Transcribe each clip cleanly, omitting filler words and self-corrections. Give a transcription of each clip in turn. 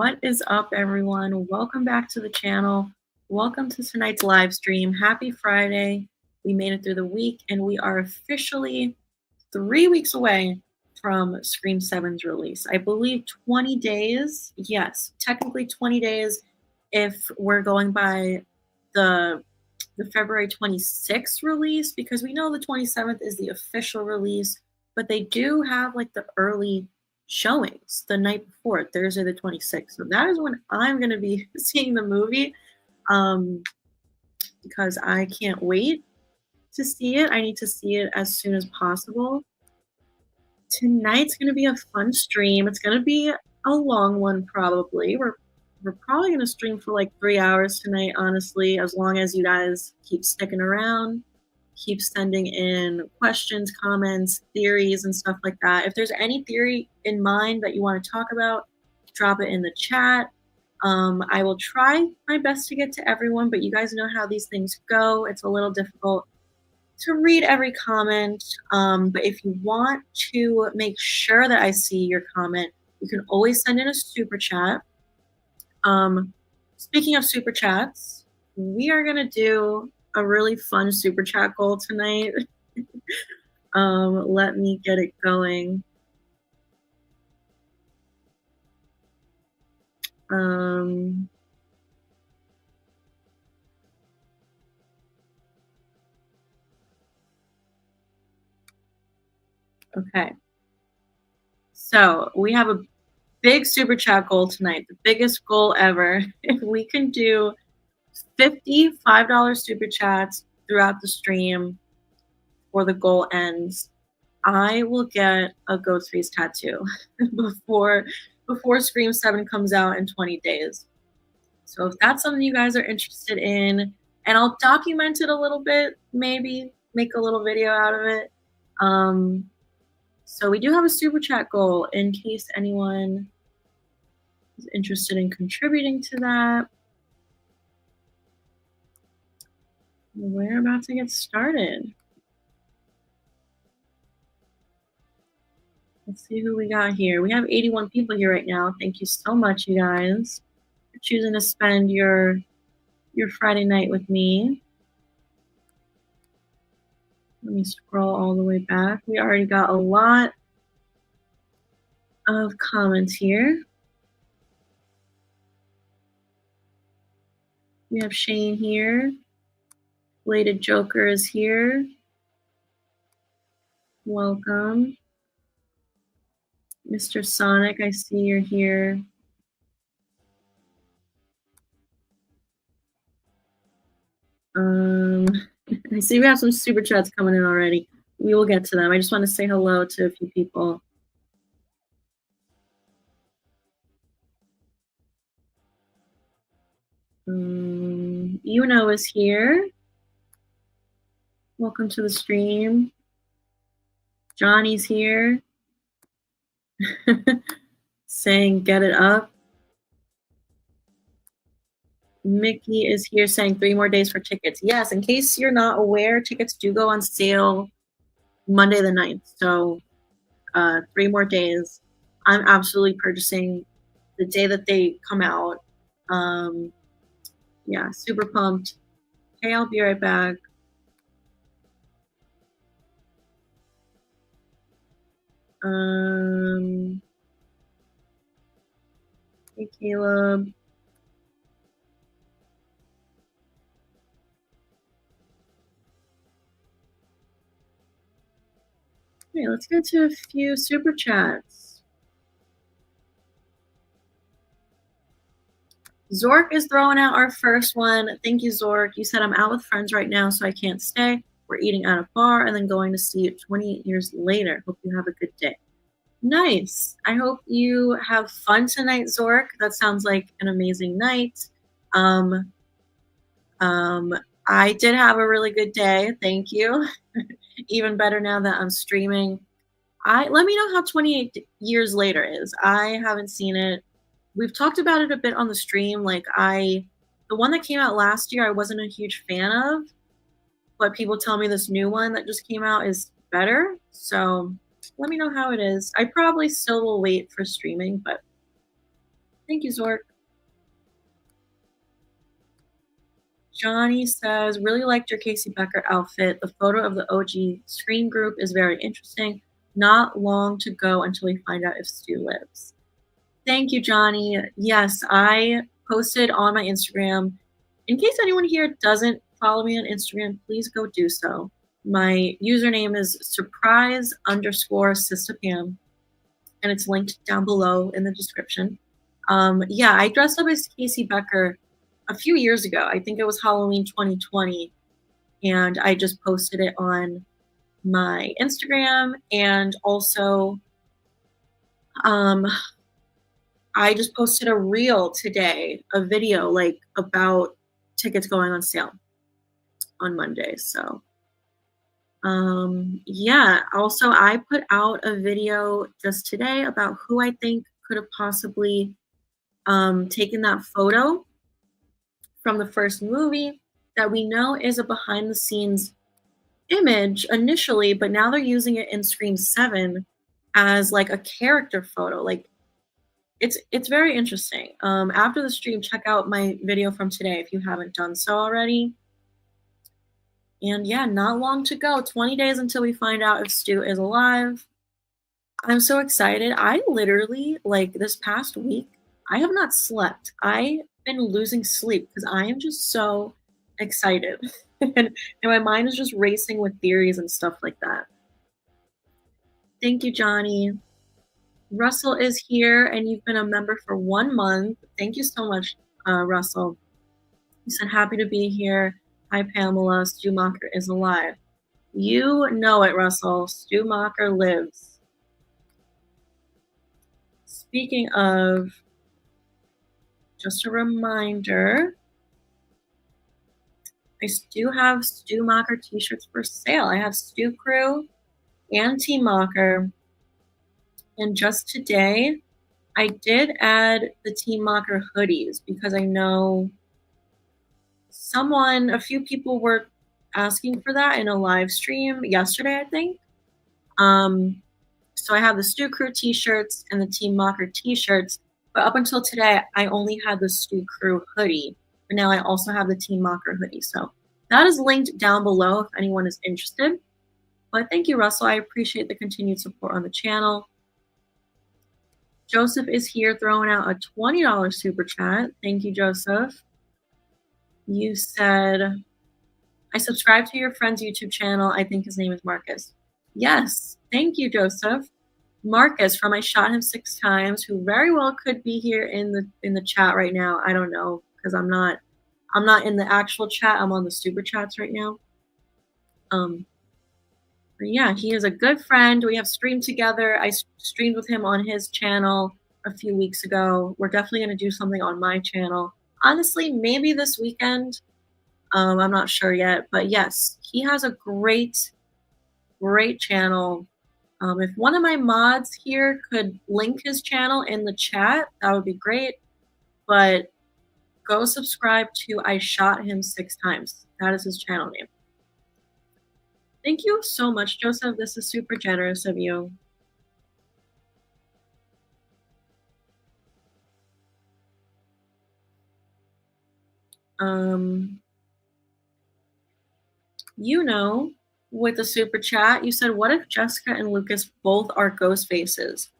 What is up, everyone? Welcome back to the channel. Welcome to tonight's live stream. Happy Friday. We made it through the week, and we are officially 3 weeks away from Scream 7's release. I believe 20 days. Yes, technically 20 days if we're going by the February 26th release, because we know the 27th is the official release, but they do have like the early showings the night before, Thursday the 26th. So that is when I'm going to be seeing the movie, because I can't wait to see it. I need to see it as soon as possible. Tonight's going to be a fun stream. It's going to be a long one, probably. We're probably going to stream for like 3 hours tonight, honestly, as long as you guys keep sticking around, keep sending in questions, comments, theories, and stuff like that. If there's any theory in mind that you want to talk about, drop it in the chat. I will try my best to get to everyone, but you guys know how these things go. It's a little difficult to read every comment, but if you want to make sure that I see your comment, you can always send in a super chat. Speaking of super chats, we are gonna do a really fun super chat goal tonight. Let me get it going. Okay. So we have a big super chat goal tonight, the biggest goal ever. If we can do 50 $5 super chats throughout the stream before the goal ends, I will get a Ghostface tattoo before Scream 7 comes out in 20 days. So if that's something you guys are interested in, and I'll document it a little bit, maybe make a little video out of it. So we do have a super chat goal in case anyone is interested in contributing to that. We're about to get started. Let's see who we got here. We have 81 people here right now. Thank you so much, you guys, for choosing to spend your Friday night with me. Let me scroll all the way back. We already got a lot of comments here. We have Shane here. Bladed Joker is here. Welcome. Mr. Sonic, I see you're here. I see we have some super chats coming in already. We will get to them. I just want to say hello to a few people. Yuno is here. Welcome to the stream. Johnny's here. Saying get it up. Mickey is here saying 3 more days for tickets. Yes, in case you're not aware, tickets do go on sale Monday the 9th. So 3 more days. I'm absolutely purchasing the day that they come out. Yeah, super pumped. Okay, I'll be right back. Hey, Caleb. Okay, let's get to a few super chats. Zork is throwing out our first one. Thank you, Zork. You said I'm out with friends right now, so I can't stay. We're eating at a bar and then going to see it 28 years later. Hope you have a good day. Nice. I hope you have fun tonight, Zork. That sounds like an amazing night. I did have a really good day. Thank you. Even better now that I'm streaming. Let me know how 28 years later is. I haven't seen it. We've talked about it a bit on the stream. Like the one that came out last year, I wasn't a huge fan of, but people tell me this new one that just came out is better. So let me know how it is. I probably still will wait for streaming, but Thank you, Zork. Johnny says, really liked your Casey Becker outfit. The photo of the OG Scream group is very interesting. Not long to go until we find out if Stu lives. Thank you, Johnny. Yes, I posted on my Instagram. In case anyone here doesn't follow me on Instagram, please go do so. My username is surprise_Sistapam, and it's linked down below in the description. Yeah, I dressed up as Casey Becker a few years ago. I think it was Halloween 2020, and I just posted it on my Instagram, and also I just posted a reel today, a video like about tickets going on sale on Monday. So yeah, also I put out a video just today about who I think could have possibly taken that photo from the first movie that we know is a behind the scenes image initially, but now they're using it in Scream 7 as like a character photo. Like it's very interesting. After the stream, check out my video from today if you haven't done so already. And yeah, not long to go. 20 days until we find out if Stu is alive. I'm so excited. I literally, like this past week, I have not slept. I've been losing sleep because I am just so excited. and my mind is just racing with theories and stuff like that. Thank you, Johnny. Russell is here, and you've been a member for 1 month. Thank you so much, Russell. He said, happy to be here. Hi, Pamela. Stu Macher is alive. You know it, Russell. Stu Macher lives. Speaking of, just a reminder, I do have Stu Macher t-shirts for sale. I have Stu Crew and Team Macher. And just today, I did add the Team Macher hoodies because I know a few people were asking for that in a live stream yesterday, I think. So I have the Stu Crew t-shirts and the Team Macher t-shirts, but up until today, I only had the Stu Crew hoodie. But now I also have the Team Macher hoodie. So that is linked down below if anyone is interested. But thank you, Russell. I appreciate the continued support on the channel. Joseph is here throwing out a $20 super chat. Thank you, Joseph. You said, I subscribe to your friend's YouTube channel. I think his name is Marcus. Yes, thank you, Joseph. Marcus from I Shot Him 6 Times, who very well could be here in the chat right now. I don't know, because I'm not in the actual chat. I'm on the super chats right now. But yeah, he is a good friend. We have streamed together. I streamed with him on his channel a few weeks ago. We're definitely going to do something on my channel. Honestly, maybe this weekend. I'm not sure yet. But yes, he has a great channel. If one of my mods here could link his channel in the chat, that would be great. But go subscribe to I Shot Him 6 Times. That is his channel name. Thank you so much, Joseph. This is super generous of you. You know, with the super chat, you said, what if Jessica and Lucas both are ghost faces?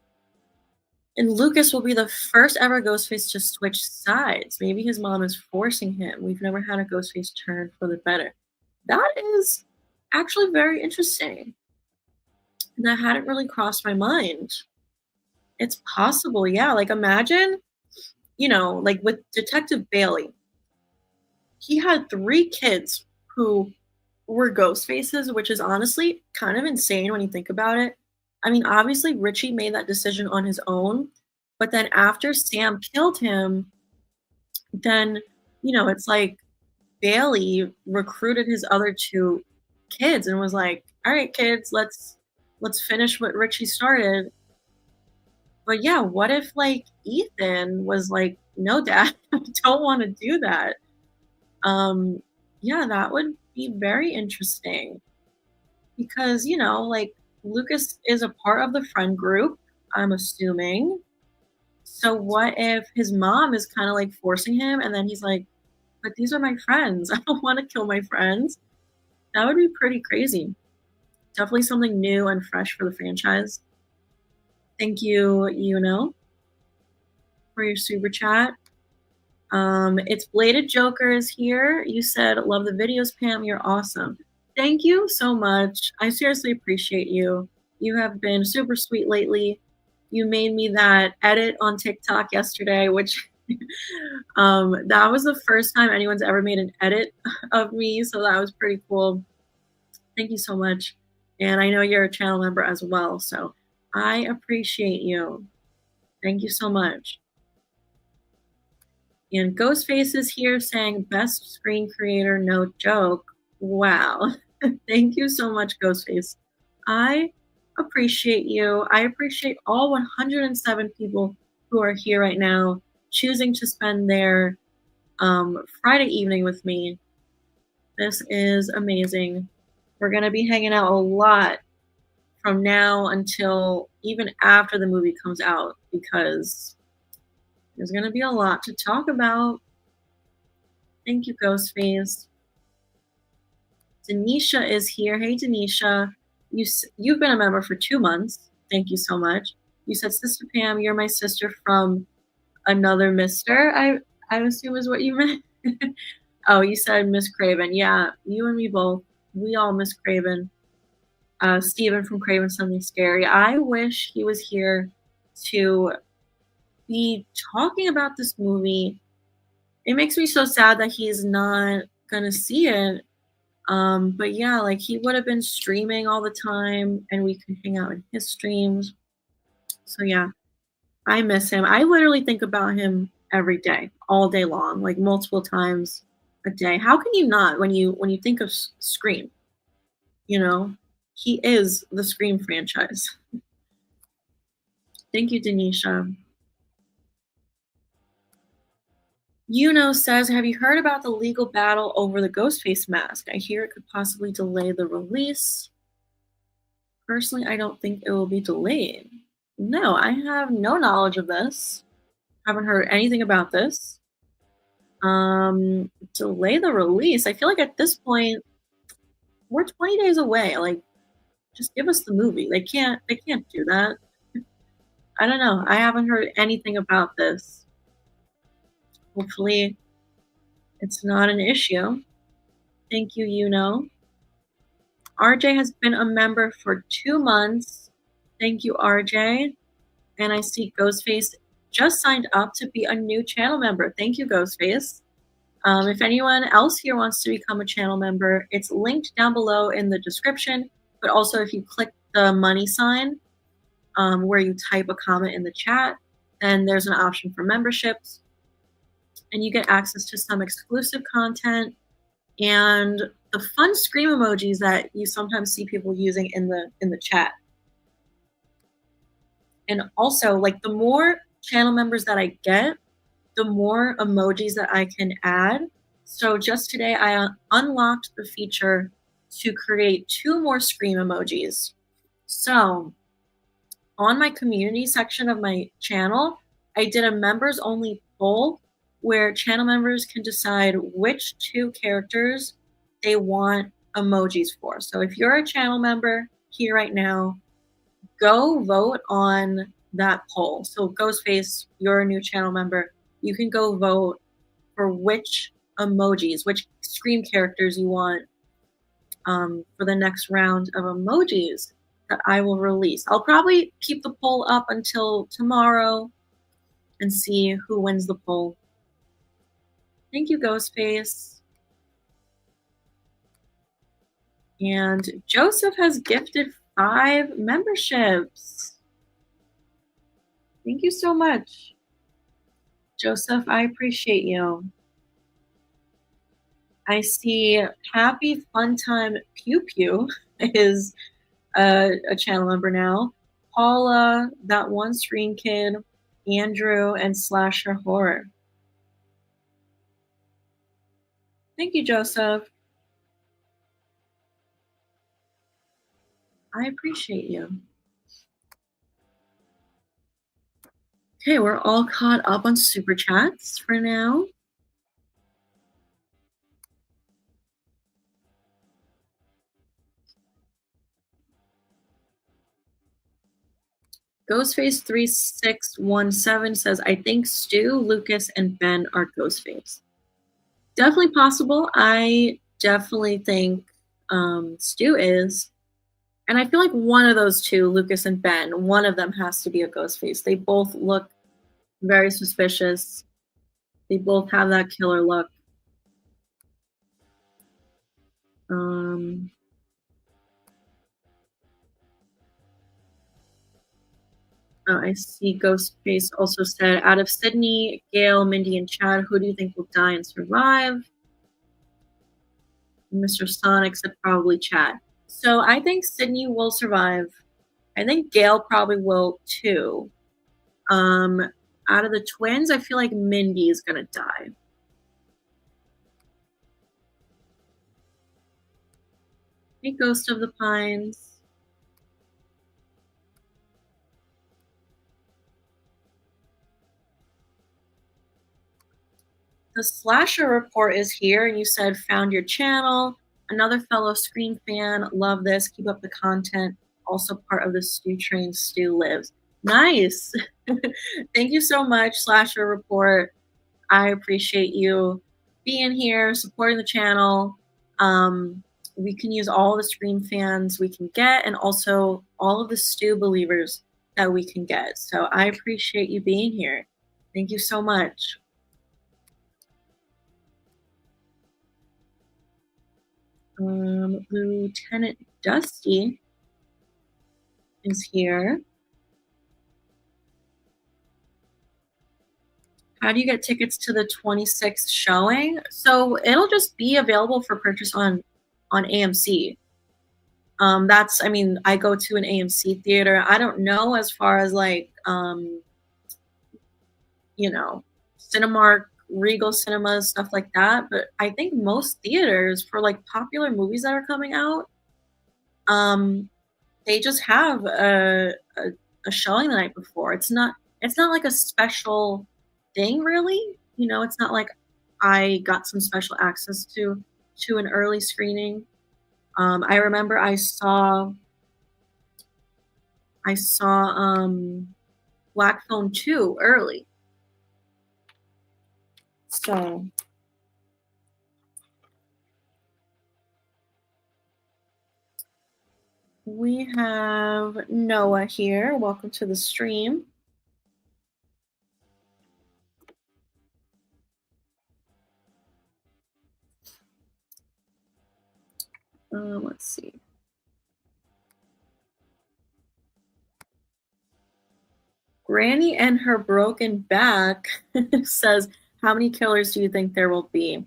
And Lucas will be the first ever Ghostface to switch sides. Maybe his mom is forcing him. We've never had a Ghostface turn for the better. That is actually very interesting. And that hadn't really crossed my mind. It's possible, yeah. Like imagine, you know, like with Detective Bailey, he had 3 kids who were ghost faces, which is honestly kind of insane when you think about it. I mean, obviously Richie made that decision on his own, but then after Sam killed him, then, you know, it's like Bailey recruited his other 2 kids and was like, all right, kids, let's finish what Richie started. But yeah, what if like Ethan was like, no, Dad, I don't want to do that. Yeah, that would be very interesting because, you know, like Lucas is a part of the friend group, I'm assuming. So what if his mom is kind of like forcing him and then he's like, but these are my friends. I don't want to kill my friends. That would be pretty crazy. Definitely something new and fresh for the franchise. Thank you, for your super chat. It's Bladed Joker is here. You said, love the videos, Pam. You're awesome. Thank you so much. I seriously appreciate you. You have been super sweet lately. You made me that edit on TikTok yesterday, which that was the first time anyone's ever made an edit of me. So that was pretty cool. Thank you so much. And I know you're a channel member as well. So I appreciate you. Thank you so much. And Ghostface is here saying, best screen creator, no joke. Wow. Thank you so much, Ghostface. I appreciate you. I appreciate all 107 people who are here right now choosing to spend their Friday evening with me. This is amazing. We're going to be hanging out a lot from now until even after the movie comes out because there's going to be a lot to talk about. Thank you, Ghostface. Denisha is here. Hey, Denisha. You've been a member for 2 months. Thank you so much. You said, Sister Pam, you're my sister from another mister, I assume is what you meant. Oh, you said Miss Craven. Yeah, you and me both. We all miss Craven. Steven from Craven Something Scary. I wish he was here to be talking about this movie. It makes me so sad that he's not gonna see it. But yeah, like he would have been streaming all the time and we could hang out in his streams. So yeah, I miss him. I literally think about him every day, all day long, like multiple times a day. How can you not when you think of Scream? He is the Scream franchise. Thank you, Denisha. Says, have you heard about the legal battle over the Ghostface mask? I hear it could possibly delay the release. Personally, I don't think it will be delayed. No, I have no knowledge of this. Haven't heard anything about this. Delay the release. I feel like at this point, we're 20 days away. Like, just give us the movie. They can't do that. I don't know. I haven't heard anything about this. Hopefully, it's not an issue. Thank you, RJ has been a member for 2 months. Thank you, RJ. And I see Ghostface just signed up to be a new channel member. Thank you, Ghostface. If anyone else here wants to become a channel member, it's linked down below in the description. But also, if you click the money sign where you type a comment in the chat, then there's an option for memberships. And you get access to some exclusive content and the fun scream emojis that you sometimes see people using in the chat. And also, like, the more channel members that I get, the more emojis that I can add. So just today, I unlocked the feature to create 2 more scream emojis. So on my community section of my channel, I did a members only poll where channel members can decide which 2 characters they want emojis for. So if you're a channel member here right now, go vote on that poll. So Ghostface, you're a new channel member. You can go vote for which emojis, which Scream characters you want for the next round of emojis that I will release. I'll probably keep the poll up until tomorrow and see who wins the poll. Thank you, Ghostface. And Joseph has gifted 5 memberships. Thank you so much. Joseph, I appreciate you. I see Happy Fun Time Pew Pew is a channel member now. Paula, That One Screen Kid, Andrew, and Slasher Horror. Thank you, Joseph. I appreciate you. Okay, we're all caught up on super chats for now. Ghostface3617 says, I think Stu, Lucas, and Ben are Ghostface. Definitely possible. I definitely think Stu is. And I feel like one of those two, Lucas and Ben, one of them has to be a Ghostface. They both look very suspicious. They both have that killer look. Um, I see Ghostface also said, out of Sydney, Gail, Mindy, and Chad, who do you think will die and survive? Mr. Sonic said probably Chad. So I think Sydney will survive. I think Gail probably will too. Um, Out of the twins, I feel like Mindy is gonna die. Hey, Ghost of the Pines. The Slasher Report is here, and you said found your channel. Another fellow Scream fan. Love this. Keep up the content. Also part of the Stew Train. Stu lives. Nice. Thank you so much, Slasher Report. I appreciate you being here, supporting the channel. We can use all the Scream fans we can get, and also all of the Stu believers that we can get. So I appreciate you being here. Thank you so much. Lieutenant Dusty is here. How do you get tickets to the 26th showing? So it'll just be available for purchase on AMC. That's, I mean, I go to an AMC theater. I don't know as far as like you know, Cinemark, Regal Cinemas, stuff like that. But I think most theaters for like popular movies that are coming out, um, they just have a showing the night before. It's not like a special thing really. You know, it's not like I got some special access to an early screening. I remember I saw Black Phone 2 early. So we have Noah here. Welcome to the stream. Let's see. Granny and her broken back says, how many killers do you think there will be?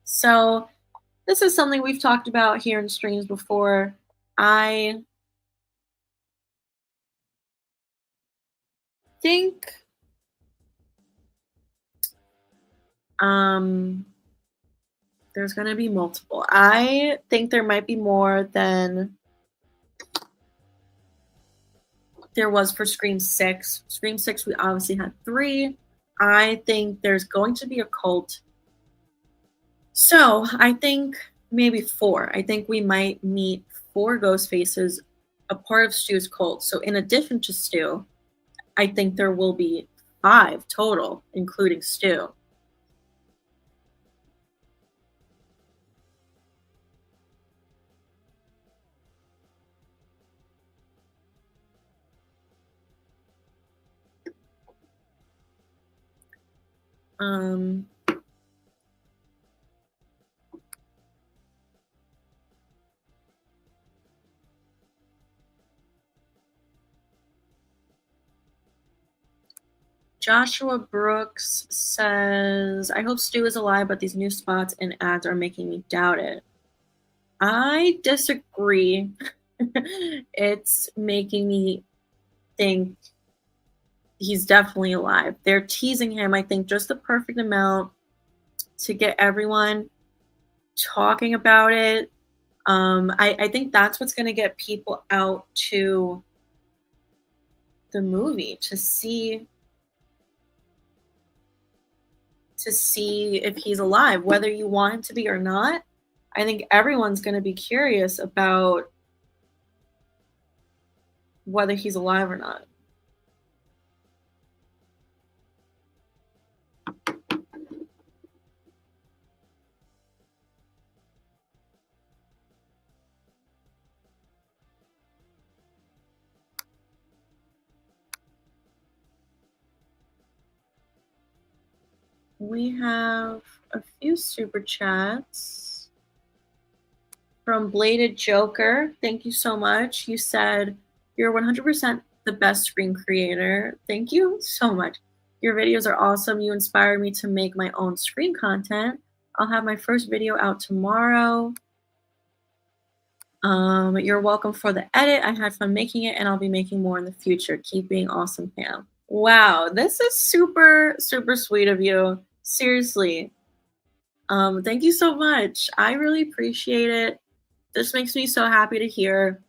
So this is something we've talked about here in streams before. I think there's going to be multiple. I think there might be more than there was for Scream 6. Scream 6, we obviously had 3. I think there's going to be a cult. So I think maybe 4. I think we might meet 4 ghost faces, a part of Stu's cult. So in addition to Stu, I think there will be 5 total, including Stu. Joshua Brooks says, I hope Stu is alive, but these new spots and ads are making me doubt it. I disagree. It's making me think he's definitely alive. They're teasing him, I think, just the perfect amount to get everyone talking about it. I think that's what's going to get people out to the movie to see to see if he's alive, whether you want him to be or not. I think everyone's going to be curious about whether he's alive or not. We have a few super chats from Bladed Joker. Thank you so much. You said you're 100% the best screen creator. Thank you so much. Your videos are awesome. You inspired me to make my own screen content. I'll have my first video out tomorrow. You're welcome for the edit. I had fun making it, and I'll be making more in the future. Keep being awesome, Pam. Wow, this is super, super sweet of you. Seriously. Thank you so much. I really appreciate it. This makes me so happy to hear.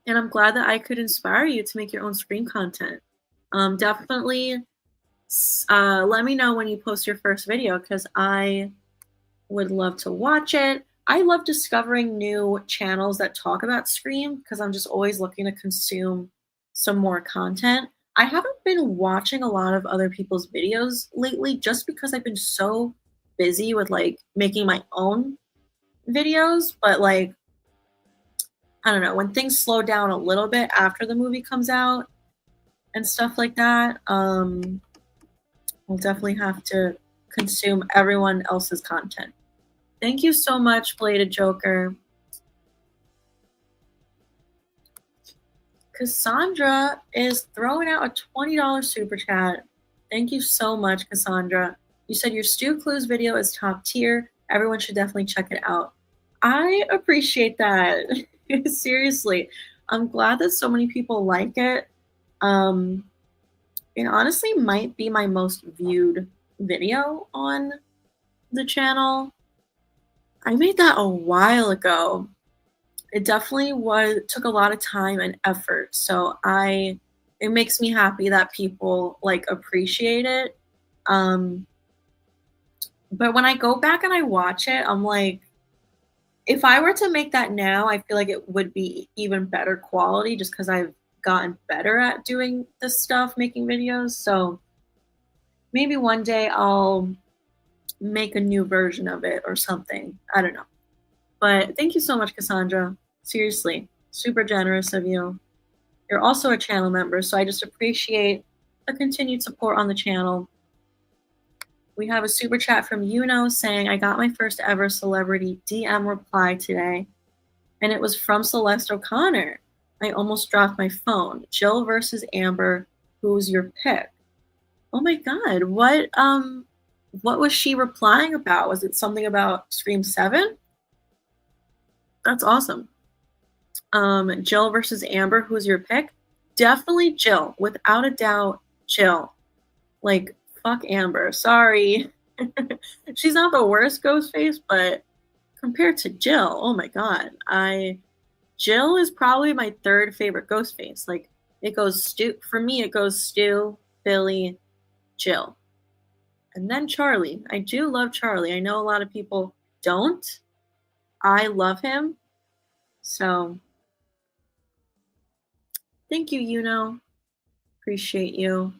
And I'm glad that I could inspire you to make your own screen content. Definitely let me know when you post your first video, because I would love to watch it. I love discovering new channels that talk about Scream because I'm just always looking to consume some more content. I haven't been watching a lot of other people's videos lately just because I've been so busy with like making my own videos, but like I don't know, when things slow down a little bit after the movie comes out and stuff like that, we'll definitely have to consume everyone else's content. Thank you so much, Bladed Joker. Cassandra is throwing out a $20 super chat. Thank you so much, Cassandra. You said your Stu Clues video is top tier. Everyone should definitely check it out. I appreciate that. Seriously. I'm glad that so many people like it. It honestly might be my most viewed video on the channel. I made that a while ago. It definitely took a lot of time and effort. So it makes me happy that people like appreciate it. But when I go back and I watch it, I'm like, if I were to make that now, I feel like it would be even better quality just because I've gotten better at doing this stuff, making videos. So maybe one day I'll make a new version of it or something. I don't know. But thank you so much, Cassandra. Seriously, super generous of you. You're also a channel member, so I just appreciate the continued support on the channel. We have a super chat from Yuno saying, I got my first ever celebrity DM reply today, and it was from Celeste O'Connor. I almost dropped my phone. Jill versus Amber, who's your pick? Oh my God, what was she replying about? Was it something about Scream 7? That's awesome. Jill versus Amber, who's your pick? Definitely Jill, without a doubt, Jill. Like, fuck Amber. Sorry. She's not the worst Ghostface, but compared to Jill, oh my God. Jill is probably my third favorite Ghostface. Like, it goes Stu, for me, it goes Stu, Billy, Jill. And then Charlie. I do love Charlie. I know a lot of people don't. I love him. So, thank you, Yuno. Appreciate you.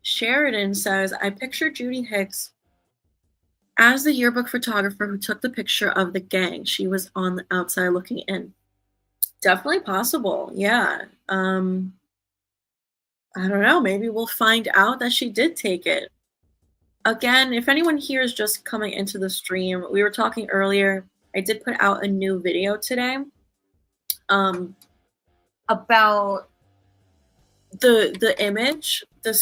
Sheridan says, I picture Judy Hicks as the yearbook photographer who took the picture of the gang. She was on the outside looking in. Definitely possible. Yeah. I don't know. Maybe we'll find out that she did take it. Again, if anyone here is just coming into the stream, we were talking earlier. I did put out a new video today about the image, the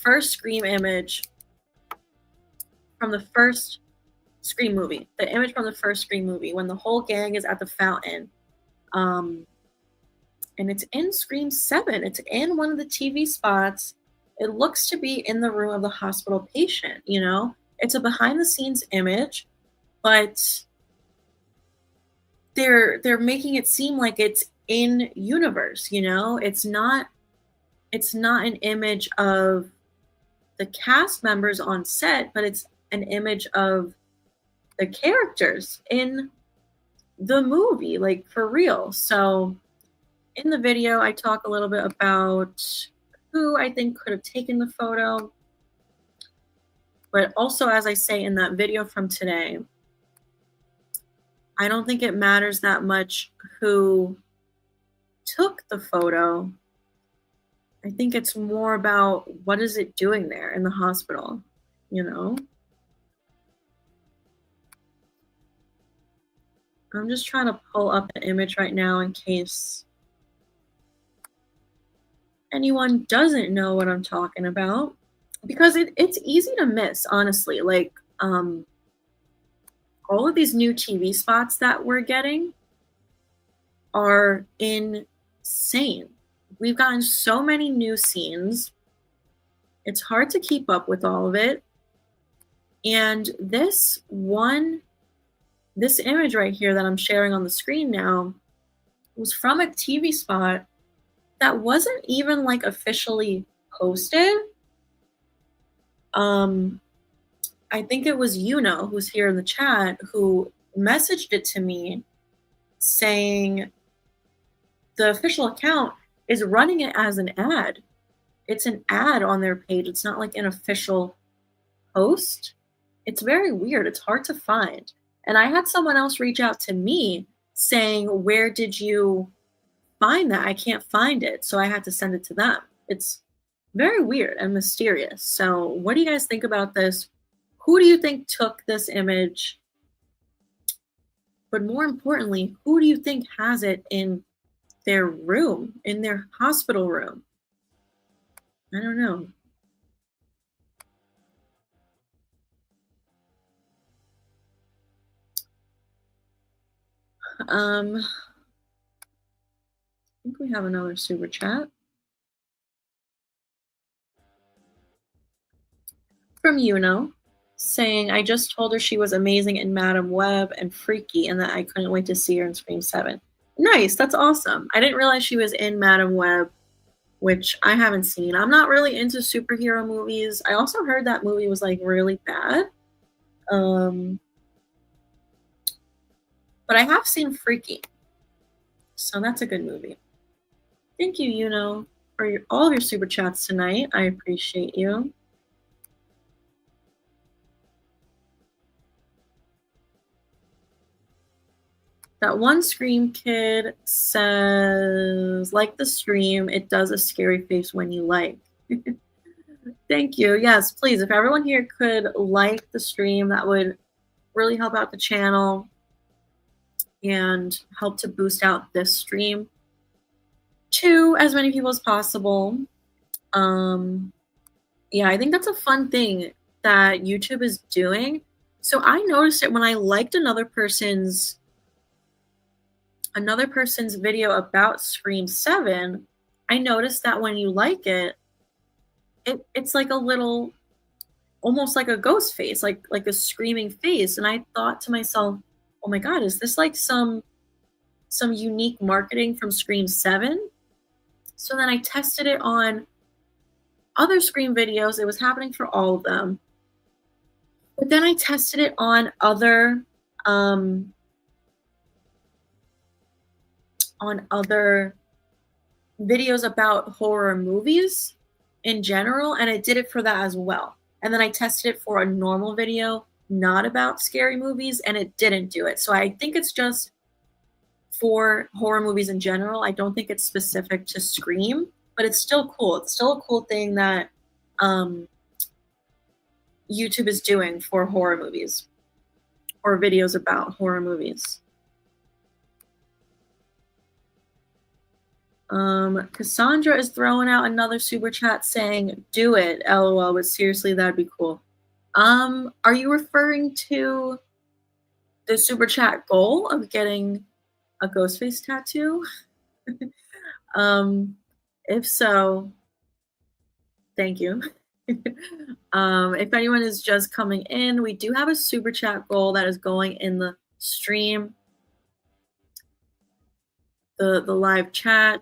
first Scream image from the first Scream movie. The image from the first Scream movie when the whole gang is at the fountain. And it's in Scream 7. It's in one of the TV spots. It looks to be in the room of the hospital patient, you know? It's a behind the scenes image, but they're making it seem like it's in universe, you know? It's not an image of the cast members on set, but it's an image of the characters in the movie, like for real. So in the video, I talk a little bit about who I think could have taken the photo, but also, as I say in that video from today, I don't think it matters that much who took the photo. I think it's more about what is it doing there in the hospital, you know? I'm just trying to pull up the image right now in case anyone doesn't know what I'm talking about, because it's easy to miss, honestly. Like, all of these new TV spots that we're getting are insane. We've gotten so many new scenes. It's hard to keep up with all of it. And this image right here that I'm sharing on the screen now was from a TV spot that wasn't even like officially posted. I think it was who's here in the chat, who messaged it to me saying the official account is running it as an ad. It's an ad on their page. It's not like an official post. It's very weird. It's hard to find. And I had someone else reach out to me saying, "Where did you find that? I can't find it." So I had to send it to them. It's very weird and mysterious. So what do you guys think about this? Who do you think took this image? But more importantly, who do you think has it in their room, in their hospital room? I don't know. I think we have another super chat from saying, "I just told her she was amazing in Madam Web and freaky and that I couldn't wait to see her in Scream 7. Nice, that's awesome. I didn't realize she was in Madam Web, which I haven't seen. I'm not really into superhero movies. I also heard that movie was like really bad. Um, but I have seen Freaky, so that's a good movie. Thank you, for all of your super chats tonight. I appreciate you. That one Scream kid says, like the stream, it does a scary face when you like. Thank you. Yes, please. If everyone here could like the stream, that would really help out the channel and help to boost out this stream to as many people as possible. Yeah, I think that's a fun thing that YouTube is doing. So I noticed it when I liked another person's video about Scream 7. I noticed that when you like it's like a little, almost like a ghost face, like a screaming face. And I thought to myself, oh my God, is this like some unique marketing from Scream 7? So then I tested it on other Scream videos. It was happening for all of them. But then I tested it on other videos about horror movies in general, and it did it for that as well. And then I tested it for a normal video not about scary movies, and it didn't do it. So I think it's just for horror movies in general. I don't think it's specific to Scream, but it's still cool. It's still a cool thing that YouTube is doing for horror movies or videos about horror movies. Cassandra is throwing out another super chat saying, "Do it, LOL, but seriously, that'd be cool." Are you referring to the super chat goal of getting a ghost face tattoo? If so, thank you. If anyone is just coming in, we do have a super chat goal that is going in the stream, the live chat.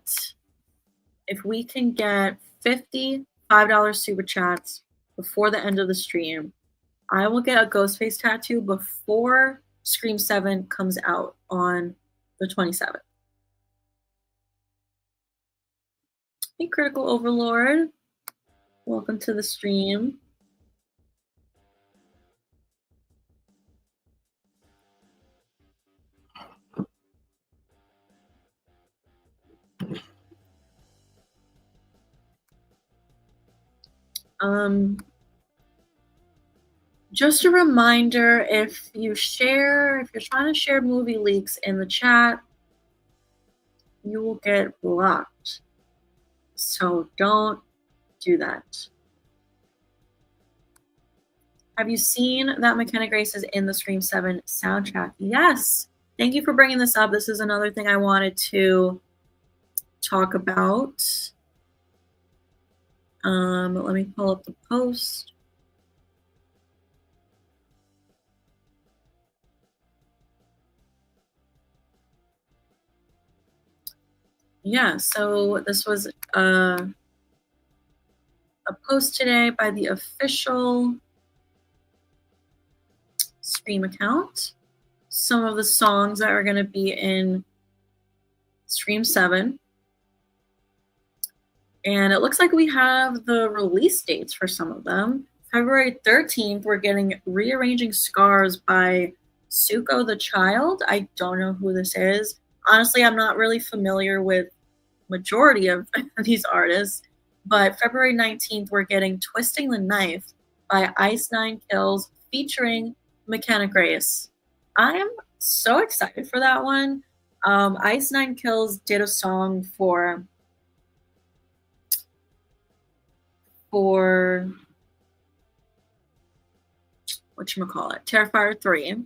If we can get 50 $5 super chats before the end of the stream, I will get a Ghostface tattoo before Scream 7 comes out on the 27th. Hey, Critical Overlord. Welcome to the stream. Just a reminder, if you're trying to share movie leaks in the chat, you will get blocked. So don't do that. Have you seen that McKenna Grace is in the Scream 7 soundtrack? Yes. Thank you for bringing this up. This is another thing I wanted to talk about. Let me pull up the post. Yeah, so this was a post today by the official Scream account. Some of the songs that are going to be in Scream 7. And it looks like we have the release dates for some of them. February 13th, we're getting Rearranging Scars by Suko the Child. I don't know who this is. Honestly, I'm not really familiar with majority of these artists. But February 19th, we're getting Twisting the Knife by Ice Nine Kills featuring McKenna Grace. I am so excited for that one. Ice Nine Kills did a song for whatchamacallit, Terrifier 3.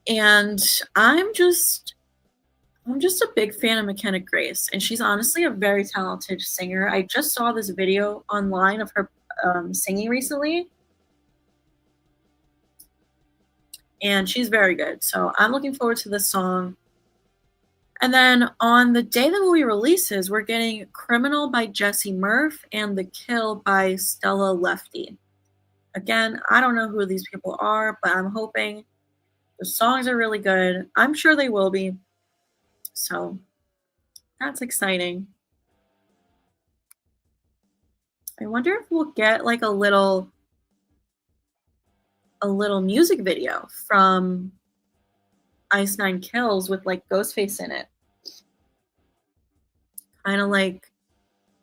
And I'm just a big fan of McKenna Grace, and she's honestly a very talented singer. I just saw this video online of her singing recently, and she's very good. So I'm looking forward to this song. And then on the day the movie releases, we're getting Criminal by Jesse Murph and The Kill by Stella Lefty. Again, I don't know who these people are, but I'm hoping the songs are really good. I'm sure they will be. So that's exciting. I wonder if we'll get like a little music video from Ice Nine Kills with like Ghostface in it. Kind of like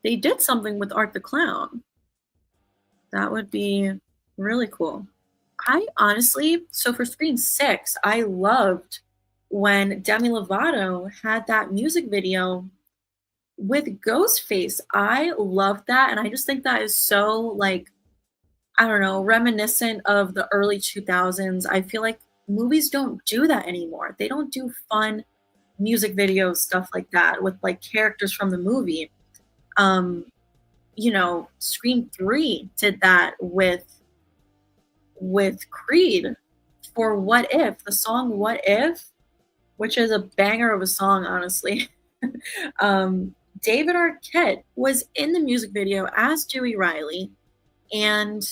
they did something with Art the Clown. That would be really cool. I honestly, so for Scream 6, I loved when Demi Lovato had that music video with Ghostface. I loved that, and I just think that is so, like, I don't know, reminiscent of the early 2000s. I feel like movies don't do that anymore. They don't do fun music videos, stuff like that, with, like, characters from the movie. Scream 3 did that with Creed for What If, the song What If, which is a banger of a song, honestly. David Arquette was in the music video as Dewey Riley, and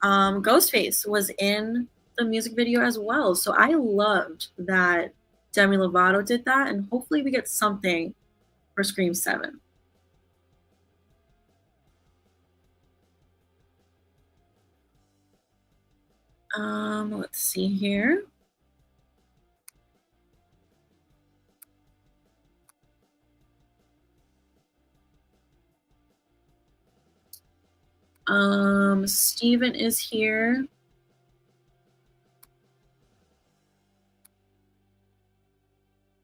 Ghostface was in the music video as well. So I loved that Demi Lovato did that, and hopefully we get something for Scream 7. Let's see here. Steven is here.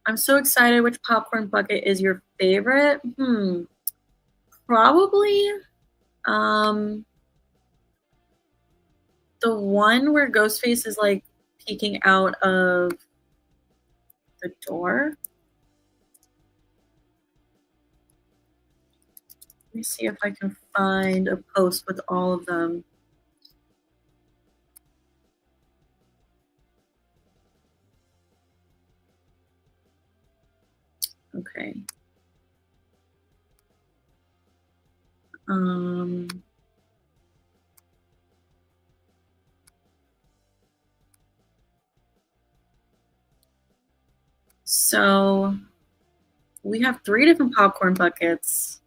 I'm so excited. Which popcorn bucket is your favorite? Probably the one where Ghostface is like peeking out of the door. me see if I can find a post with all of them. Okay. So we have 3 different popcorn buckets.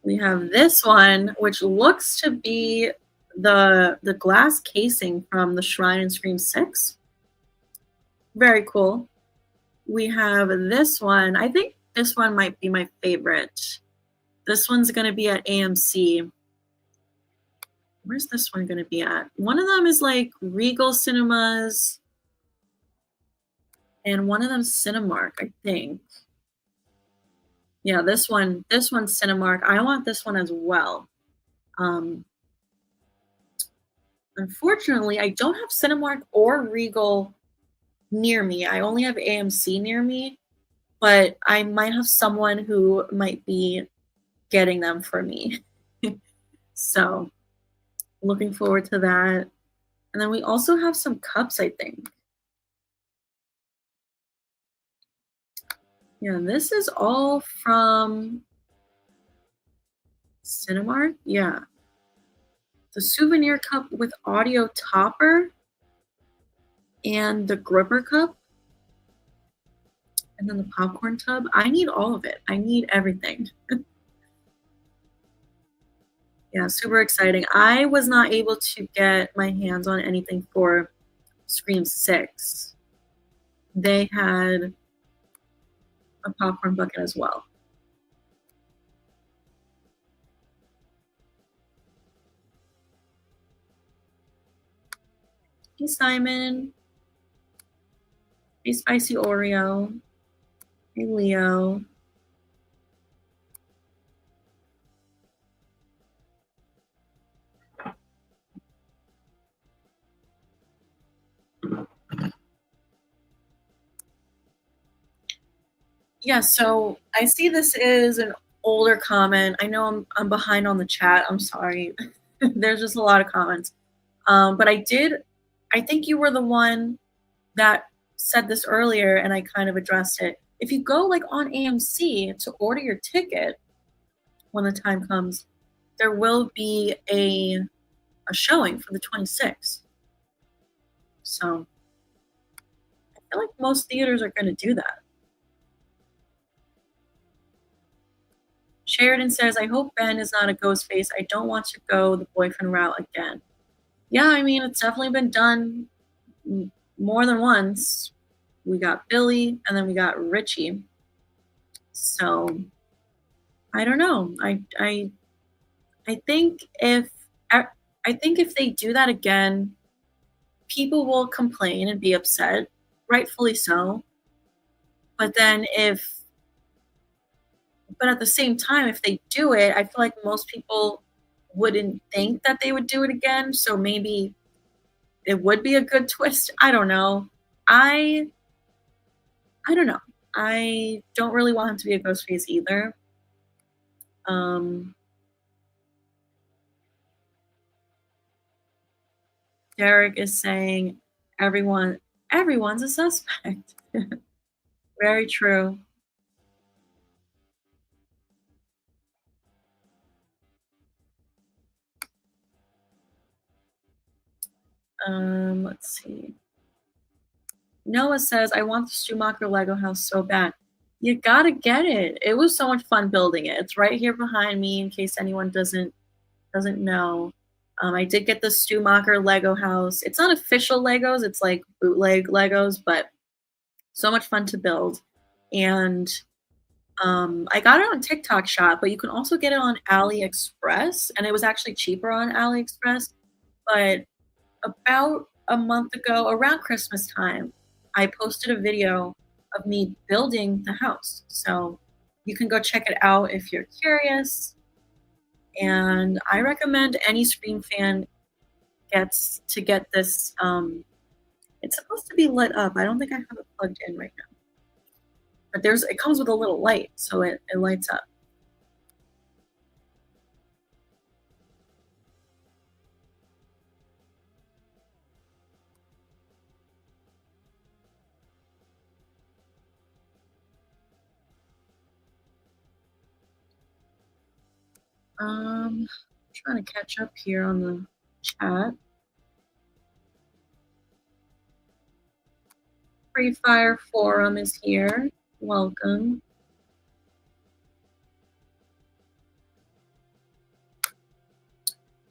We have this one, which looks to be the glass casing from the Shrine in Scream 6. Very cool. We have this one. I think this one might be my favorite. This one's going to be at AMC. Where's this one going to be at? One of them is like Regal Cinemas, and one of them's Cinemark, I think. Yeah, this one's Cinemark. I want this one as well. Unfortunately, I don't have Cinemark or Regal near me. I only have AMC near me, but I might have someone who might be getting them for me. So, looking forward to that. And then we also have some cups, I think. Yeah, this is all from Cinemark. Yeah. The souvenir cup with audio topper and the gripper cup. And then the popcorn tub. I need all of it. I need everything. Yeah, super exciting. I was not able to get my hands on anything for Scream 6. They had a popcorn bucket as well. Hey, Simon. Hey, Spicy Oreo. Hey, Leo. Yeah, so I see this is an older comment. I know I'm behind on the chat. I'm sorry. There's just a lot of comments. But I think you were the one that said this earlier, and I kind of addressed it. If you go like on AMC to order your ticket when the time comes, there will be a showing for the 26th. So I feel like most theaters are going to do that. Sheridan says, I hope Ben is not a ghost face. I don't want to go the boyfriend route again. Yeah, I mean, it's definitely been done more than once. We got Billy, and then we got Richie. So I don't know. I think if they do that again, people will complain and be upset, rightfully so. But at the same time, if they do it, I feel like most people wouldn't think that they would do it again. So maybe it would be a good twist. I don't know. I don't know. I don't really want him to be a ghost face either. Derek is saying everyone's a suspect. Very true. Let's see. Noah says, I want the Schumacher Lego house so bad. You gotta get it. It was so much fun building it. It's right here behind me in case anyone doesn't know. I did get the Schumacher Lego house. It's not official Legos, it's like bootleg Legos, but so much fun to build. And I got it on TikTok Shop, but you can also get it on AliExpress, and it was actually cheaper on AliExpress. But about a month ago, around Christmas time, I posted a video of me building the house. So you can go check it out if you're curious. And I recommend any Scream fan gets to get this. It's supposed to be lit up. I don't think I have it plugged in right now. But it comes with a little light, so it lights up. Trying to catch up here on the chat. Free Fire Forum is here. Welcome.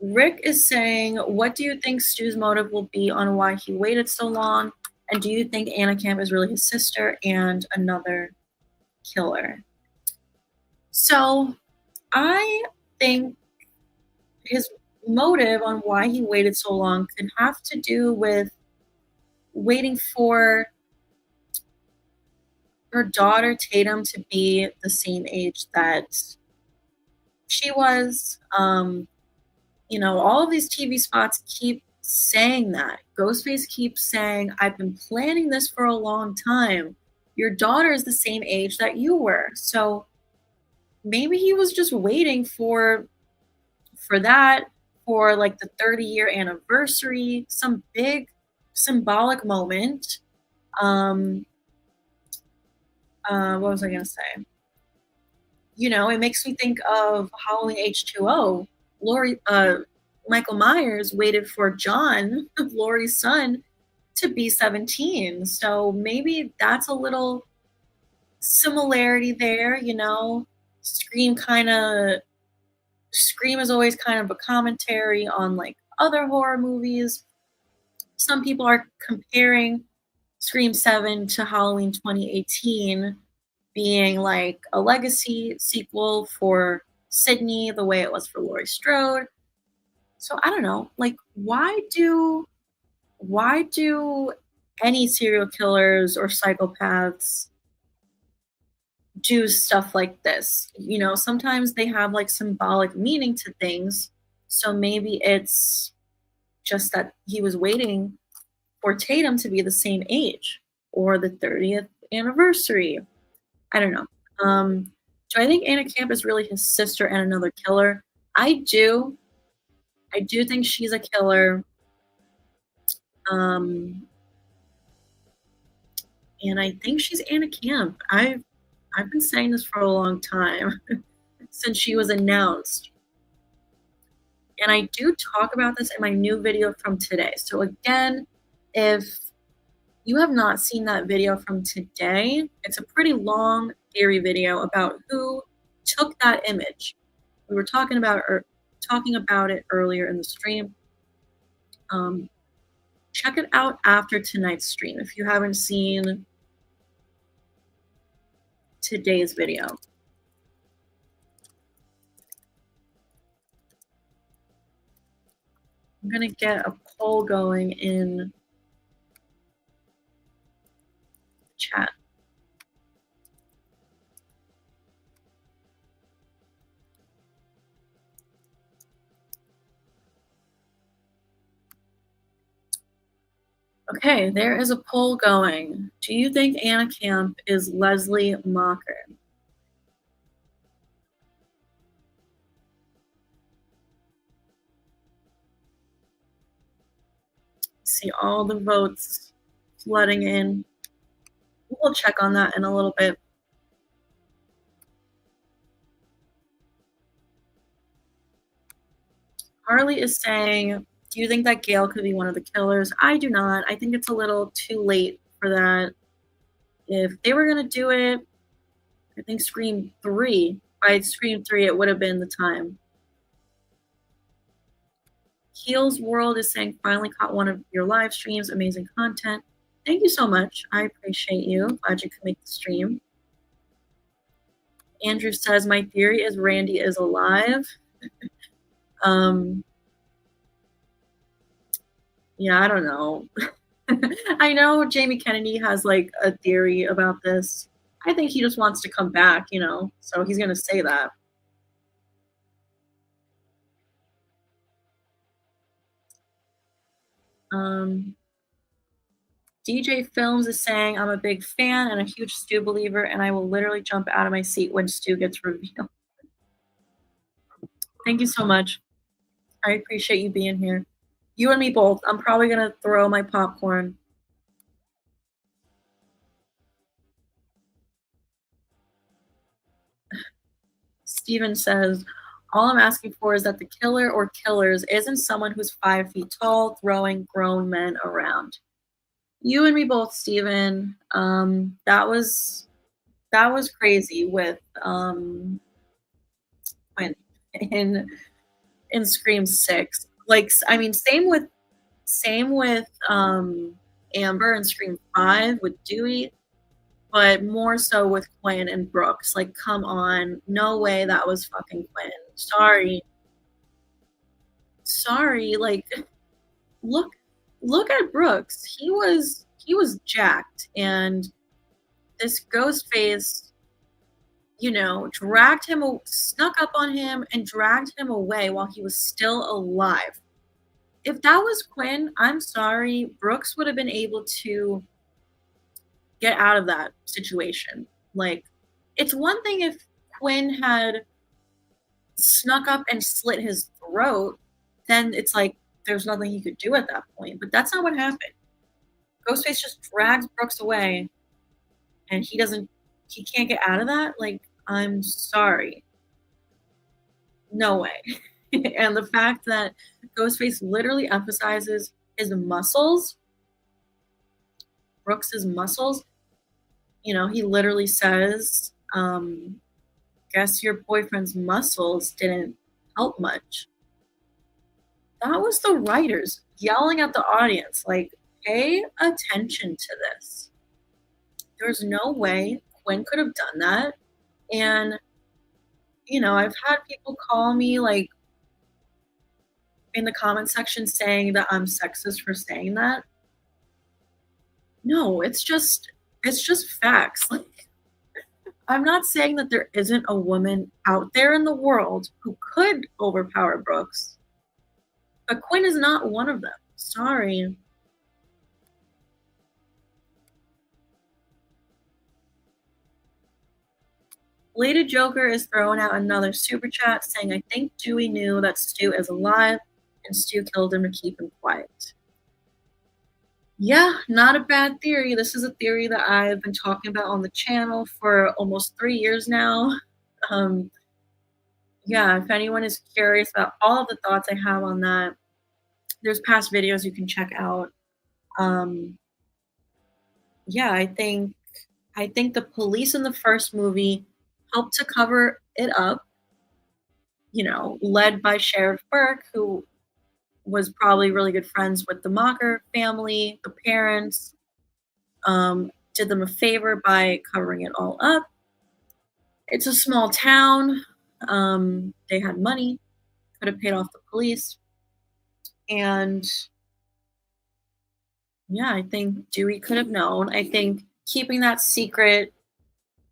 Rick is saying, what do you think Stu's motive will be on why he waited so long? And do you think Anna Camp is really his sister and another killer? So I think his motive on why he waited so long could have to do with waiting for her daughter Tatum to be the same age that she was. All of these TV spots keep saying that. Ghostface keeps saying, I've been planning this for a long time. Your daughter is the same age that you were. So maybe he was just waiting for that, for like the 30-year anniversary, some big symbolic moment. What was I going to say? It makes me think of Halloween H2O. Michael Myers waited for John, Laurie's son, to be 17. So maybe that's a little similarity there, Scream is always kind of a commentary on like other horror movies. Some people are comparing Scream 7 to Halloween 2018 being like a legacy sequel for Sydney, the way it was for Laurie Strode. So I don't know, like why do any serial killers or psychopaths do stuff like this? Sometimes they have like symbolic meaning to things. So maybe it's just that he was waiting for Tatum to be the same age or the 30th anniversary. I don't know. Do I think Anna Camp is really his sister and another killer? I do. I do think she's a killer. And I think she's Anna Camp. I've been saying this for a long time, since she was announced. And I do talk about this in my new video from today. So again, if you have not seen that video from today, it's a pretty long theory video about who took that image. We were talking about it earlier in the stream. Check it out after tonight's stream if you haven't seen today's video. I'm gonna get a poll going in chat. Okay, there is a poll going. Do you think Anna Camp is Leslie Mocker? See all the votes flooding in. We'll check on that in a little bit. Harley is saying, do you think that Gail could be one of the killers? I do not. I think it's a little too late for that. If they were going to do it, I think Scream 3, by Scream 3, it would have been the time. Heels World is saying, finally caught one of your live streams. Amazing content. Thank you so much. I appreciate you. Glad you could make the stream. Andrew says, my theory is Randy is alive. Yeah, I don't know. I know Jamie Kennedy has like a theory about this. I think he just wants to come back, so he's going to say that. DJ Films is saying, I'm a big fan and a huge Stu believer, and I will literally jump out of my seat when Stu gets revealed. Thank you so much. I appreciate you being here. You and me both. I'm probably going to throw my popcorn. Steven says, all I'm asking for is that the killer or killers isn't someone who's 5 feet tall throwing grown men around. You and me both, Steven. That was crazy with when in Scream 6. Like, I mean, same with Amber in Scream 5 with Dewey, but more so with Quinn and Brooks. Like, come on. No way that was fucking Quinn. Sorry, like look at Brooks. He was jacked, and this ghost face, you know, snuck up on him and dragged him away while he was still alive. If that was Quinn, I'm sorry, Brooks would have been able to get out of that situation. Like, it's one thing if Quinn had snuck up and slit his throat, then it's like there's nothing he could do at that point. But that's not what happened. Ghostface just drags Brooks away, and he can't get out of that. Like, I'm sorry. No way. And the fact that Ghostface literally emphasizes his muscles, Brooks's muscles, you know, he literally says, guess your boyfriend's muscles didn't help much. That was the writers yelling at the audience, like, pay attention to this. There's no way Quinn could have done that. And, you know, I've had people call me, like, in the comment section saying that I'm sexist for saying that. No, it's just facts. Like, I'm not saying that there isn't a woman out there in the world who could overpower Brooks, but Quinn is not one of them. Sorry. Lady Joker is throwing out another super chat saying, I think Dewey knew that Stu is alive and Stu killed him to keep him quiet. Yeah, not a bad theory. This is a theory that I've been talking about on the channel for almost 3 years now. Yeah, if anyone is curious about all of the thoughts I have on that, there's past videos you can check out. Yeah, I think the police in the first movie helped to cover it up, you know, led by Sheriff Burke, who was probably really good friends with the Mocker family, the parents, did them a favor by covering it all up. It's a small town. They had money, could have paid off the police. And yeah, I think Dewey could have known. I think keeping that secret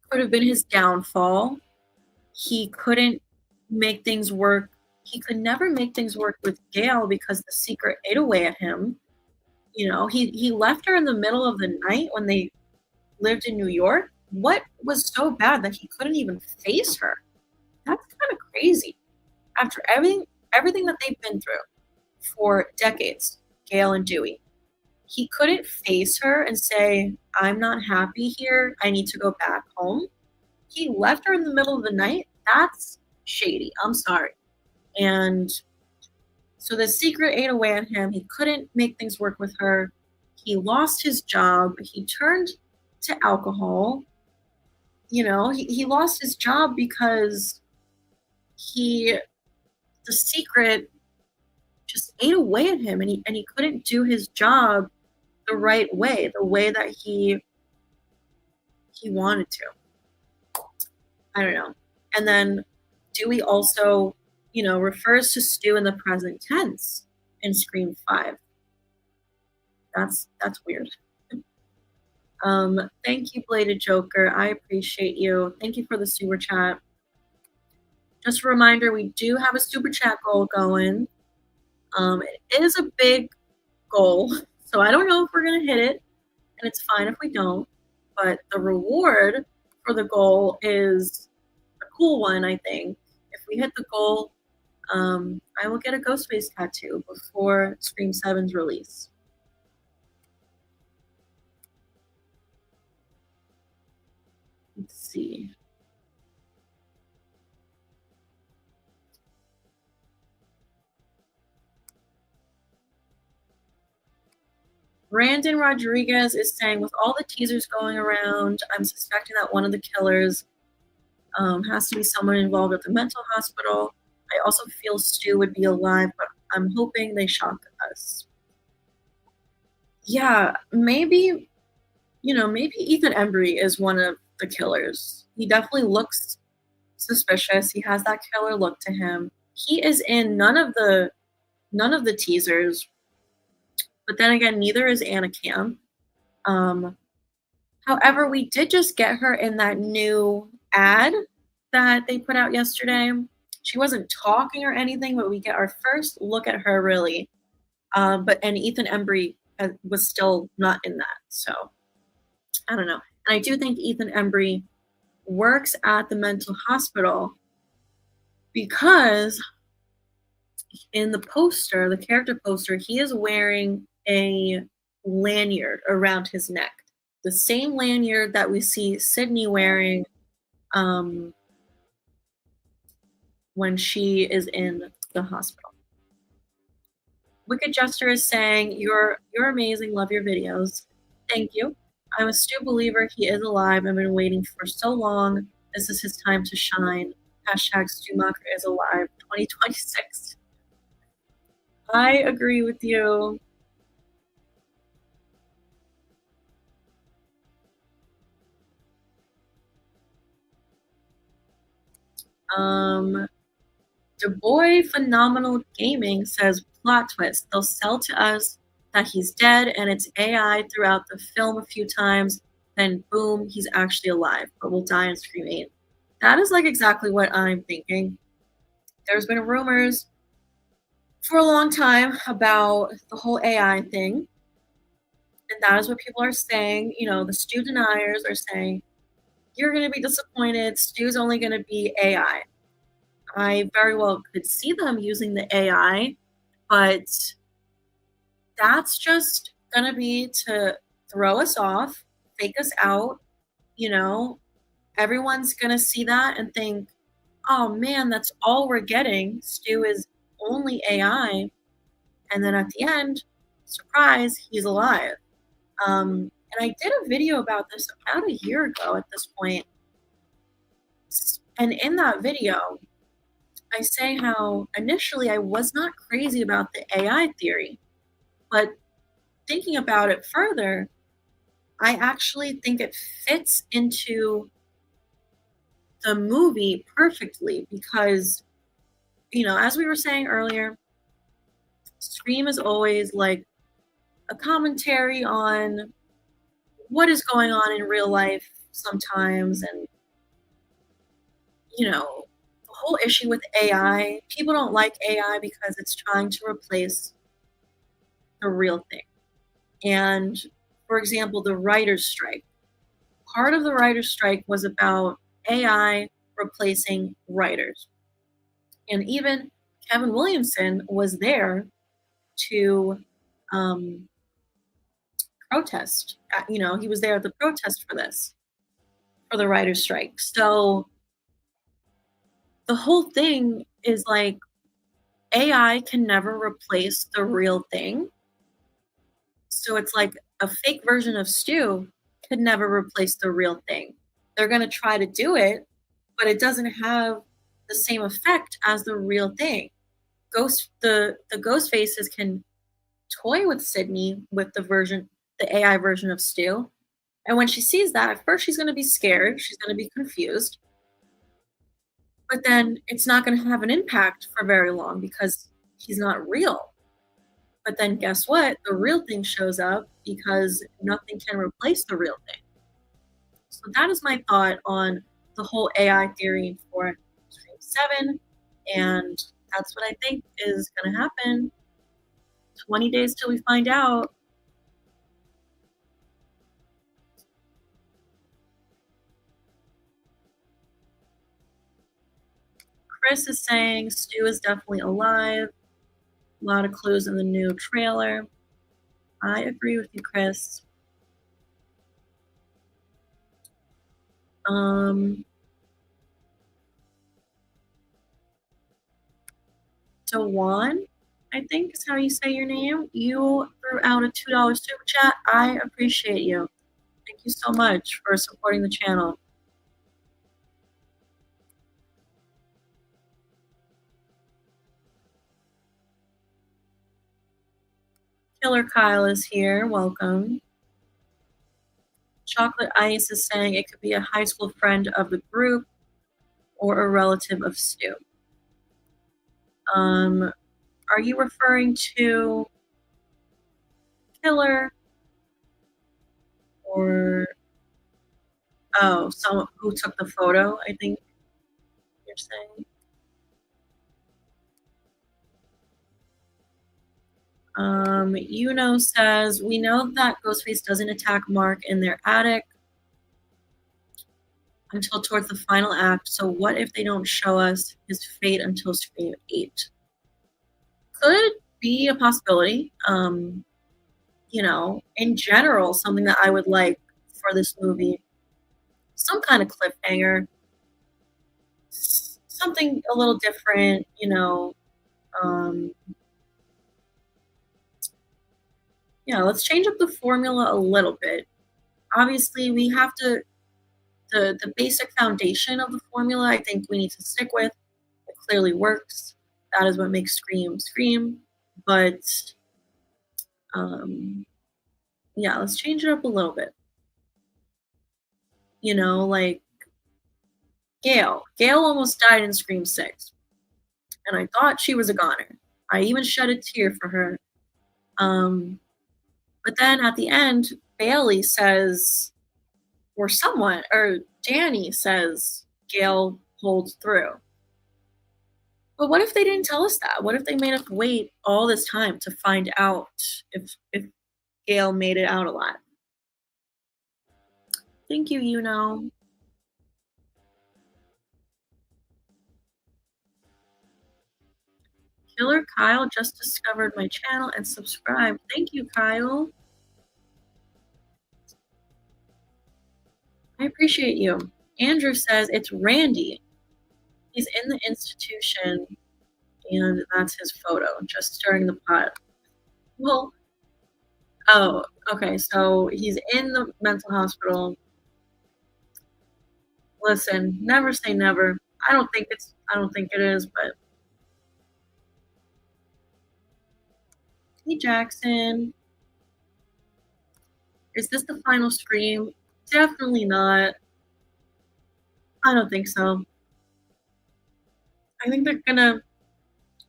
could have been his downfall. He couldn't make things work. He could never make things work with Gail because the secret ate away at him. You know, he left her in the middle of the night when they lived in New York. What was so bad that he couldn't even face her? That's kind of crazy. After everything that they've been through for decades, Gail and Dewey, he couldn't face her and say, I'm not happy here. I need to go back home. He left her in the middle of the night. That's shady. I'm sorry. And so the secret ate away at him. He couldn't make things work with her. He lost his job. He turned to alcohol. You know, he lost his job because the secret just ate away at him, and he couldn't do his job the right way, the way that he wanted to. I don't know. And then Dewey also, you know, refers to Stu in the present tense in Scream 5. That's weird. Thank you, Bladed Joker. I appreciate you. Thank you for the super chat. Just a reminder, we do have a super chat goal going. It is a big goal, so I don't know if we're gonna hit it. and it's fine if we don't, but the reward for the goal is a cool one, I think. If we hit the goal, I will get a Ghostface tattoo before Scream 7's release. Let's see. Brandon Rodriguez is saying, with all the teasers going around, I'm suspecting that one of the killers has to be someone involved at the mental hospital. I also feel Stu would be alive, but I'm hoping they shock us. Yeah, maybe, maybe Ethan Embry is one of the killers. He definitely looks suspicious. He has that killer look to him. He is in none of the teasers, but then again, neither is Anna Camp. Um, However, we did just get her in that new ad that they put out yesterday. She wasn't talking or anything, but we get our first look at her really. And Ethan Embry was still not in that, so I don't know. And I do think Ethan Embry works at the mental hospital because in the poster, the character poster, he is wearing a lanyard around his neck. The same lanyard that we see Sydney wearing um, when she is in the hospital. Wicked Jester is saying, You're amazing, love your videos. Thank you. I'm a Stu believer. He is alive. I've been waiting for so long. This is his time to shine. Hashtag Stumacher is alive 2026. I agree with you. The boy Phenomenal Gaming says plot twist. They'll sell to us that he's dead and it's AI throughout the film a few times. Then boom, he's actually alive, but will die in Scream 8. That is like exactly what I'm thinking. There's been rumors for a long time about the whole AI thing. And that is what people are saying. The Stu deniers are saying, you're going to be disappointed. Stu's only going to be AI. I very well could see them using the AI, but that's just going to be to throw us off, fake us out. Everyone's going to see that and think, oh man, that's all we're getting. Stu is only AI. And then at the end, surprise, he's alive. And I did a video about this about a year ago at this point. And in that video, I say how initially I was not crazy about the AI theory, but thinking about it further, I actually think it fits into the movie perfectly because, as we were saying earlier, Scream is always like a commentary on what is going on in real life sometimes. And, the whole issue with AI, people don't like AI because it's trying to replace the real thing. And for example, the writer's strike. Part of the writer's strike was about AI replacing writers. And even Kevin Williamson was there to protest. He was there at the protest for this, for the writer's strike. So the whole thing is like AI can never replace the real thing. So it's like a fake version of Stu could never replace the real thing. They're going to try to do it, but it doesn't have the same effect as the real thing. The ghost faces can toy with Sydney with the AI version of Stu. And when she sees that, at first she's going to be scared. She's going to be confused. But then it's not going to have an impact for very long because he's not real. But then guess what? The real thing shows up because nothing can replace the real thing. So that is my thought on the whole AI theory for Scream 7. And that's what I think is going to happen. 20 days till we find out. Chris is saying Stu is definitely alive. A lot of clues in the new trailer. I agree with you, Chris. Dewan, I think is how you say your name. You threw out a $2 super chat. I appreciate you. Thank you so much for supporting the channel. Killer Kyle is here. Welcome. Chocolate Ice is saying it could be a high school friend of the group or a relative of Stu. Are you referring to Killer or someone who took the photo? I think you're saying. Yuno says, we know that Ghostface doesn't attack Mark in their attic until towards the final act, so what if they don't show us his fate until Scream 8? Could be a possibility. In general, something that I would like for this movie, some kind of cliffhanger, something a little different, let's change up the formula a little bit. Obviously, we have to, the basic foundation of the formula, I think we need to stick with. It clearly works. That is what makes Scream Scream. But, let's change it up a little bit. Like Gail. Gail almost died in Scream 6. And I thought she was a goner. I even shed a tear for her. But then at the end, Bailey says, or Danny says, Gail pulled through. But what if they didn't tell us that? What if they made us wait all this time to find out if Gail made it out alive? Thank you, Killer Kyle just discovered my channel and subscribed. Thank you, Kyle. I appreciate you. Andrew says it's Randy. He's in the institution, and that's his photo, just stirring the pot. Well, okay, so he's in the mental hospital. Listen, never say never. I don't think it is, but hey, Jackson. Is this the final Scream? Definitely not. I don't think so. I think they're gonna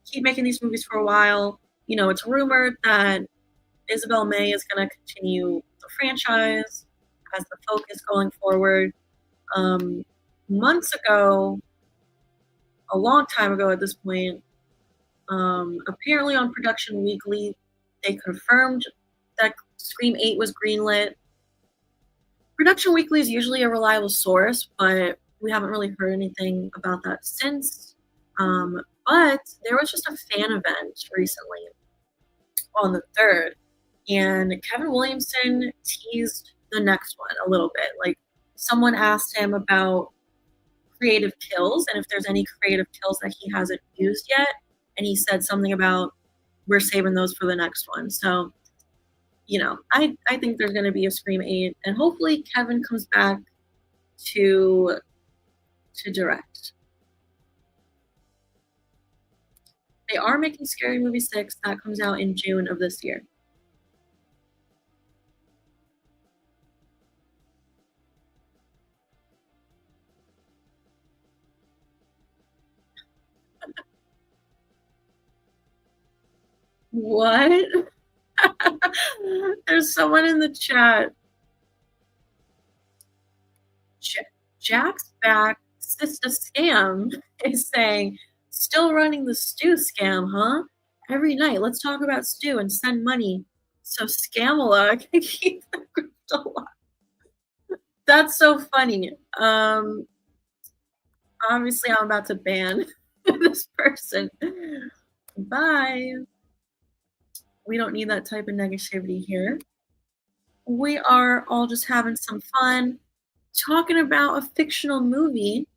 keep making these movies for a while. It's rumored that Isabel May is gonna continue the franchise as the focus going forward. Months ago, a long time ago at this point, apparently on Production Weekly, they confirmed that Scream 8 was greenlit. Production Weekly is usually a reliable source, but we haven't really heard anything about that since. But there was just a fan event recently on the 3rd, and Kevin Williamson teased the next one a little bit. Like, someone asked him about creative kills and if there's any creative kills that he hasn't used yet, and he said something about we're saving those for the next one. So, I think there's going to be a Scream 8, and hopefully Kevin comes back to direct. They are making Scary Movie 6. That comes out in June of this year. What? There's someone in the chat. Jack's back. Sister Scam is saying, still running the Stu scam, huh? Every night, let's talk about Stu and send money so Scamala can keep the group alive. That's so funny. Obviously, I'm about to ban this person. Bye. We don't need that type of negativity here. We are all just having some fun, talking about a fictional movie.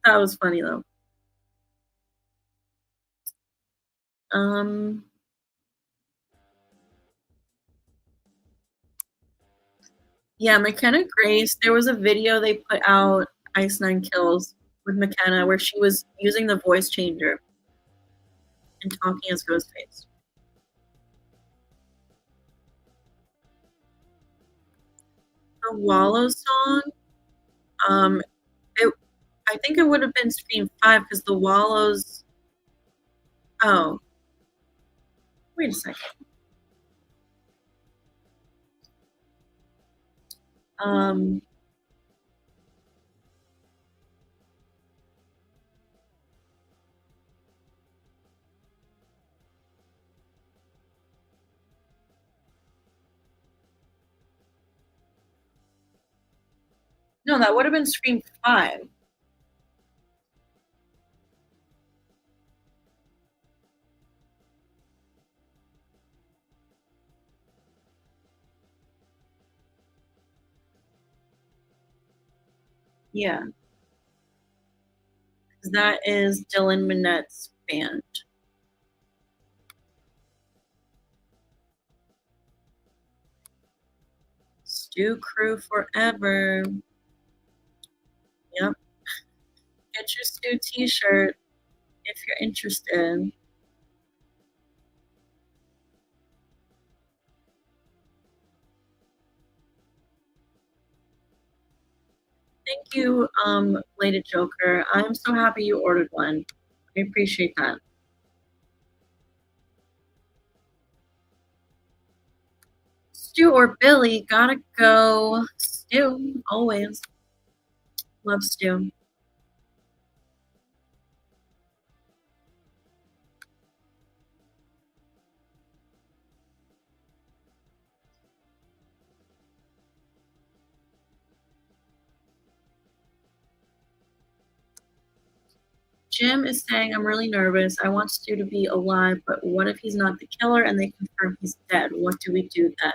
That was funny though. Um, yeah, McKenna Grace, there was a video they put out, Ice Nine Kills, with McKenna, where she was using the voice changer and talking as Ghostface. The Wallow song, um, it, I think it would have been Scream 5 because the Wallows. Oh, wait a second. Um, no, that would have been Scream 5. Yeah, because that is Dylan Minette's band. Stew Crew forever. Yep. Get your Stew t-shirt if you're interested. Thank you, Bladed Joker. I'm so happy you ordered one. I appreciate that. Stu or Billy, gotta go. Stu, always. Love Stu. Jim is saying, I'm really nervous. I want Stu to be alive, but what if he's not the killer and they confirm he's dead? What do we do then?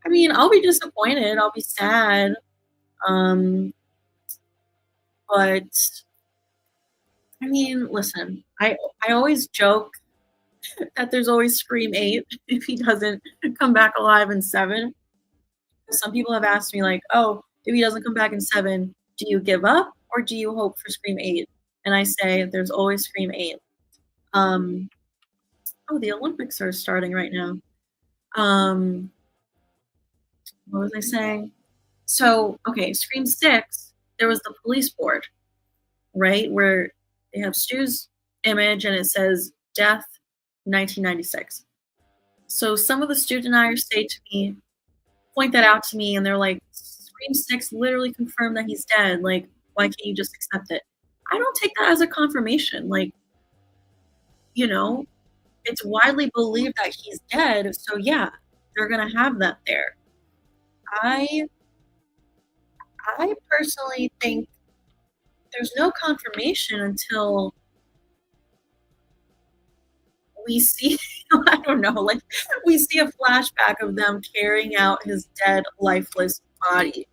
I mean, I'll be disappointed. I'll be sad. Um, but I mean, listen, I always joke that there's always Scream 8 if he doesn't come back alive in 7. Some people have asked me, like, oh, if he doesn't come back in 7, do you give up or do you hope for Scream 8? And I say, there's always Scream 8. Um, oh, the Olympics are starting right now. Um, what was I saying? So, okay, Scream 6, there was the police board, right? Where they have Stu's image and it says death 1996. So some of the Stu deniers say to me, point that out to me, and they're like, Scream 6 literally confirmed that he's dead. Like, why can't you just accept it? I don't take that as a confirmation. Like, you know, it's widely believed that he's dead. So yeah, they're gonna have that there. I I personally think there's no confirmation until we see I don't know, like we see a flashback of them carrying out his dead, lifeless body.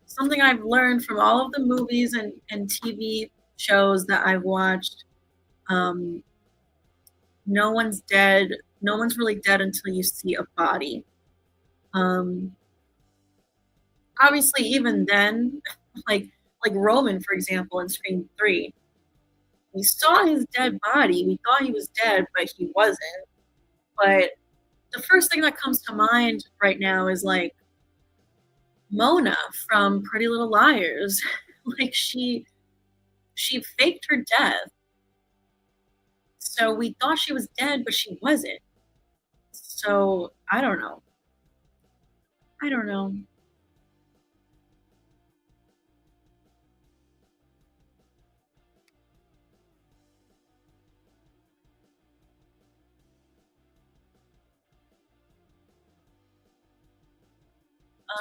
Something I've learned from all of the movies and TV shows that I've watched, um, no one's dead. No one's really dead until you see a body. Um, obviously, even then, like like Roman, for example, in Scream 3, we saw his dead body. We thought he was dead, but he wasn't. But the first thing that comes to mind right now is like Mona from Pretty Little Liars. Like she faked her death. So we thought she was dead, but she wasn't. So I don't know. I don't know.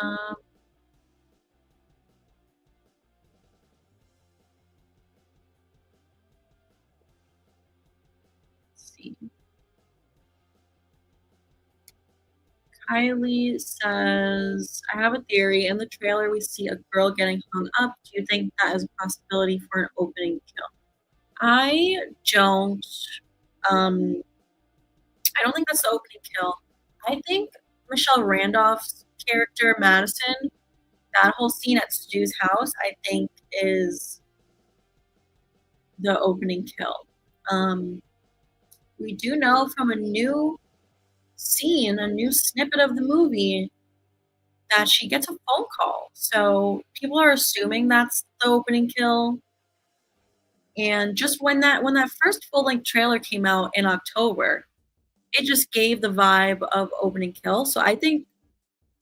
Um, Kylie says, I have a theory. In the trailer, we see a girl getting hung up. Do you think that is a possibility for an opening kill? I don't. Um, I don't think that's the opening kill. I think Michelle Randolph's character, Madison, that whole scene at Stu's house, I think is the opening kill. We do know from a new scene, a new snippet of the movie, that she gets a phone call. So people are assuming that's the opening kill. And just when that first full length trailer came out in October, it just gave the vibe of opening kill. So I think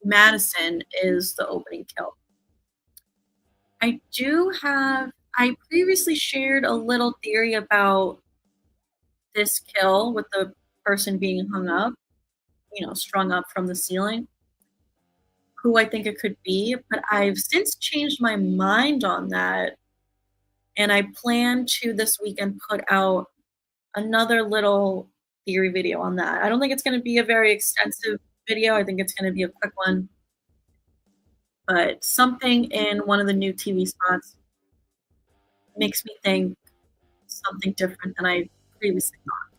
Madison is the opening kill. I previously shared a little theory about this kill with the person being hung up, strung up from the ceiling, who I think it could be, but I've since changed my mind on that. And I plan to this weekend put out another little theory video on that. I don't think it's going to be a very extensive video. I think it's going to be a quick one. But something in one of the new TV spots makes me think something different than I previously thought.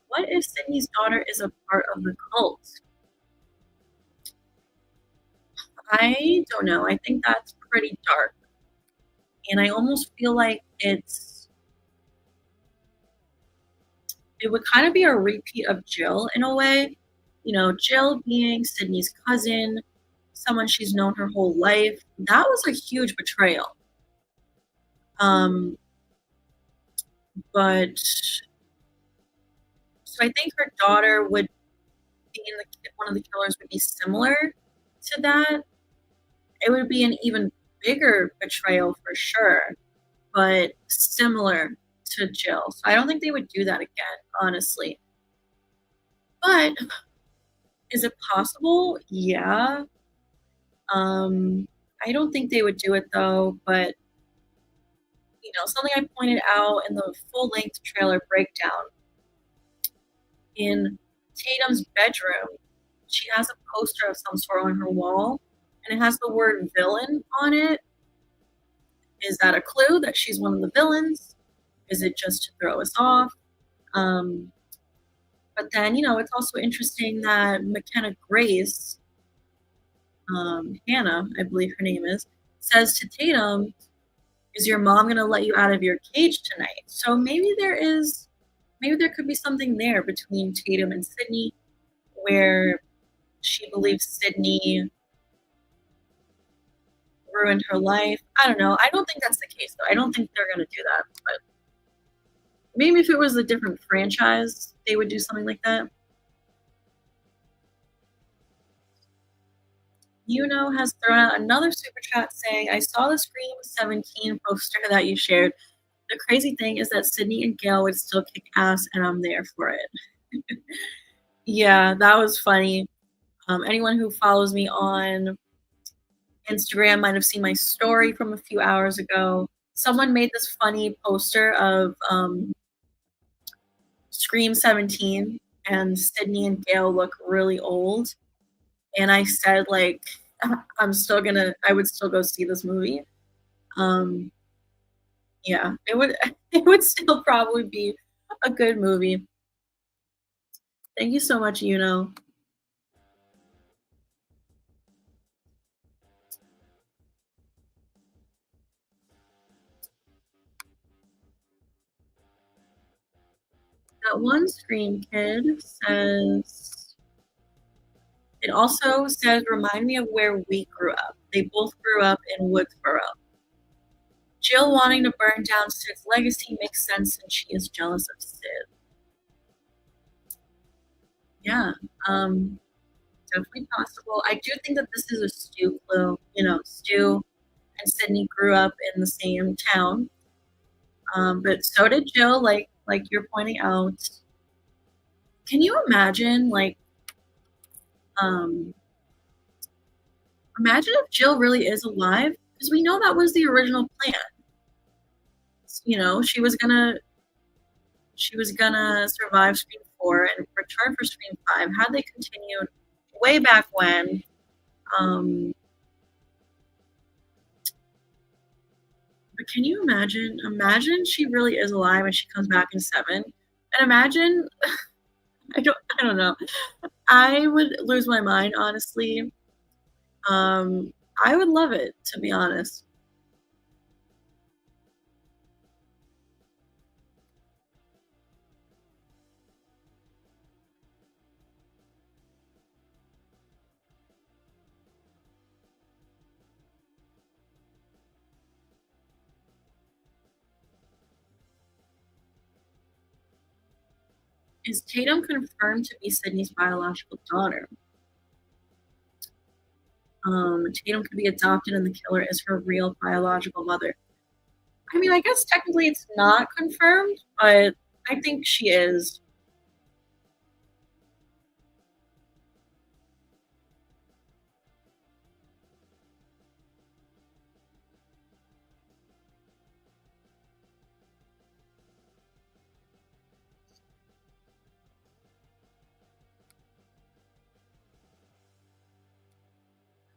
What if Sydney's daughter is a part of the cult? I don't know. I think that's pretty dark. And I almost feel like it would kind of be a repeat of Jill in a way. Jill being Sydney's cousin, someone she's known her whole life. That was a huge betrayal. But so I think her daughter would be one of the killers would be similar to that. It would be an even bigger betrayal for sure, but similar to Jill. So I don't think they would do that again, honestly. But is it possible? Yeah. I don't think they would do it though, but something I pointed out in the full length trailer breakdown, in Tatum's bedroom, she has a poster of some sort on her wall, and it has the word villain on it. Is that a clue that she's one of the villains? Is it just to throw us off? But then, it's also interesting that McKenna Grace, Hannah, I believe her name is, says to Tatum, is your mom going to let you out of your cage tonight? So maybe there could be something there between Tatum and Sydney, where she believes Sydney ruined her life. I don't know. I don't think that's the case, though. I don't think they're going to do that. But maybe if it was a different franchise, they would do something like that. Has thrown out another super chat saying, I saw the Scream 17 poster that you shared. The crazy thing is that Sydney and Gail would still kick ass, and I'm there for it. Yeah, that was funny. Anyone who follows me on Instagram might have seen my story from a few hours ago. Someone made this funny poster of Scream 17, and Sydney and Gail look really old. And I said, like, I would still go see this movie. Yeah, it would still probably be a good movie. Thank you so much, That one Scream kid says, it also says, remind me of where we grew up. They both grew up in Woodsboro. Jill wanting to burn down Sid's legacy makes sense since she is jealous of Sid. Yeah, definitely possible. I do think that this is a Stu clue. Stu and Sydney grew up in the same town, but so did Jill. Like you're pointing out. Can you imagine, like, Imagine if Jill really is alive, because we know that was the original plan. You know, she was gonna survive Scream 4 and return for Scream 5. Had they continued way back when, um, but can you imagine? Imagine she really is alive and she comes back in 7. And imagine, I don't know. I would lose my mind, honestly. Um, I would love it, to be honest. Is Tatum confirmed to be Sydney's biological daughter? Tatum could be adopted and the killer is her real biological mother. I mean, I guess technically it's not confirmed, but I think she is.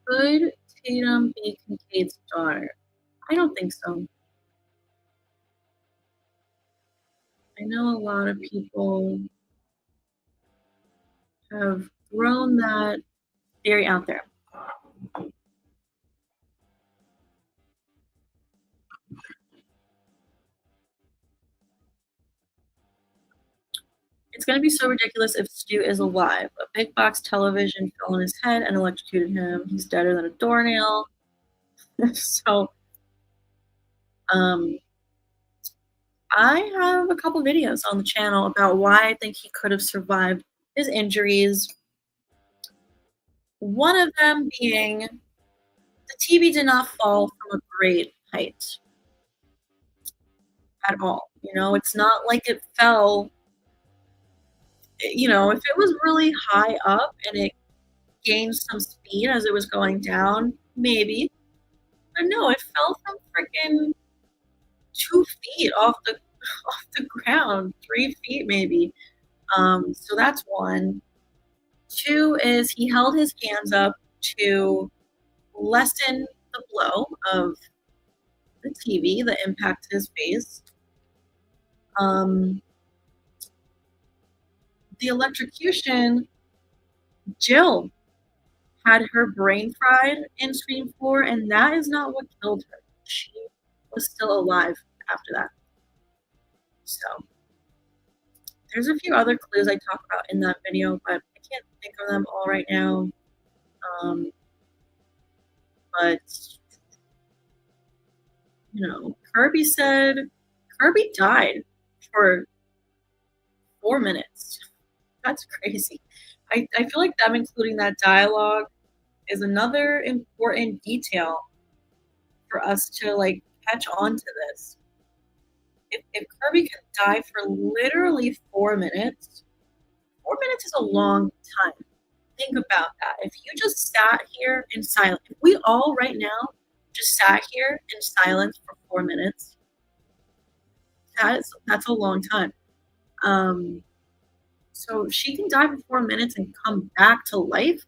Could Tatum be Kincaid's daughter? I don't think so. I know a lot of people have thrown that theory out there. It's going to be so ridiculous if Stu is alive. A big box television fell on his head and electrocuted him. He's deader than a doornail. So, um, I have a couple videos on the channel about why I think he could have survived his injuries. One of them being the TV did not fall from a great height at all. You know, it's not like it fell. You know, if it was really high up and it gained some speed as it was going down, maybe. But no, it fell from freaking 2 feet off the off the ground, 3 feet maybe. So that's one. Two is he held his hands up to lessen the blow of the TV that impacted his face. The electrocution, Jill had her brain fried in Scream 4, and that is not what killed her. She was still alive after that. So there's a few other clues I talk about in that video, but I can't think of them all right now. But you know, Kirby died for 4 minutes. That's crazy. I feel like them including that dialogue is another important detail for us to like catch on to this. If Kirby can die for literally 4 minutes, 4 minutes is a long time. Think about that. If you just sat here in silence, if we all right now just sat here in silence for 4 minutes, that's a long time. So she can die for 4 minutes and come back to life.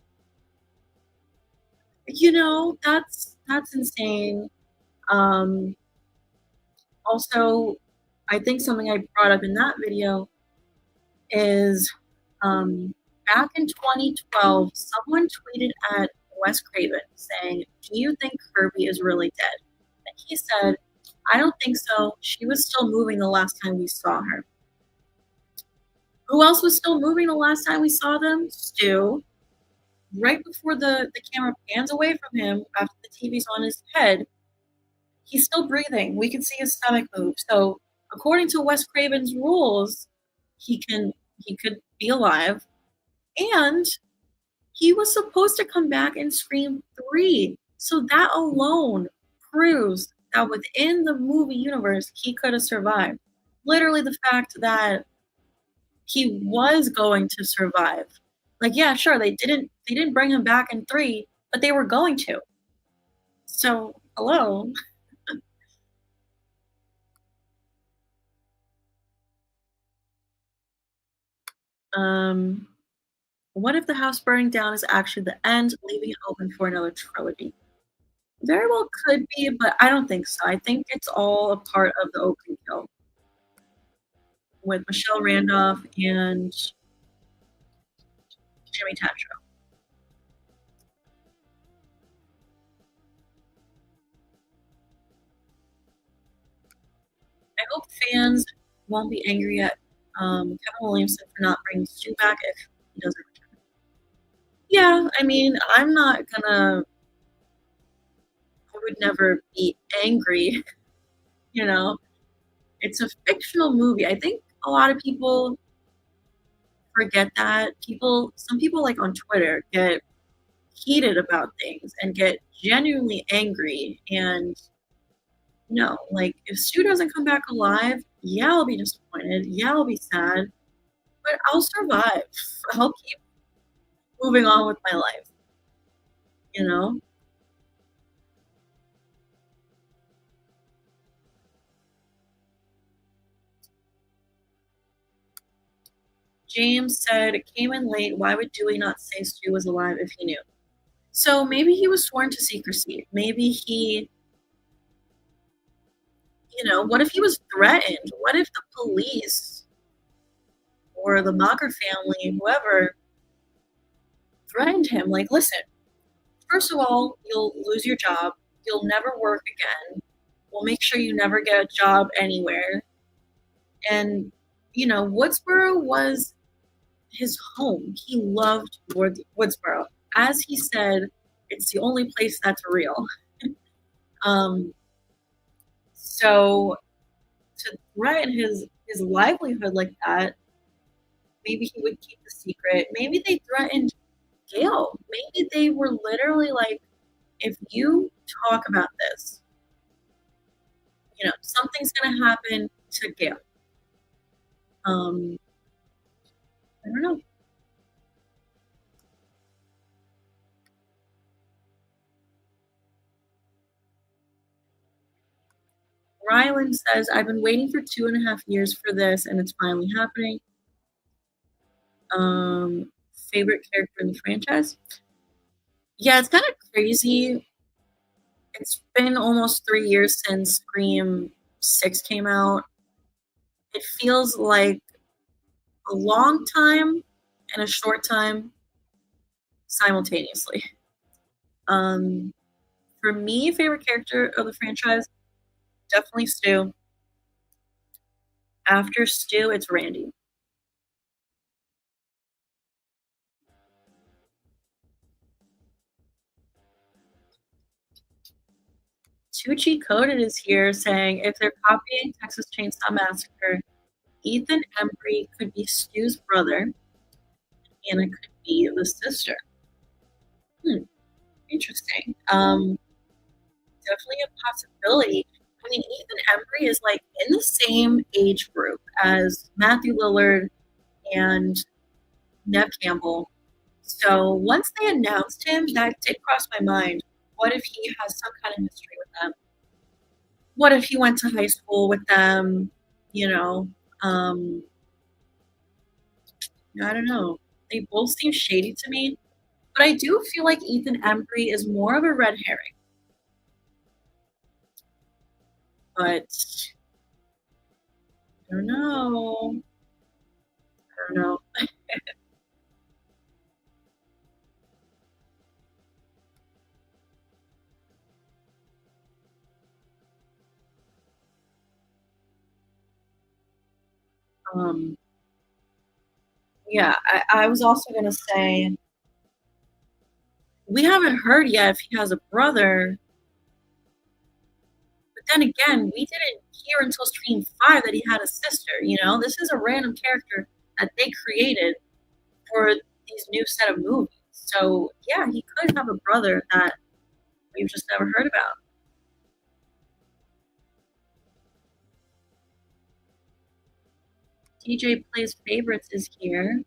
You know, that's insane. Also, I think something I brought up in that video is back in 2012, someone tweeted at Wes Craven saying, "Do you think Kirby is really dead?" And he said, "I don't think so. She was still moving the last time we saw her." Who else was still moving the last time we saw them? Stu. Right before the camera pans away from him after the TV's on his head, he's still breathing. We can see his stomach move. So according to Wes Craven's rules, he could be alive. And he was supposed to come back in Scream 3. So that alone proves that within the movie universe, he could have survived. Literally the fact that he was going to survive. Like, yeah, sure, they didn't bring him back in 3, but they were going to. So, hello. Um, what if the house burning down is actually the end, leaving it open for another trilogy? Very well could be, but I don't think so. I think it's all a part of the open kill with Michelle Randolph and Jimmy Tatro. I hope fans won't be angry at Kevin Williamson for not bringing Stu back if he doesn't return. Yeah, I mean, I'm not gonna. I would never be angry. You know, it's a fictional movie. I think a lot of people forget that. Some people like on Twitter get heated about things and get genuinely angry. And no, like if Stu doesn't come back alive, yeah, I'll be disappointed. Yeah, I'll be sad, but I'll survive. I'll keep moving on with my life, you know? James said, it came in late. Why would Dewey not say Stu was alive if he knew? So maybe he was sworn to secrecy. Maybe he, what if he was threatened? What if the police or the Mocker family, whoever, threatened him? Like, listen, first of all, you'll lose your job. You'll never work again. We'll make sure you never get a job anywhere. And, Woodsboro was his home. He loved Woodsboro. As he said, it's the only place that's real. um, so to threaten his livelihood like that, maybe he would keep the secret. Maybe they threatened Gail. Maybe they were literally like, if you talk about this, something's gonna happen to Gail. I don't know. Rylan says, I've been waiting for 2.5 years for this, and it's finally happening. Favorite character in the franchise? Yeah, it's kind of crazy. It's been almost 3 years since Scream 6 came out. It feels like a long time and a short time simultaneously. Um, for me, favorite character of the franchise, definitely Stu. After Stu, it's Randy. Tucci Coded is here saying if they're copying Texas Chainsaw Massacre, Ethan Embry could be Stu's brother, and it could be the sister. Interesting. Definitely a possibility. I mean, Ethan Embry is like in the same age group as Matthew Lillard and Nev Campbell. So once they announced him, that did cross my mind. What if he has some kind of history with them? What if he went to high school with them? You know, um, I don't know. They both seem shady to me, but I do feel like Ethan Embry is more of a red herring. But I don't know. I don't know. Um, yeah, I was also gonna say we haven't heard yet if he has a brother. But then again, we didn't hear until Stream 5 that he had a sister. This is a random character that they created for these new set of movies. So yeah, he could have a brother that we've just never heard about. DJ Plays Favorites is here.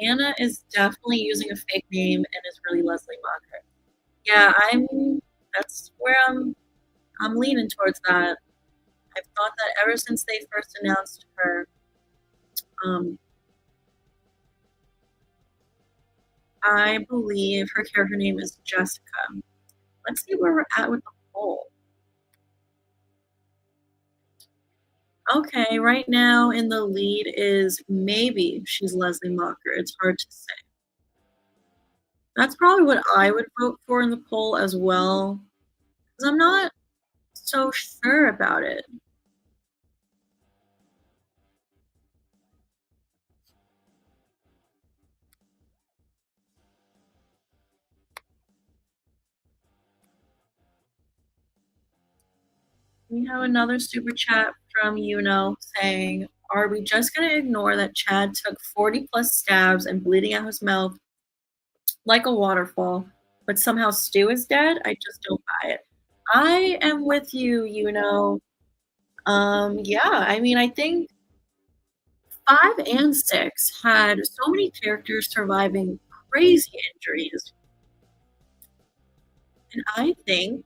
Anna is definitely using a fake name and is really Leslie Mocker. Yeah, that's where I'm leaning towards that. I've thought that ever since they first announced her. Um, I believe her character name is Jessica. Let's see where we're at with the poll. Okay, right now in the lead is maybe she's Leslie Mocker. It's hard to say. That's probably what I would vote for in the poll as well, because I'm not so sure about it. We have another super chat from saying, "Are we just going to ignore that Chad took 40 plus stabs and bleeding out his mouth like a waterfall, but somehow Stu is dead? I just don't buy it." I am with you, Yeah, I mean, I think 5 and 6 had so many characters surviving crazy injuries, and I think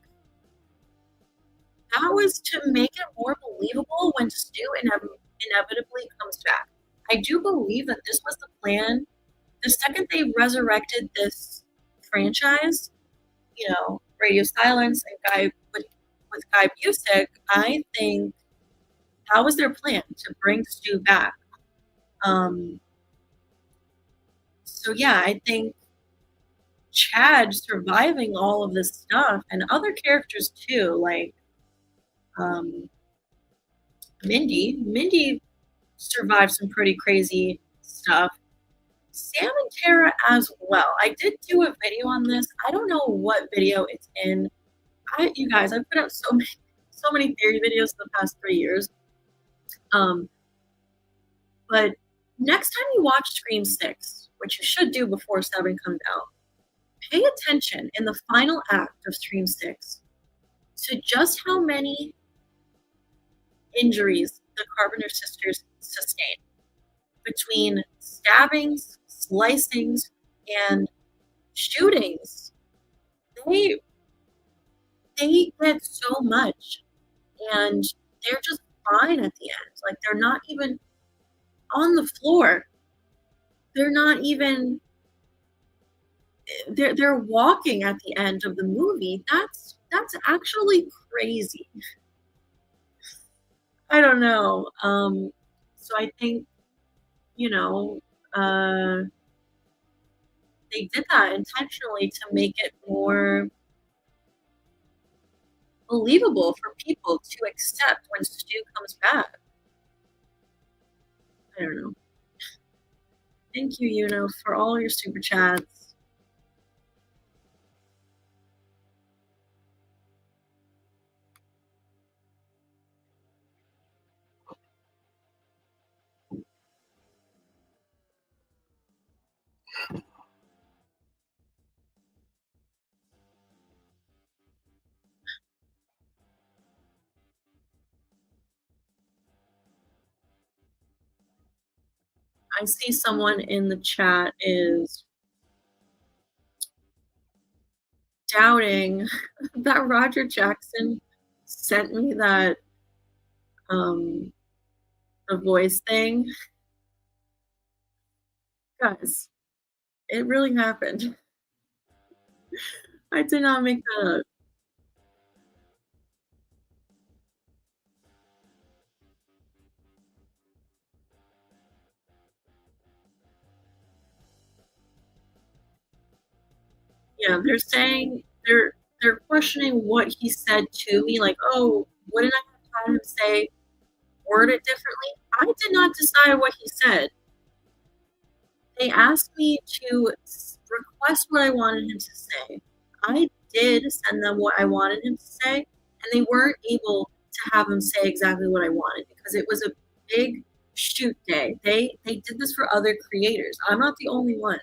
that was to make it more believable when Stu inevitably comes back. I do believe that this was the plan. The second they resurrected this franchise, Radio Silence and with Guy Busick, I think that was their plan to bring Stu back. Um, so yeah, I think Chad surviving all of this stuff and other characters too, like um, Mindy survived some pretty crazy stuff. Sam and Tara as well. I did do a video on this. I don't know what video it's in. You guys, I've put out so many theory videos in the past 3 years. But next time you watch Scream 6, which you should do before 7 comes out, pay attention in the final act of Scream 6 to just how many injuries the Carpenter sisters sustain between stabbings, slicings, and shootings. They get so much, and they're just fine at the end. Like they're not even on the floor. They're not even. They're walking at the end of the movie. That's actually crazy. I don't know. So I think you know uh, they did that intentionally to make it more believable for people to accept when Stu comes back. I don't know. Thank you, for all your super chats. I see someone in the chat is doubting that Roger Jackson sent me that the voice thing. Guys, it really happened. I did not make that up. Yeah, they're saying they're questioning what he said to me, like, oh, wouldn't I have had him say word it differently? I did not decide what he said. They asked me to request what I wanted him to say. I did send them what I wanted him to say, and they weren't able to have him say exactly what I wanted because it was a big shoot day. They did this for other creators. I'm not the only one.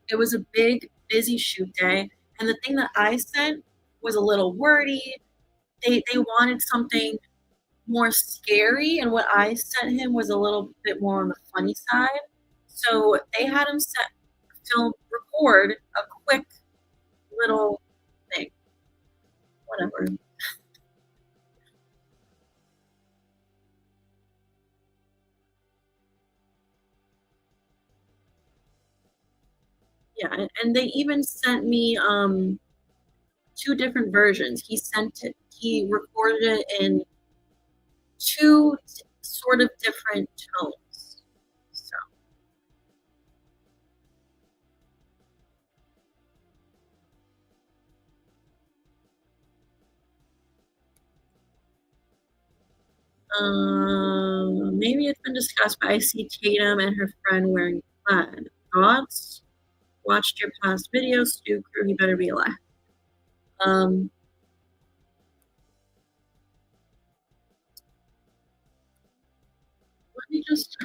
It was a big, busy shoot day, and the thing that I sent was a little wordy. They wanted something more scary, and what I sent him was a little bit more on the funny side. So they had him record a quick little thing, whatever. Yeah, and they even sent me two different versions. He recorded it in two sort of different tones. So, maybe it's been discussed, but I see Tatum and her friend wearing plaid. Thoughts? Watched your past videos, Stu Crew, he better be alive. Um, let me just,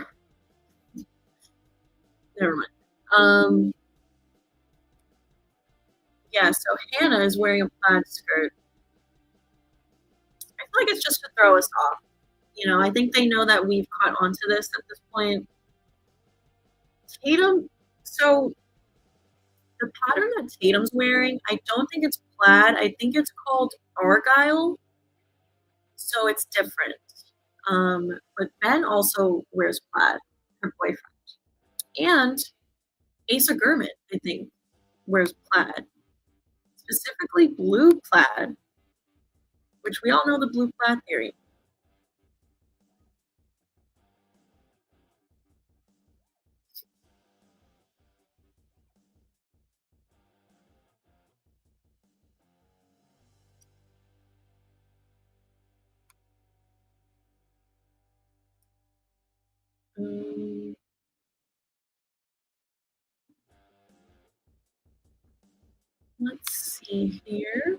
never mind. Yeah, so Hannah is wearing a plaid skirt. I feel like it's just to throw us off. I think they know that we've caught on to this at this point. Tatum, so the pattern that Tatum's wearing, I don't think it's plaid. I think it's called Argyle, so it's different. But Ben also wears plaid, her boyfriend. And Asa Gurman, I think, wears plaid, specifically blue plaid, which we all know the blue plaid theory. Um, let's see here.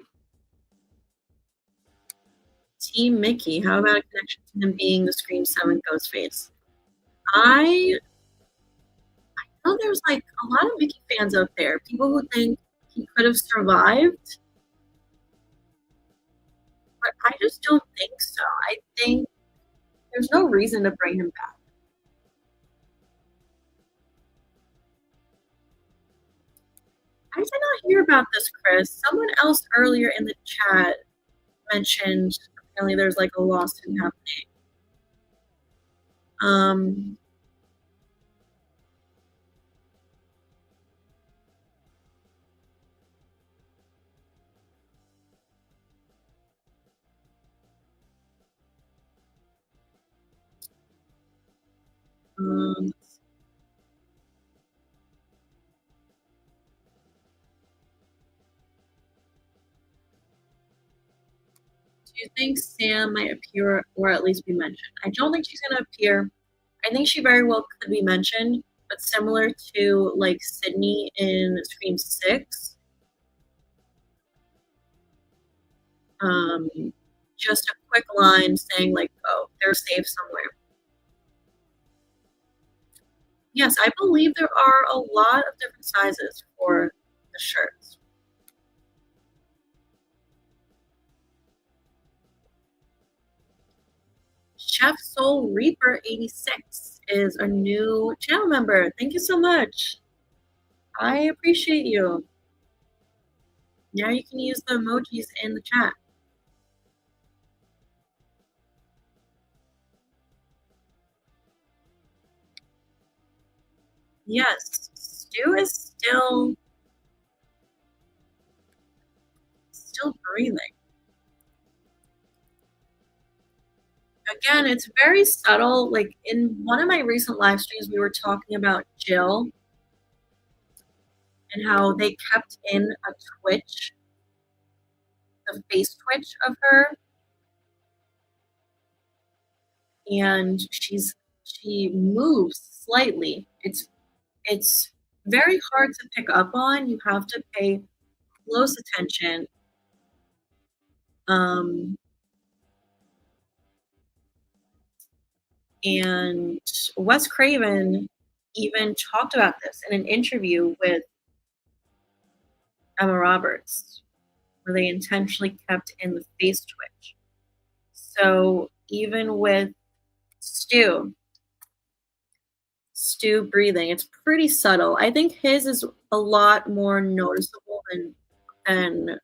Team Mickey, how about a connection to him being the Scream 7 Ghostface? I know there's like a lot of Mickey fans out there, people who think he could have survived, but I just don't think so. I think there's no reason to bring him back. I did not hear about this, Chris. Someone else earlier in the chat mentioned apparently there's like a lawsuit happening. Um, um, do you think Sam might appear or at least be mentioned? I don't think she's going to appear. I think she very well could be mentioned, but similar to like Sydney in Scream 6, um, just a quick line saying like, "Oh, they're safe somewhere." Yes, I believe there are a lot of different sizes for the shirts. Chef Soul Reaper 86 is a new channel member. Thank you so much. I appreciate you. Now you can use the emojis in the chat. Yes, Stu is still breathing. Again, it's very subtle. Like in one of my recent live streams, we were talking about Jill and how they kept in a twitch, the face twitch of her, and she moves slightly. It's very hard to pick up on. You have to pay close attention. Um, and Wes Craven even talked about this in an interview with Emma Roberts, where they intentionally kept in the face twitch. So even with Stu. Stu breathing. It's pretty subtle. I think his is a lot more noticeable than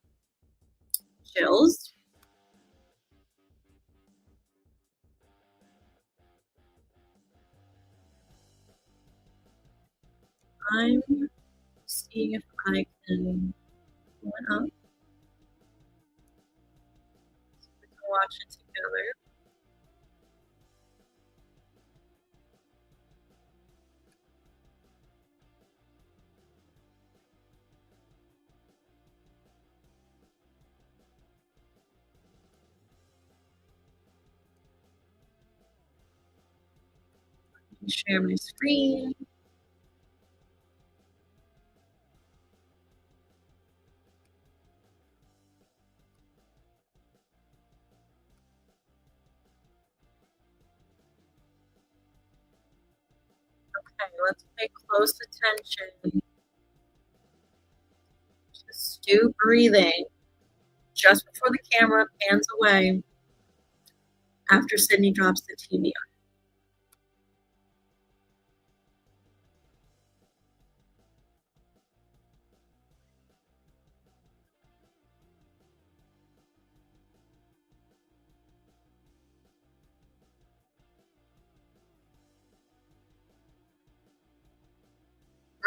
Jill's. I'm seeing if I can pull it up. We can watch it together. Share my screen. Okay, let's pay close attention to Stu breathing just before the camera pans away after Sydney drops the TV on.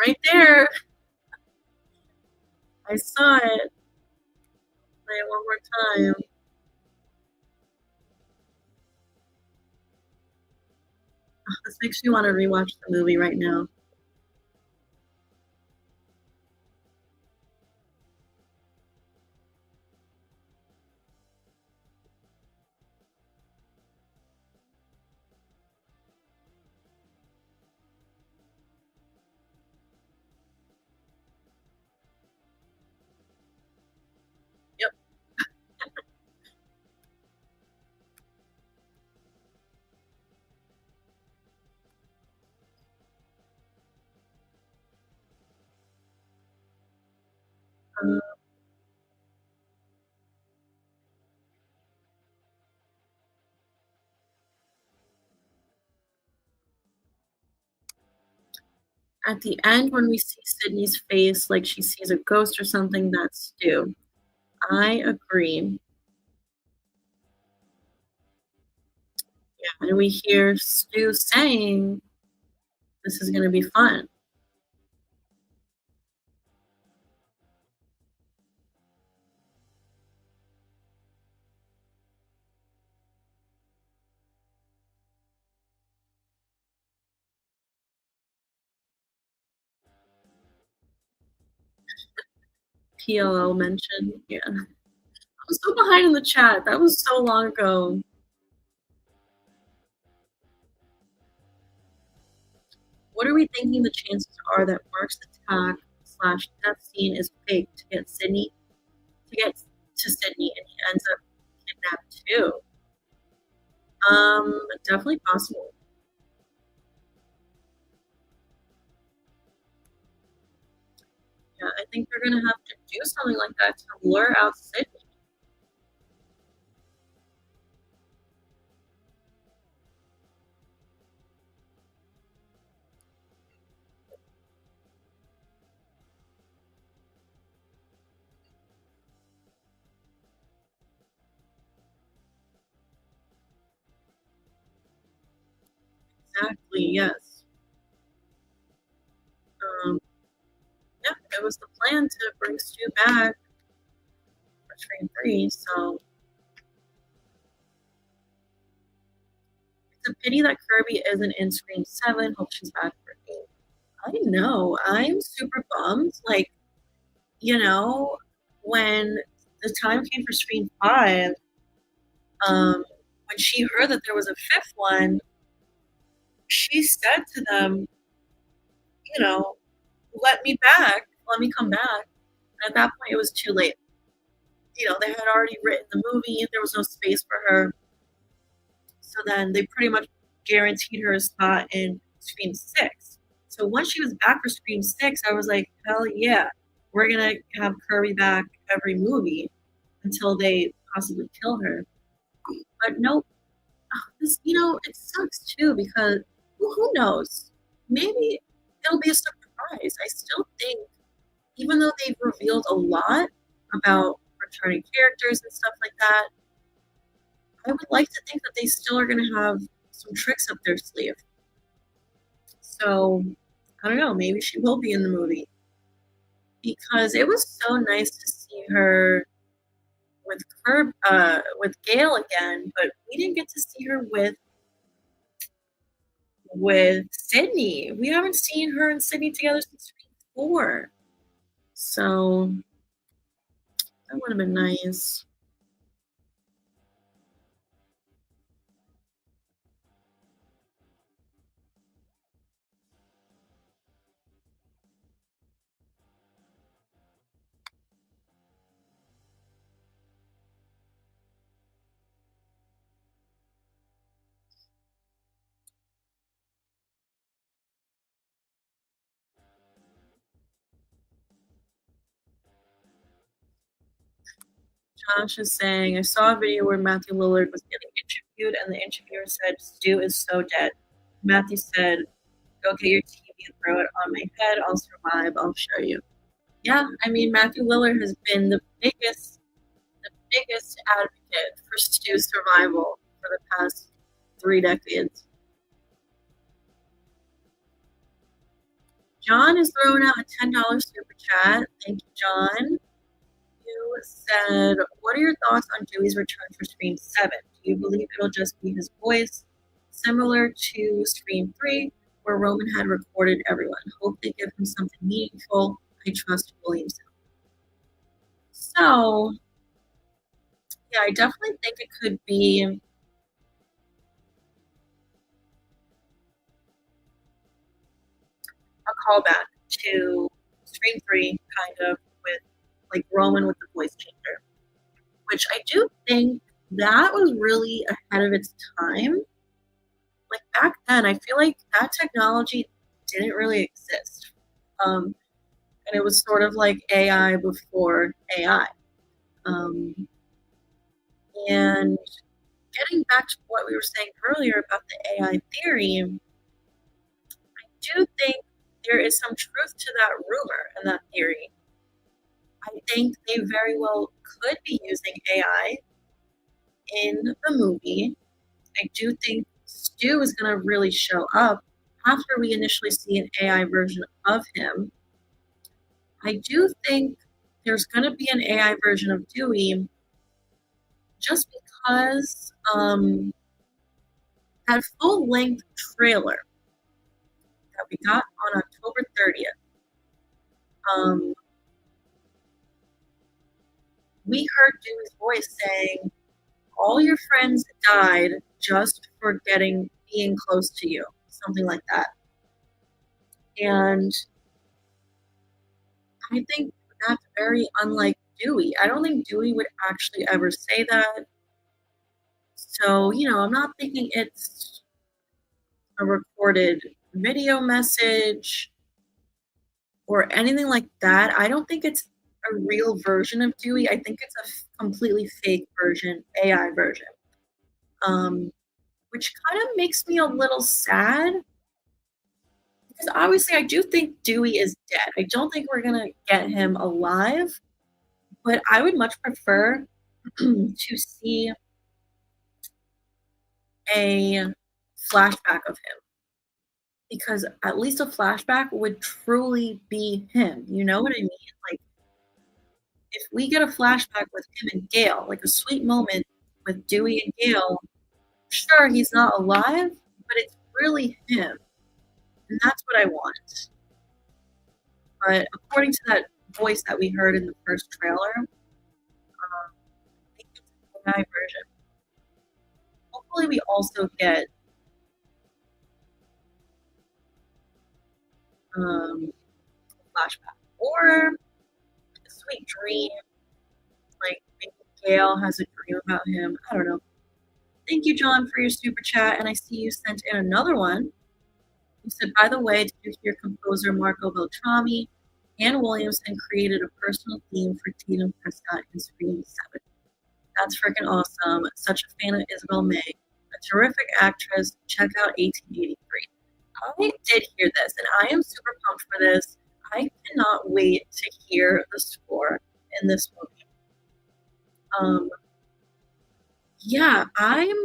Right there. I saw it. Play it one more time. Oh, this makes me want to rewatch the movie right now. Yep. Uh, at the end, when we see Sydney's face, like she sees a ghost or something, that's Stu. I agree. Yeah, and we hear Stu saying, "This is going to be fun." PLL mention. Yeah. I was so behind in the chat. That was so long ago. What are we thinking the chances are that Mark's attack slash death scene is fake to get to Sydney and he ends up kidnapped too? Definitely possible. Yeah, I think they're gonna have to do something like that to lure out Sydney. Exactly, yes. Um, yeah, it was the plan to bring Stu back for Scream 3, so it's a pity that Kirby isn't in Scream 7. Hope she's back for 8. I know. I'm super bummed. Like, you know, when the time came for Scream 5, when she heard that there was a fifth one, she said to them, you know, let me back, let me come back. And at that point, it was too late. You know, they had already written the movie, there was no space for her. So then they pretty much guaranteed her a spot in Scream 6. So once she was back for Scream 6, I was like, hell yeah, we're going to have Kirby back every movie until they possibly kill her. But nope, It sucks too because who knows? Maybe it'll be a surprise. I still think, even though they've revealed a lot about returning characters and stuff like that, I would like to think that they still are going to have some tricks up their sleeve. So, I don't know, maybe she will be in the movie because it was so nice to see her with Gail again, but we didn't get to see her with Sydney. We haven't seen her and Sydney together since Scream 4. So that would have been nice. Josh is saying, I saw a video where Matthew Lillard was getting interviewed, and the interviewer said, Stu is so dead. Matthew said, go get your TV and throw it on my head. I'll survive. I'll show you. Yeah, I mean, Matthew Lillard has been the biggest advocate for Stu's survival for the past 3 decades. John is throwing out a $10 super chat. Thank you, John. You said, what are your thoughts on Dewey's return for Scream 7? Do you believe it'll just be his voice, similar to Scream 3, where Roman had recorded everyone? Hope they give him something meaningful. I trust Williamson. So, yeah, I definitely think it could be a callback to Scream 3, kind of, with like Roman with the voice changer, which I do think that was really ahead of its time. Like back then, I feel like that technology didn't really exist. And it was sort of like AI before AI. Um, and getting back to what we were saying earlier about the AI theory, I do think there is some truth to that rumor and that theory. I think they very well could be using AI in the movie. I do think Stu is going to really show up after we initially see an AI version of him. I do think there's going to be an AI version of Dewey just because that full length trailer that we got on October 30th, um, we heard Dewey's voice saying, all your friends died just for being close to you, something like that. And I think that's very unlike Dewey. I don't think Dewey would actually ever say that. So, I'm not thinking it's a recorded video message or anything like that. I don't think it's a real version of Dewey. I think it's a completely fake version, AI version, which kind of makes me a little sad because obviously I do think Dewey is dead. I don't think we're going to get him alive, but I would much prefer to see a flashback of him because at least a flashback would truly be him. You know what I mean? Like, if we get a flashback with him and Gail, like a sweet moment with Dewey and Gail, sure, he's not alive, but it's really him. And that's what I want. But according to that voice that we heard in the first trailer, I think it's an AI version. Hopefully, we also get flashback or a sweet dream. Like maybe Gail has a dream about him. I don't know. Thank you, John, for your super chat. And I see you sent in another one. You said, by the way, did you hear composer Marco Beltrami and Williamson created a personal theme for Tatum Prescott in Scream 7? That's freaking awesome. Such a fan of Isabel May. A terrific actress. Check out 1883. I did hear this, and I am super pumped for this. I cannot wait to hear the score in this movie. Yeah, I'm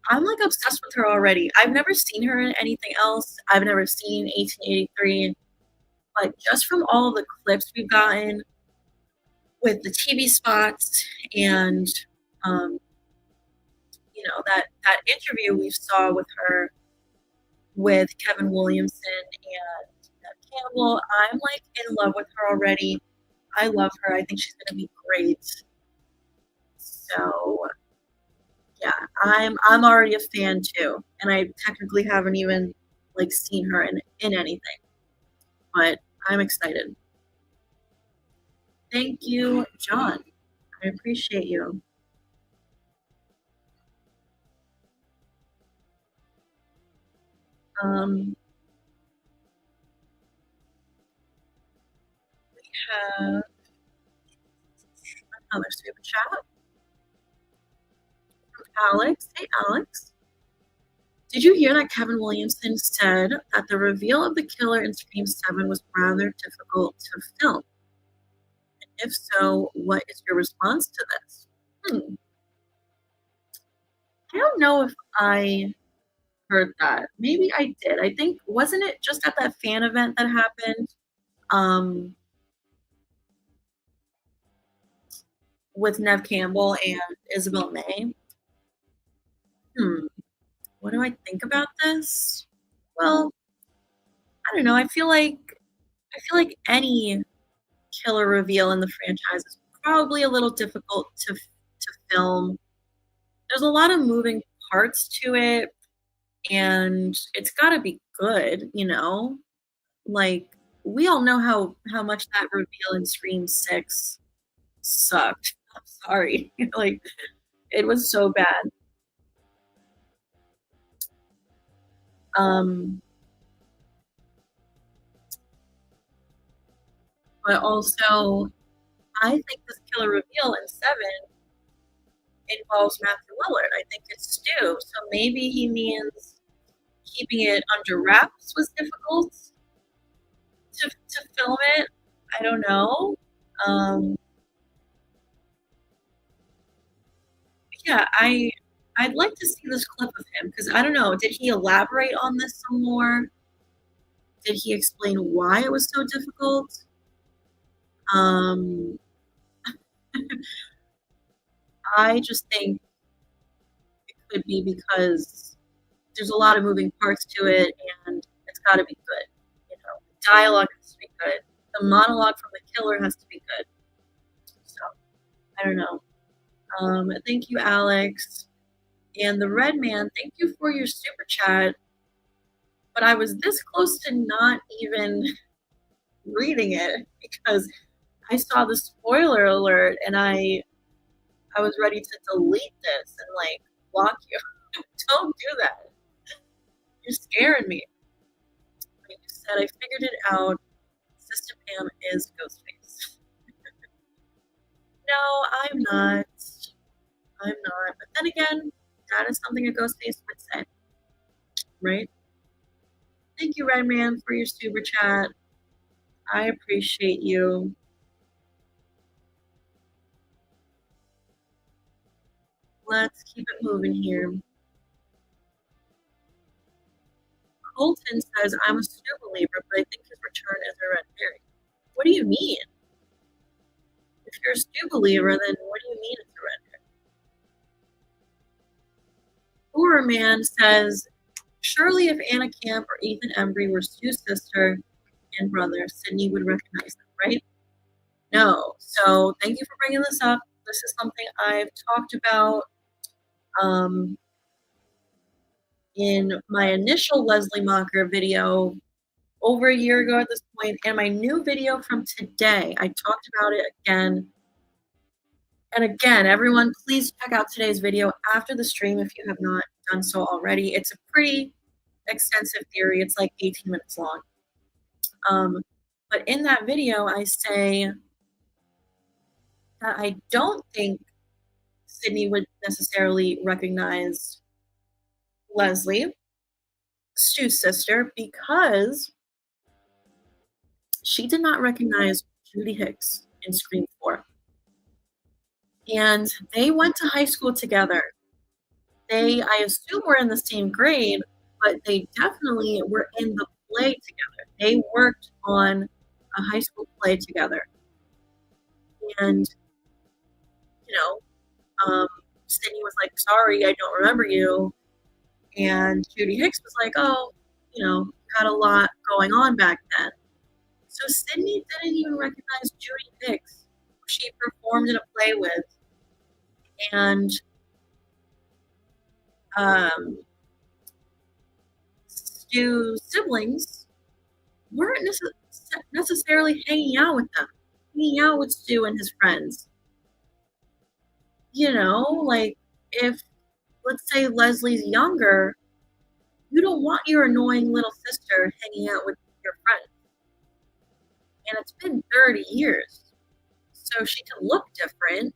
like obsessed with her already. I've never seen her in anything else. I've never seen 1883, but just from all the clips we've gotten with the TV spots and um, that interview we saw with her with Kevin Williamson and Neve Campbell, I'm like in love with her already. I love her. I think she's gonna be great. So yeah, I'm already a fan too, and I technically haven't even like seen her in anything, but I'm excited. Thank you, John. I appreciate you. We have another super chat from Alex. Hey, Alex. Did you hear that Kevin Williamson said that the reveal of the killer in Scream 7 was rather difficult to film? If so, what is your response to this? I don't know if I heard that. Maybe I did. I think wasn't it just at that fan event that happened um, with Neve Campbell and Isabel May? Hmm. What do I think about this? Well, I don't know. I feel like any killer reveal in the franchise is probably a little difficult to film. There's a lot of moving parts to it, and it's got to be good, you know? Like we all know how much that reveal in Scream 6 sucked. I'm sorry. Like it was so bad. Um but also I think this killer reveal in 7 involves Matthew Lillard. I think it's Stu. So maybe he means keeping it under wraps was difficult to film it. I don't know. Um yeah, I'd like to see this clip of him because I don't know. Did he elaborate on this some more? Did he explain why it was so difficult? Um, I just think it could be because there's a lot of moving parts to it, and it's got to be good. You know, the dialogue has to be good. The monologue from the killer has to be good. So I don't know. Thank you, Alex, and the Red Man. Thank you for your super chat. But I was this close to not even reading it because I saw the spoiler alert and I was ready to delete this and like block you. Don't do that. You're scaring me. Like you said, I figured it out. Sistapam is Ghostface. No, I'm not. I'm not. But then again, that is something a Ghostface would say, right? Thank you, Red Man, for your super chat. I appreciate you. Let's keep it moving here. Colton says, I'm a Stu believer, but I think his return is a red herring. What do you mean? If you're a Stu believer, then what do you mean it's a red herring? Horror Man says, surely if Anna Camp or Ethan Embry were Stu's sister and brother, Sydney would recognize them, right? No. So thank you for bringing this up. This is something I've talked about in my initial Leslie Mocker video over a year ago at this point, and my new video from today. I talked about it again. And again, everyone, please check out today's video after the stream if you have not done so already. It's a pretty extensive theory. It's like 18 minutes long. But in that video, I say that I don't think Sydney would necessarily recognize Leslie, Stu's sister, because she did not recognize Judy Hicks in Scream 4. And they went to high school together. They, I assume, were in the same grade, but they definitely were in the play together. They worked on a high school play together. And, you know, Sydney was like, sorry, I don't remember you. And Judy Hicks was like, oh, had a lot going on back then. So Sydney didn't even recognize Judy Hicks, who she performed in a play with. And Stu's siblings weren't necessarily hanging out with them, hanging out with Stu and his friends. Like if, let's say, Leslie's younger, you don't want your annoying little sister hanging out with your friends. And it's been 30 years, so she can look different.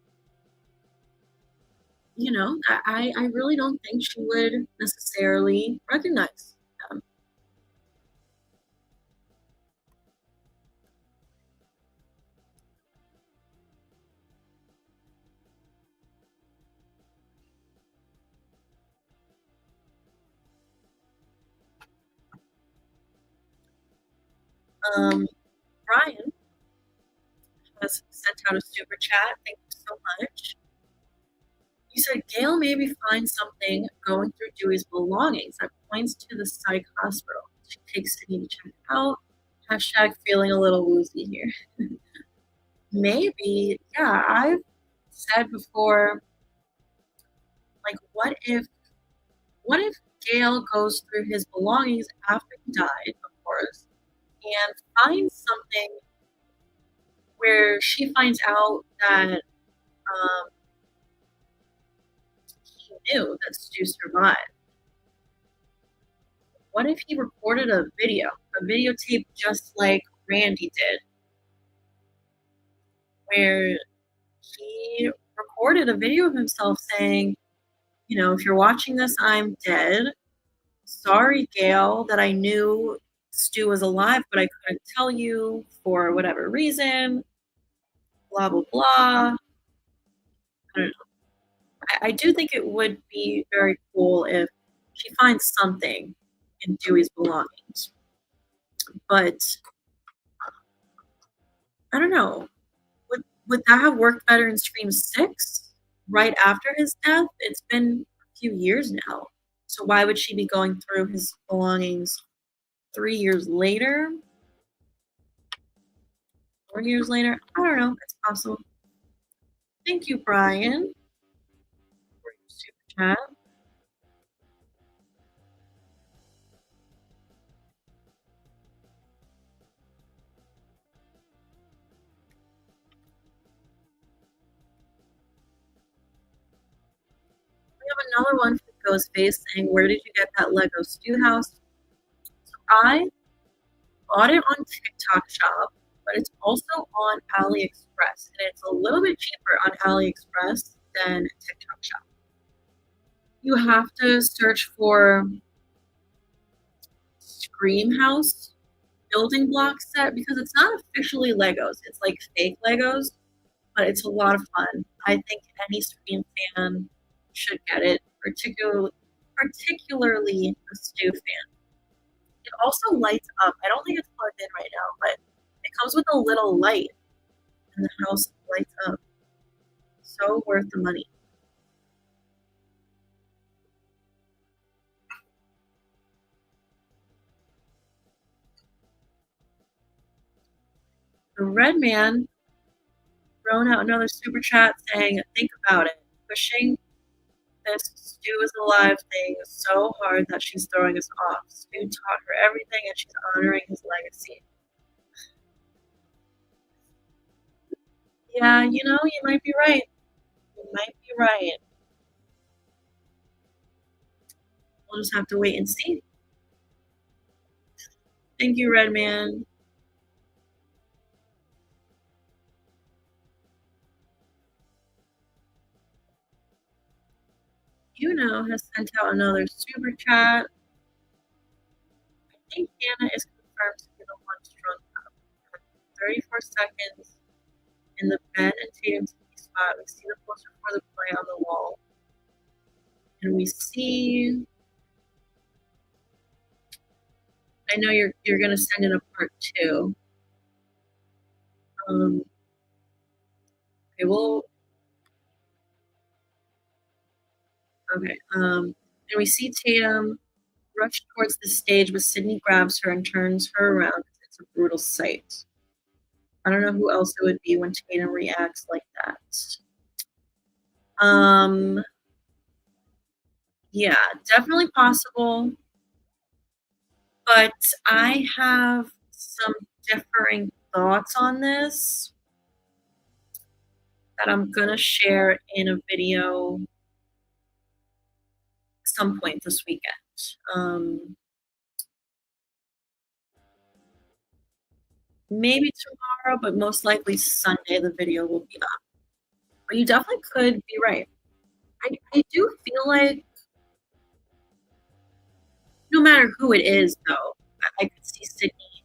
I really don't think she would necessarily recognize them. Brian has sent out a super chat. Thank you so much. You said Gail maybe finds something going through Dewey's belongings that points to the psych hospital. She takes Sydney to check it out. Hashtag feeling a little woozy here. Maybe, yeah, I've said before, like, what if Gail goes through his belongings after he died, of course, and finds something where she finds out that he knew that Stu survived. What if he recorded a videotape just like Randy did, where he recorded a video of himself saying, if you're watching this, I'm dead. Sorry, Gail, that I knew Stu was alive, but I couldn't tell you for whatever reason. Blah, blah, blah. I don't know. I do think it would be very cool if she finds something in Dewey's belongings. But I don't know. Would that have worked better in Scream 6? Right after his death? It's been a few years now. So why would she be going through his belongings 3 years later? 4 years later? I don't know. It's possible. Thank you, Brian, for your super chat. We have another one from Ghostface saying, where did you get that Lego Stew House? So I bought it on TikTok Shop, but it's also on AliExpress, and it's a little bit cheaper on AliExpress than TikTok Shop. You have to search for Scream House building block set because it's not officially Legos. It's like fake Legos, but it's a lot of fun. I think any Scream fan should get it, particularly a Stu fan. It also lights up. I don't think it's plugged in right now, but it comes with a little light, and the house lights up. So worth the money. The Red Man thrown out another super chat saying, think about it. Pushing this Stu is alive thing is so hard that she's throwing us off. Stu taught her everything and she's honoring his legacy. Yeah, you might be right. You might be right. We'll just have to wait and see. Thank you, Red Man. Has sent out another super chat. I think Hannah is confirmed to be the one strung up. 34 seconds in the Ben and Tatum TV spot. We see the poster for the play on the wall. And we see, I know you're gonna send in a part 2. Okay, and we see Tatum rush towards the stage, but Sydney grabs her and turns her around. It's a brutal sight. I don't know who else it would be when Tatum reacts like that. Yeah, definitely possible. But I have some differing thoughts on this that I'm gonna share in a video some point this weekend. Maybe tomorrow, but most likely Sunday the video will be up. But you definitely could be right. I do feel like no matter who it is, though, I could see Sydney,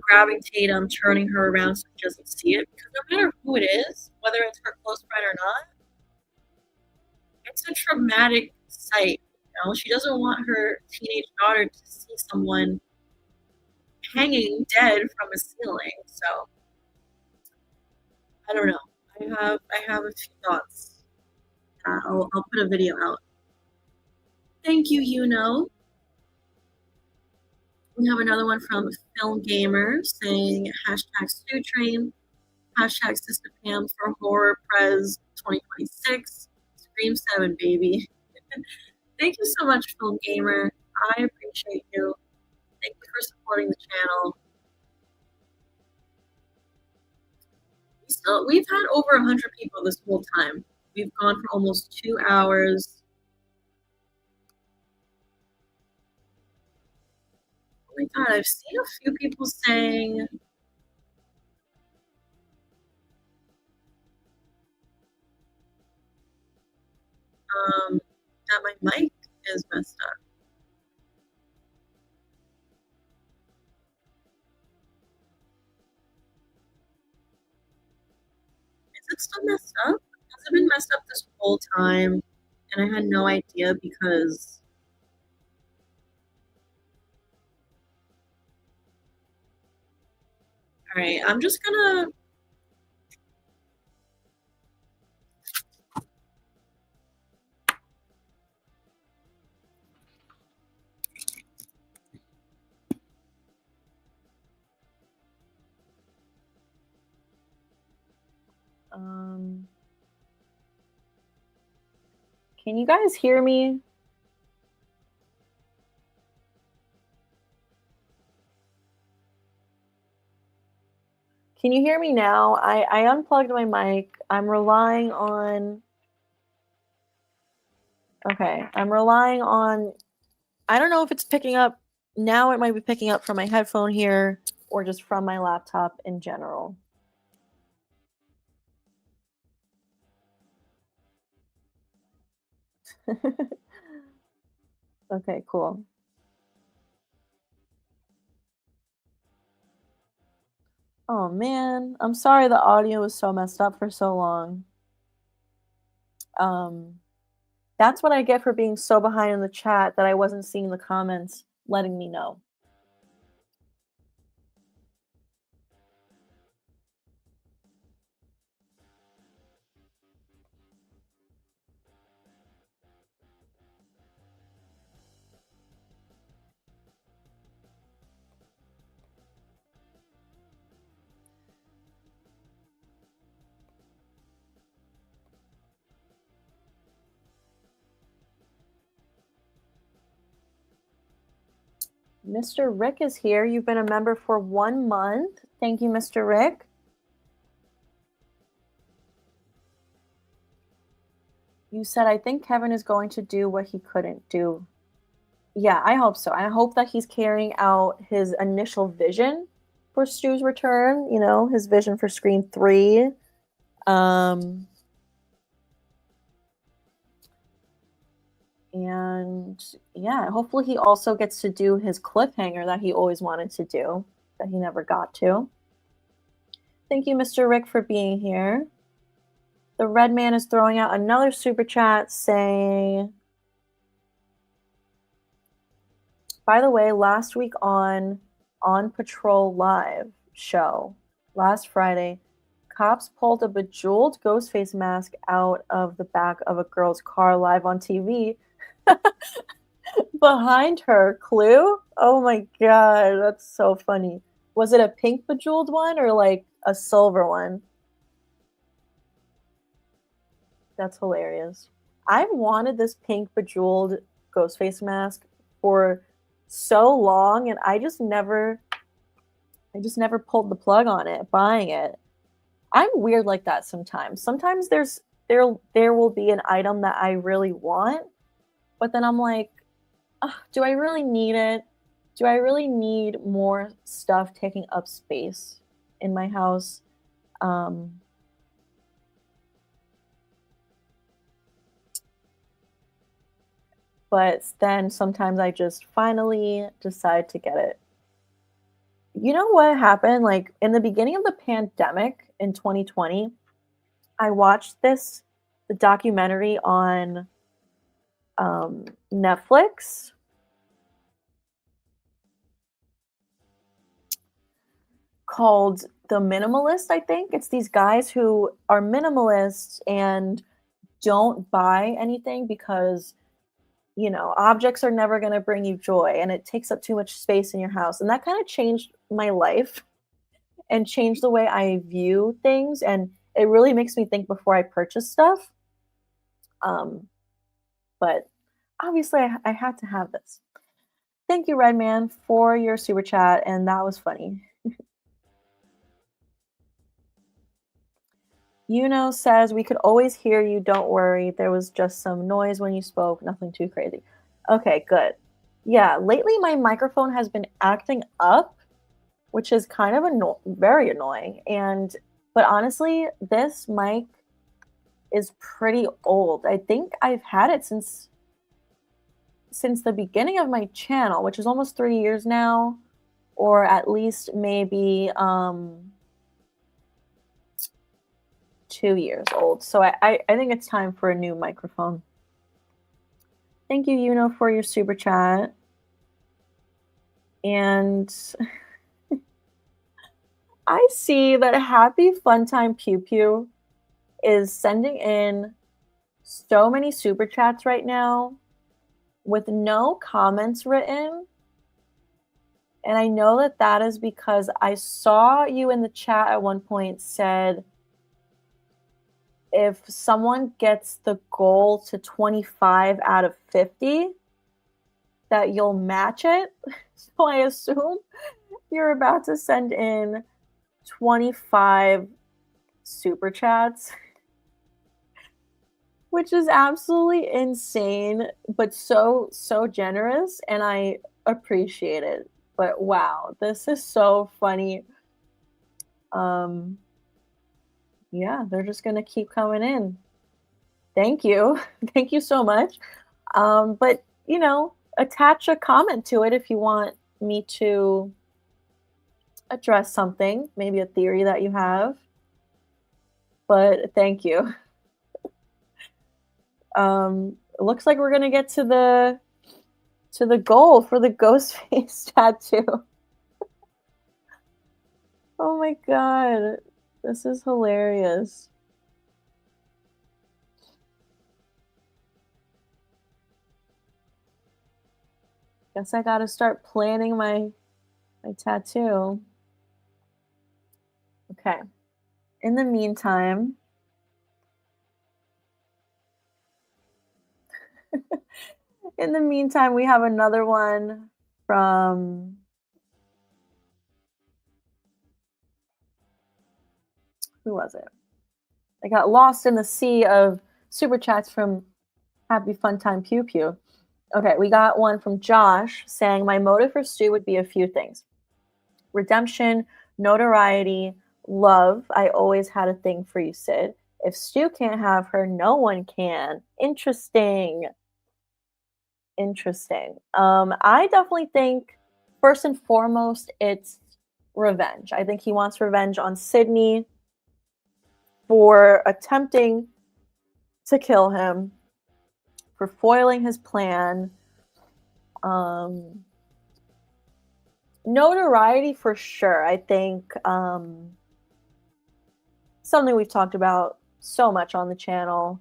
grabbing Tatum, turning her around so she doesn't see it. Because no matter who it is, whether it's her close friend or not, it's a traumatic sight. She doesn't want her teenage daughter to see someone hanging dead from a ceiling. So I don't know. I have a few thoughts. I'll put a video out. Thank you, We have another one from Film Gamer saying hashtag Stu Train, hashtag Sistapam for Horror Prez 2026, Scream 7, baby. Thank you so much, Film Gamer. I appreciate you. Thank you for supporting the channel. We've had over 100 people this whole time. We've gone for almost 2 hours. Oh my god, I've seen a few people saying that my mic is messed up. Is it still messed up? Has it been messed up this whole time? And I had no idea because alright, I'm just gonna can you guys hear me? Can you hear me now? I unplugged my mic. I'm relying on I don't know if it's picking up now. It might be picking up from my headphone here or just from my laptop in general. Okay, cool. Oh man, I'm sorry the audio was so messed up for so long. That's what I get for being so behind in the chat that I wasn't seeing the comments letting me know. Mr. Rick is here. You've been a member for 1 month. Thank you, Mr. Rick. You said, I think Kevin is going to do what he couldn't do. Yeah, I hope so. I hope that he's carrying out his initial vision for Stu's return, his vision for Scream 3. And yeah, hopefully he also gets to do his cliffhanger that he always wanted to do, that he never got to. Thank you, Mr. Rick, for being here. The Red Man is throwing out another super chat saying, by the way, last week on Patrol Live show, last Friday, cops pulled a bejeweled Ghostface mask out of the back of a girl's car live on TV. Behind her, Clue? Oh my god, that's so funny. Was it a pink bejeweled one or like a silver one? That's hilarious. I've wanted this pink bejeweled Ghostface mask for so long, and I just never pulled the plug on it, buying it. I'm weird like that sometimes. Sometimes there will be an item that I really want, but then I'm like, ugh, do I really need it? Do I really need more stuff taking up space in my house? But then sometimes I just finally decide to get it. You know what happened? Like in the beginning of the pandemic in 2020, I watched the documentary on Netflix called The Minimalist, I think. It's these guys who are minimalists and don't buy anything because, objects are never going to bring you joy and it takes up too much space in your house. And that kind of changed my life and changed the way I view things. And it really makes me think before I purchase stuff. But obviously, I had to have this. Thank you, Redman, for your super chat. And that was funny. Yuno says, we could always hear you. Don't worry. There was just some noise when you spoke. Nothing too crazy. Okay, good. Yeah, lately my microphone has been acting up, which is kind of very annoying. But honestly, this mic is pretty old. I think I've had it since the beginning of my channel, which is almost 3 years now, or at least maybe 2 years old. So I think it's time for a new microphone. Thank you, Yuno, for your super chat. And I see that Happy Funtime Pew Pew is sending in so many super chats right now with no comments written. And I know that that is because I saw you in the chat at one point said, if someone gets the goal to 25 out of 50, that you'll match it. So I assume you're about to send in 25 super chats, which is absolutely insane, but so generous, and I appreciate it. But wow, this is so funny. Yeah, they're just gonna keep coming in. Thank you. Thank you so much. But attach a comment to it if you want me to address something, maybe a theory that you have. But thank you. It looks like we're gonna get to the goal for the ghost face tattoo. Oh my god, this is hilarious. Guess I gotta start planning my tattoo. Okay. In the meantime, we have another one from who was it? I got lost in the sea of super chats from Happy Funtime Pew Pew. Okay, we got one from Josh saying, my motive for Stu would be a few things. Redemption, notoriety, love. I always had a thing for you, Sid. If Stu can't have her, no one can. Interesting. Interesting. I definitely think first and foremost it's revenge. I think he wants revenge on Sydney for attempting to kill him, for foiling his plan. Notoriety for sure. I think something we've talked about so much on the channel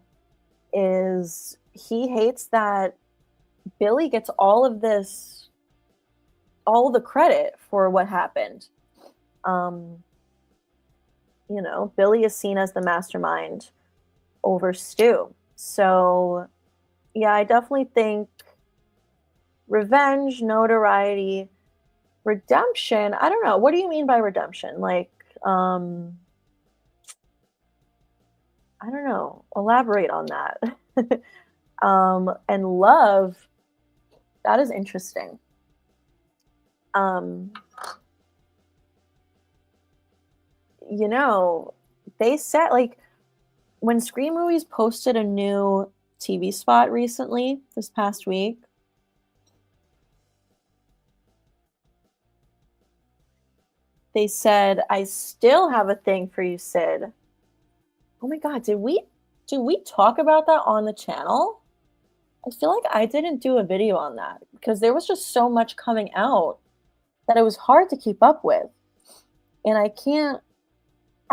is he hates that Billy gets all of the credit for what happened. Billy is seen as the mastermind over Stu. So, yeah, I definitely think revenge, notoriety, redemption. I don't know. What do you mean by redemption? Like, I don't know. Elaborate on that. And love, that is interesting. They said, like, when Scream Movies posted a new TV spot recently, this past week, they said, "I still have a thing for you, Sid." Oh my god, did we talk about that on the channel? I feel like I didn't do a video on that because there was just so much coming out that it was hard to keep up with. And I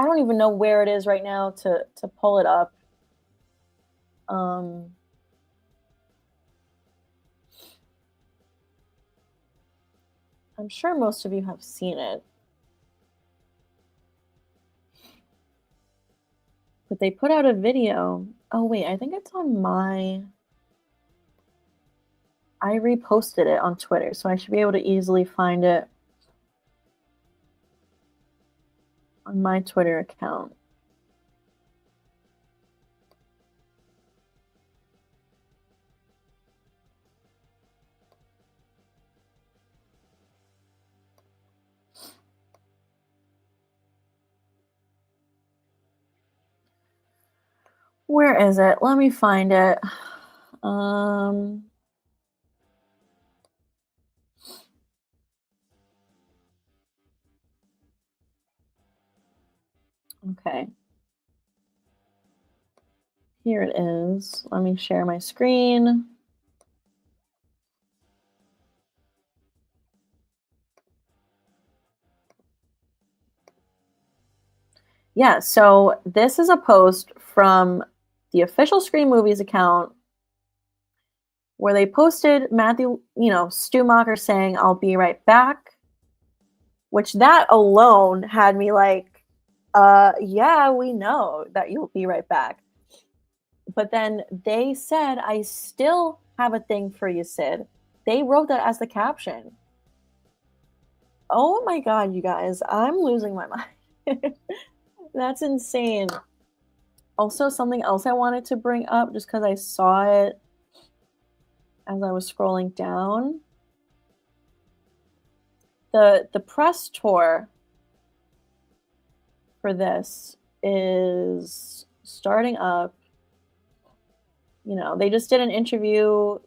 don't even know where it is right now to pull it up. I'm sure most of you have seen it. But they put out a video. Oh wait, I think it's on I reposted it on Twitter, so I should be able to easily find it on my Twitter account. Where is it? Let me find it. Okay. Here it is. Let me share my screen. Yeah, so this is a post from the official Scream Movies account where they posted Matthew, Stu Macher saying, "I'll be right back," which that alone had me like, yeah, we know that you'll be right back. But then they said, "I still have a thing for you, Sid." They wrote that as the caption. Oh my god, you guys, I'm losing my mind. That's insane. Also, something else I wanted to bring up just because I saw it as I was scrolling down. The press tour for this is starting up. They just did an interview a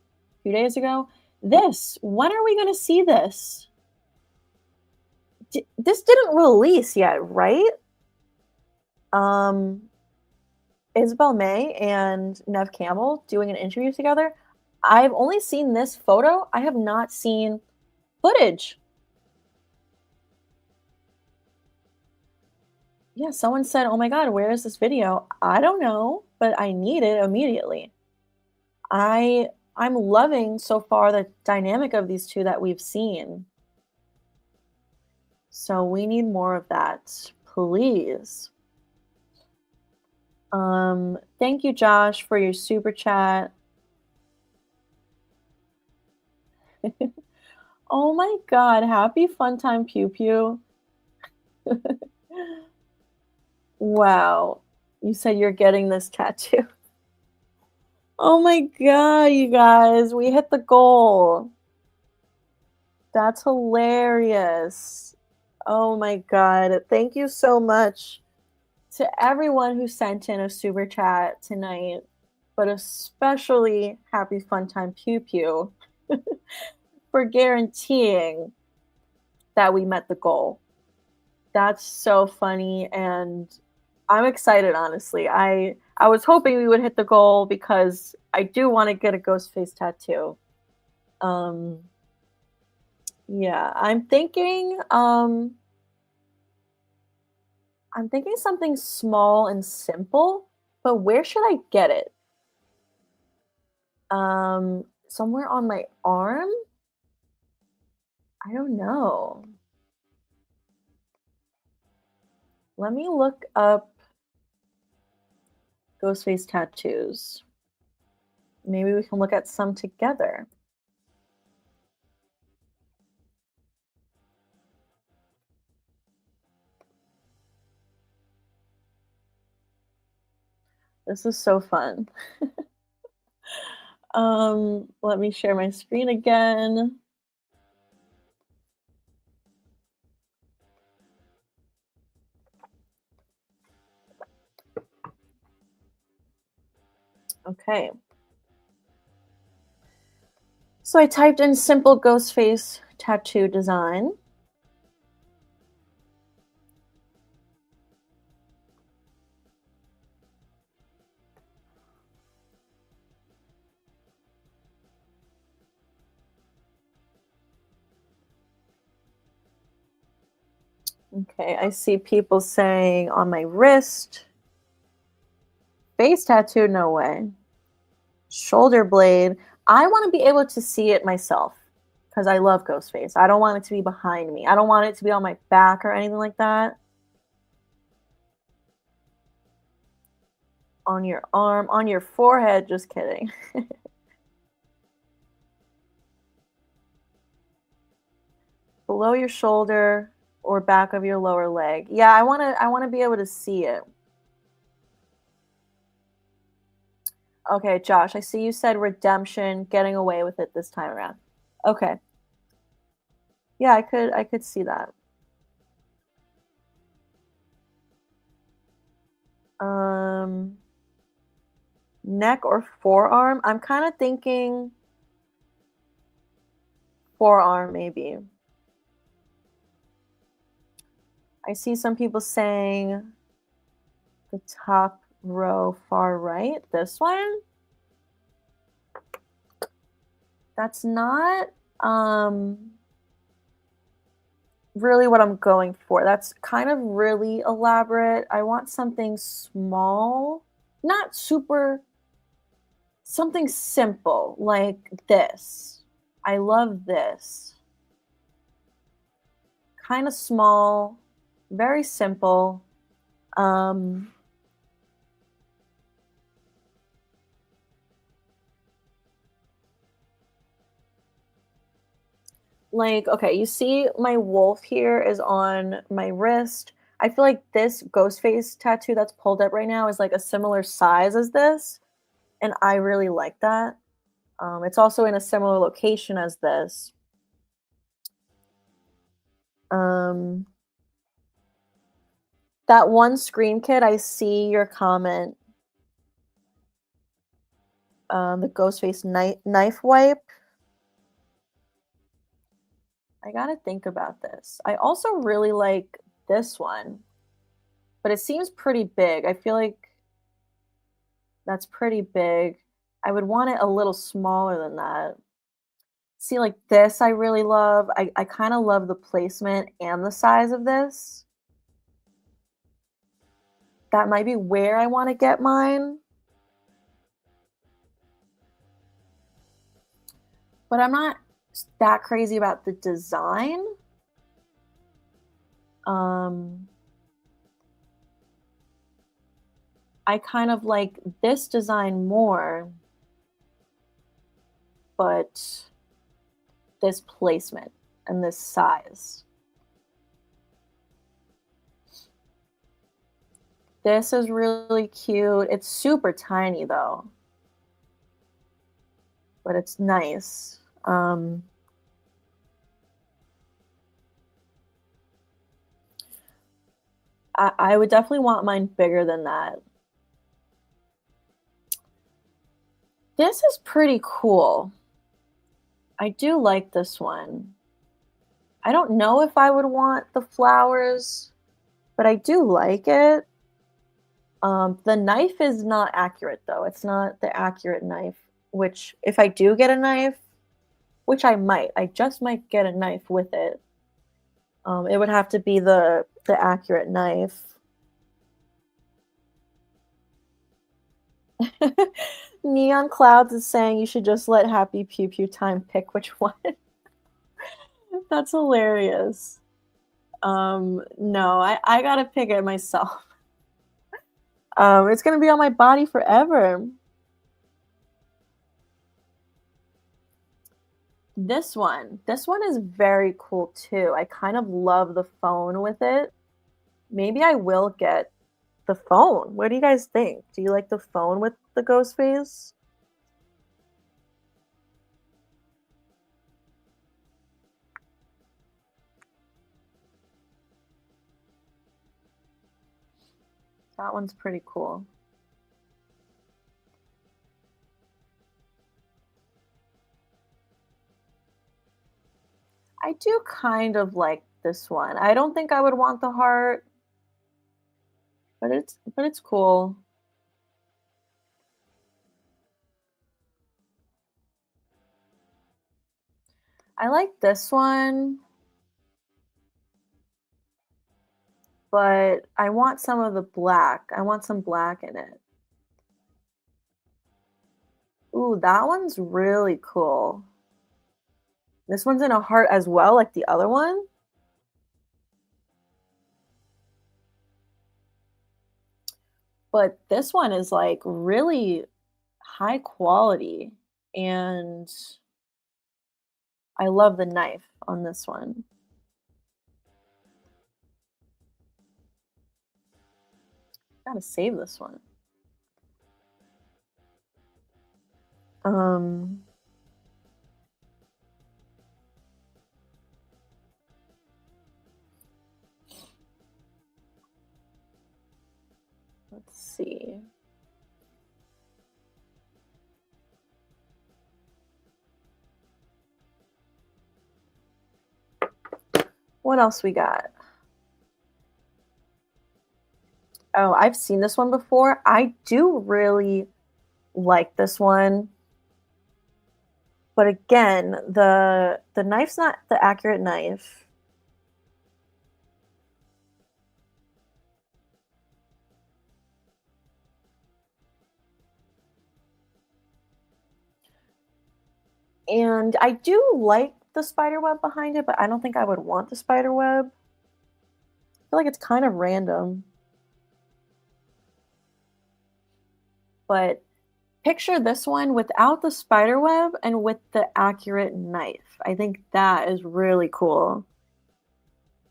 few days ago. When are we going to see this? This didn't release yet, right? Isabel May and Nev Campbell doing an interview together. I've only seen this photo. I have not seen footage. Yeah, someone said, "Oh my god, where is this video?" I don't know, but I need it immediately. I'm loving so far the dynamic of these two that we've seen. So we need more of that, please. Thank you, Josh, for your super chat. Oh my god, happy fun time pew pew. Wow. You said you're getting this tattoo. Oh my god, you guys, we hit the goal. That's hilarious. Oh my god. Thank you so much to everyone who sent in a super chat tonight, but especially happy fun time pew pew. for guaranteeing that we met the goal. That's so funny, and I'm excited, honestly. I was hoping we would hit the goal because I do want to get a ghost face tattoo. Um yeah, I'm thinking something small and simple, but where should I get it? Somewhere on my arm? I don't know. Let me look up ghost face tattoos. Maybe we can look at some together. This is so fun. Let me share my screen again. Okay. So I typed in simple ghost face tattoo design. Okay, I see people saying on my wrist. Face tattoo, no way. Shoulder blade. I want to be able to see it myself because I love Ghostface. I don't want it to be behind me. I don't want it to be on my back or anything like that. On your arm, on your forehead, just kidding. Below your shoulder or back of your lower leg. Yeah, I want to be able to see it. Okay, Josh, I see you said redemption, getting away with it this time around. Okay. Yeah, I could see that. Neck or forearm? I'm kind of thinking forearm maybe. I see some people saying the top row far right. This one? That's not really what I'm going for. That's kind of really elaborate. I want something small, not super, something simple like this. I love this. Kind of small, very simple. Like, okay, you see my wolf here is on my wrist. I feel like this ghost face tattoo that's pulled up right now is like a similar size as this, and I really like that. It's also in a similar location as this. That one screen kit, I see your comment. The ghost face knife wipe. I gotta think about this. I also really like this one, but it seems pretty big. I feel like that's pretty big. I would want it a little smaller than that. See, like this, I really love. I kind of love the placement and the size of this. That might be where I want to get mine. But I'm not that crazy about the design. I kind of like this design more, but this placement and this size. This is really cute. It's super tiny though, but it's nice. I would definitely want mine bigger than that. This is pretty cool. I do like this one. I don't know if I would want the flowers, but I do like it. The knife is not accurate though. It's not the accurate knife, which if I do get a knife, which I might, I just might get a knife with it. It would have to be the accurate knife. Neon Clouds is saying you should just let Happy Pew Pew Time pick which one. That's hilarious. No, I gotta pick it myself. It's gonna be on my body forever. This one is very cool too. I kind of love the phone with it. Maybe I will get the phone. What do you guys think? Do you like the phone with the ghost face? That one's pretty cool. I do kind of like this one. I don't think I would want the heart, but it's cool. I like this one, but I want some of the black. I want some black in it. Ooh, that one's really cool. This one's in a heart as well, like the other one. But this one is like really high quality, and I love the knife on this one. Gotta save this one. Um, let's see. What else we got? Oh, I've seen this one before. I do really like this one. But again, the knife's not the accurate knife. And I do like the spider web behind it, but I don't think I would want the spider web. I feel like it's kind of random. But picture this one without the spider web and with the accurate knife. I think that is really cool.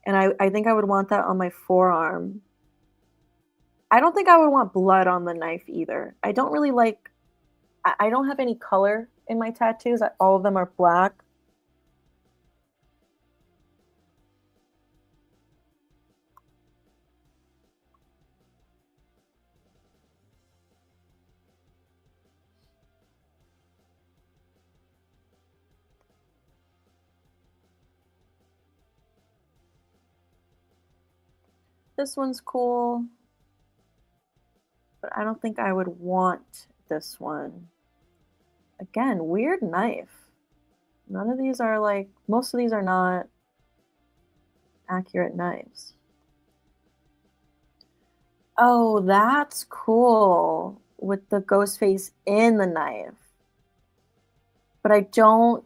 And I think I would want that on my forearm. I don't think I would want blood on the knife either. I don't really like, I don't have any color in my tattoos. All of them are black. This one's cool, but I don't think I would want this one. Again, weird knife. None of these are like, most of these are not accurate knives. Oh, that's cool with the ghost face in the knife. But I don't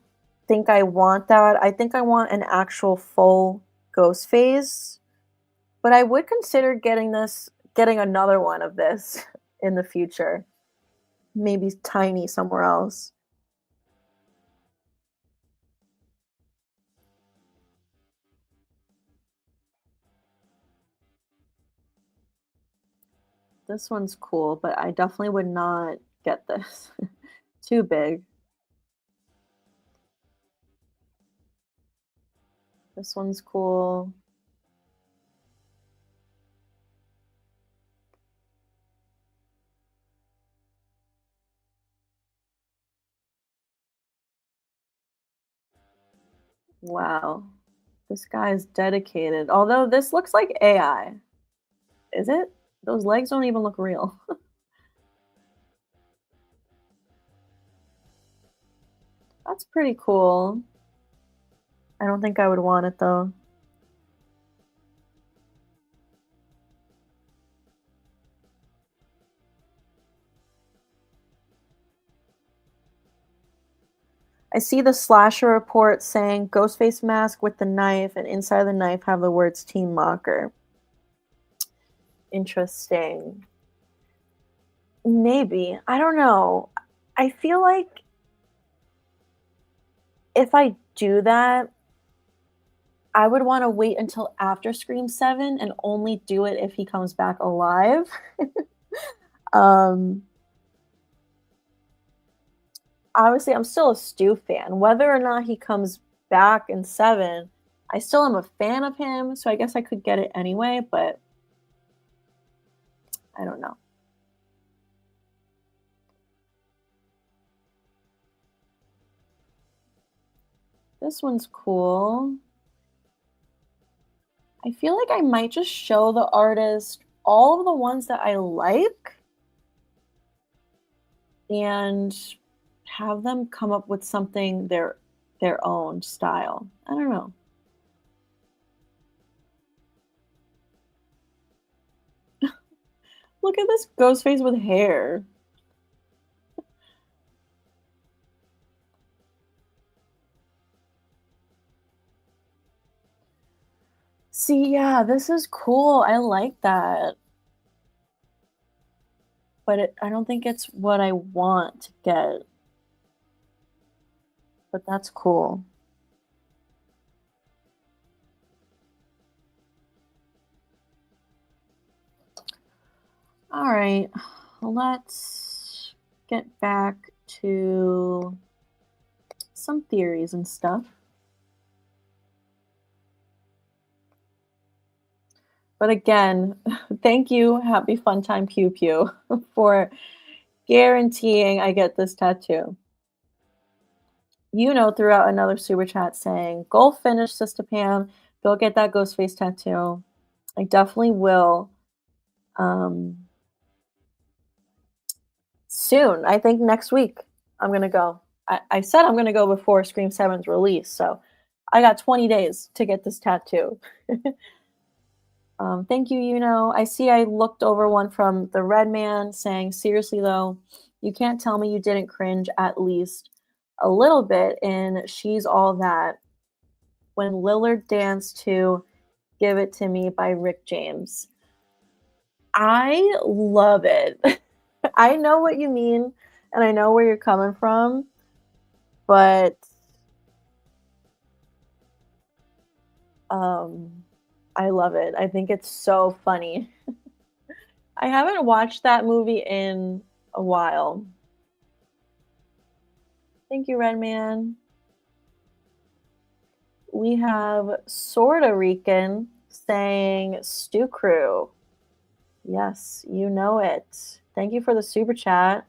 think I want that. I think I want an actual full ghost face. But I would consider getting another one of this in the future. Maybe tiny somewhere else. This one's cool, but I definitely would not get this. Too big. This one's cool. Wow. This guy is dedicated. Although this looks like AI. Is it? Those legs don't even look real. That's pretty cool. I don't think I would want it though. I see the slasher report saying Ghostface mask with the knife, and inside the knife have the words Team Mocker. Interesting. Maybe. I don't know. I feel like if I do that, I would want to wait until after Scream 7 and only do it if he comes back alive. um, Obviously, I'm still a Stu fan. Whether or not he comes back in 7, I still am a fan of him, so I guess I could get it anyway, but I don't know. This one's cool. I feel like I might just show the artist all of the ones that I like and have them come up with something their own style. I don't know. Look at this ghost face with hair. See, yeah, this is cool. I like that. But I don't think it's what I want to get. But that's cool. All right, let's get back to some theories and stuff. But again, thank you, Happy Fun Time Pew Pew, for guaranteeing I get this tattoo. Throughout another super chat saying, "Go finish, Sistapam. Go get that ghost face tattoo." I definitely will. Soon. I think next week I'm gonna go. I said I'm gonna go before Scream 7's release, so I got 20 days to get this tattoo. Thank you, I see I looked over one from the Red Man saying, seriously though, you can't tell me you didn't cringe at least a little bit in She's All That when Lillard danced to Give It To Me by Rick James. I love it. I know what you mean, and I know where you're coming from, but I love it. I think it's so funny. I haven't watched that movie in a while. Thank you, Red Man. We have Sorta Rican saying Stew Crew. Yes, you know it. Thank you for the super chat.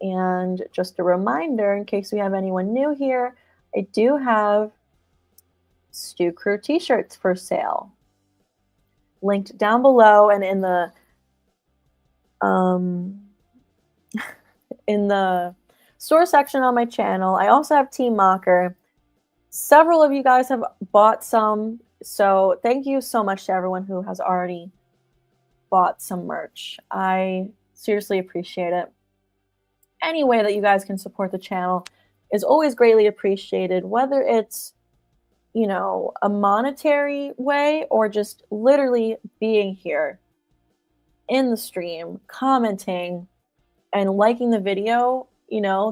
And just a reminder, in case we have anyone new here, I do have Stew Crew t-shirts for sale. Linked down below and in the store section on my channel. I also have Team Mocker. Several of you guys have bought some, so thank you so much to everyone who has already bought some merch. I seriously appreciate it. Any way that you guys can support the channel is always greatly appreciated, whether it's a monetary way or just literally being here in the stream, commenting, and liking the video.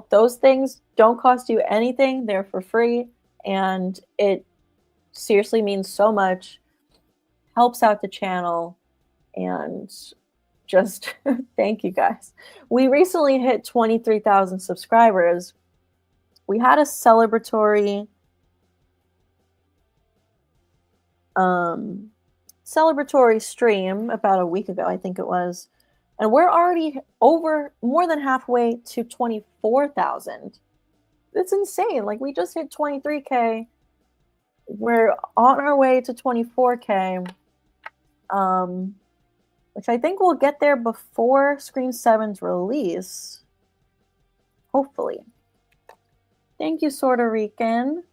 Those things don't cost you anything. They're for free, and it seriously means so much, helps out the channel, and just thank you guys. We recently hit 23,000 subscribers. We had a celebratory stream about a week ago, I think it was, and we're already over more than halfway to 24,000. It's insane. Like, we just hit 23K we're on our way to 24K, which I think we'll get there before Scream 7's release. Hopefully. Thank you, Sorta Rican.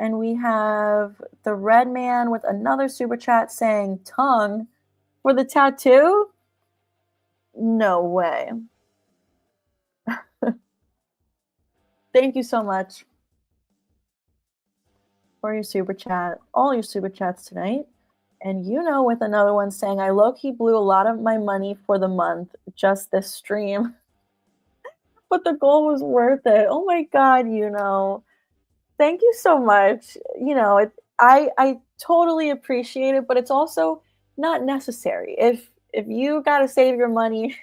And we have the Red Man with another super chat saying tongue for the tattoo? No way. Thank you so much for your super chat, all your super chats tonight. And with another one saying, I low-key blew a lot of my money for the month, just this stream. But the goal was worth it. Oh my God, Thank you so much. I totally appreciate it, but it's also not necessary. If you gotta save your money,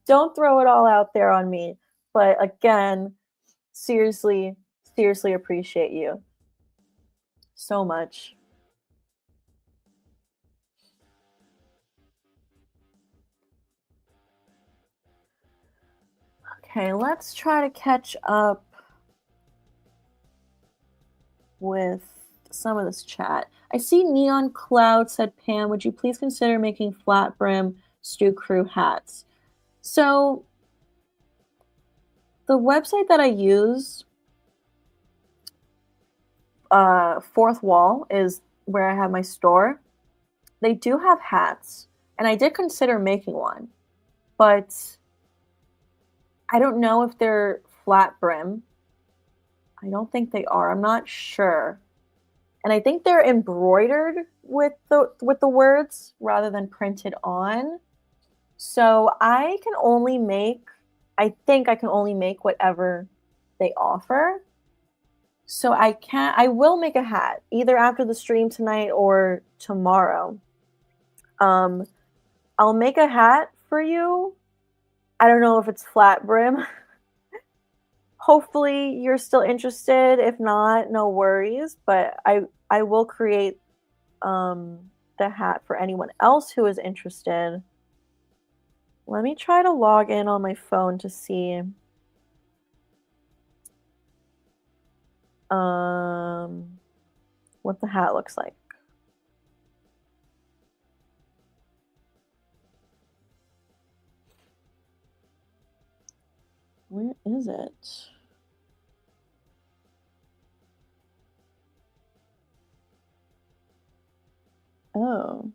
don't throw it all out there on me. But again, seriously appreciate you so much. Okay, let's try to catch up with some of this chat. I see Neon Cloud said, Pam, would you please consider making flat brim Stew Crew hats? So the website that I use, Fourth Wall, is where I have my store. They do have hats, and I did consider making one, but I don't know if they're flat brim. I don't think they are. I'm not sure. And I think they're embroidered with the words rather than printed on. So I think I can only make whatever they offer. So I will make a hat either after the stream tonight or tomorrow. I'll make a hat for you. I don't know if it's flat brim. Hopefully you're still interested. If not, no worries. But I will create the hat for anyone else who is interested. Let me try to log in on my phone to see what the hat looks like. Where is it? Oh.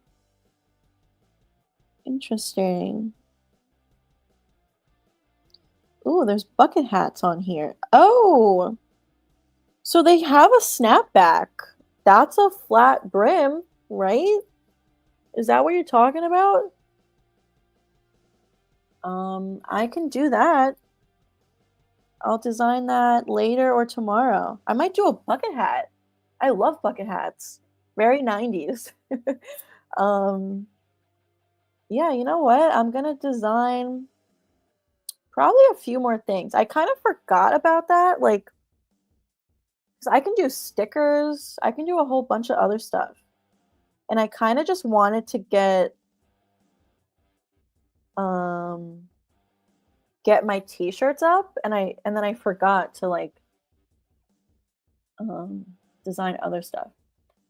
Interesting. Ooh, there's bucket hats on here. Oh! So they have a snapback. That's a flat brim, right? Is that what you're talking about? I can do that. I'll design that later or tomorrow. I might do a bucket hat. I love bucket hats. Very 90s. Yeah, you know what? I'm gonna design probably a few more things. I kind of forgot about that. Like, 'cause I can do stickers. I can do a whole bunch of other stuff. And I kind of just wanted to get my t-shirts up, and then I forgot to like design other stuff.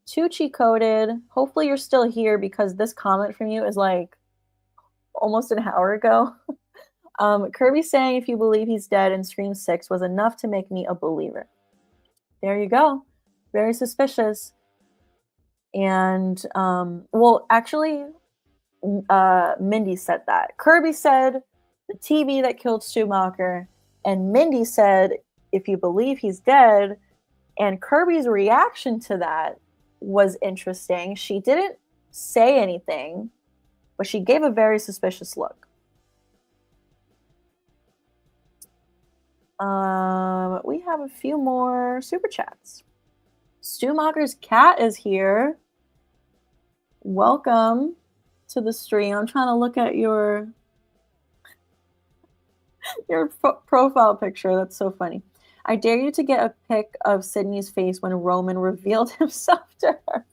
Too cheat coded. Hopefully you're still here because this comment from you is like almost an hour ago. Kirby saying if you believe he's dead in Scream 6 was enough to make me a believer. There you go. Very suspicious. And well, actually, Mindy said that. Kirby said the TV that killed Schumacher, and Mindy said if you believe he's dead. And Kirby's reaction to that was interesting. She didn't say anything, but she gave a very suspicious look. We have a few more super chats. Stumacher's cat is here. Welcome to the stream. I'm trying to look at your profile picture. That's so funny. I dare you to get a pic of Sydney's face when Roman revealed himself to her.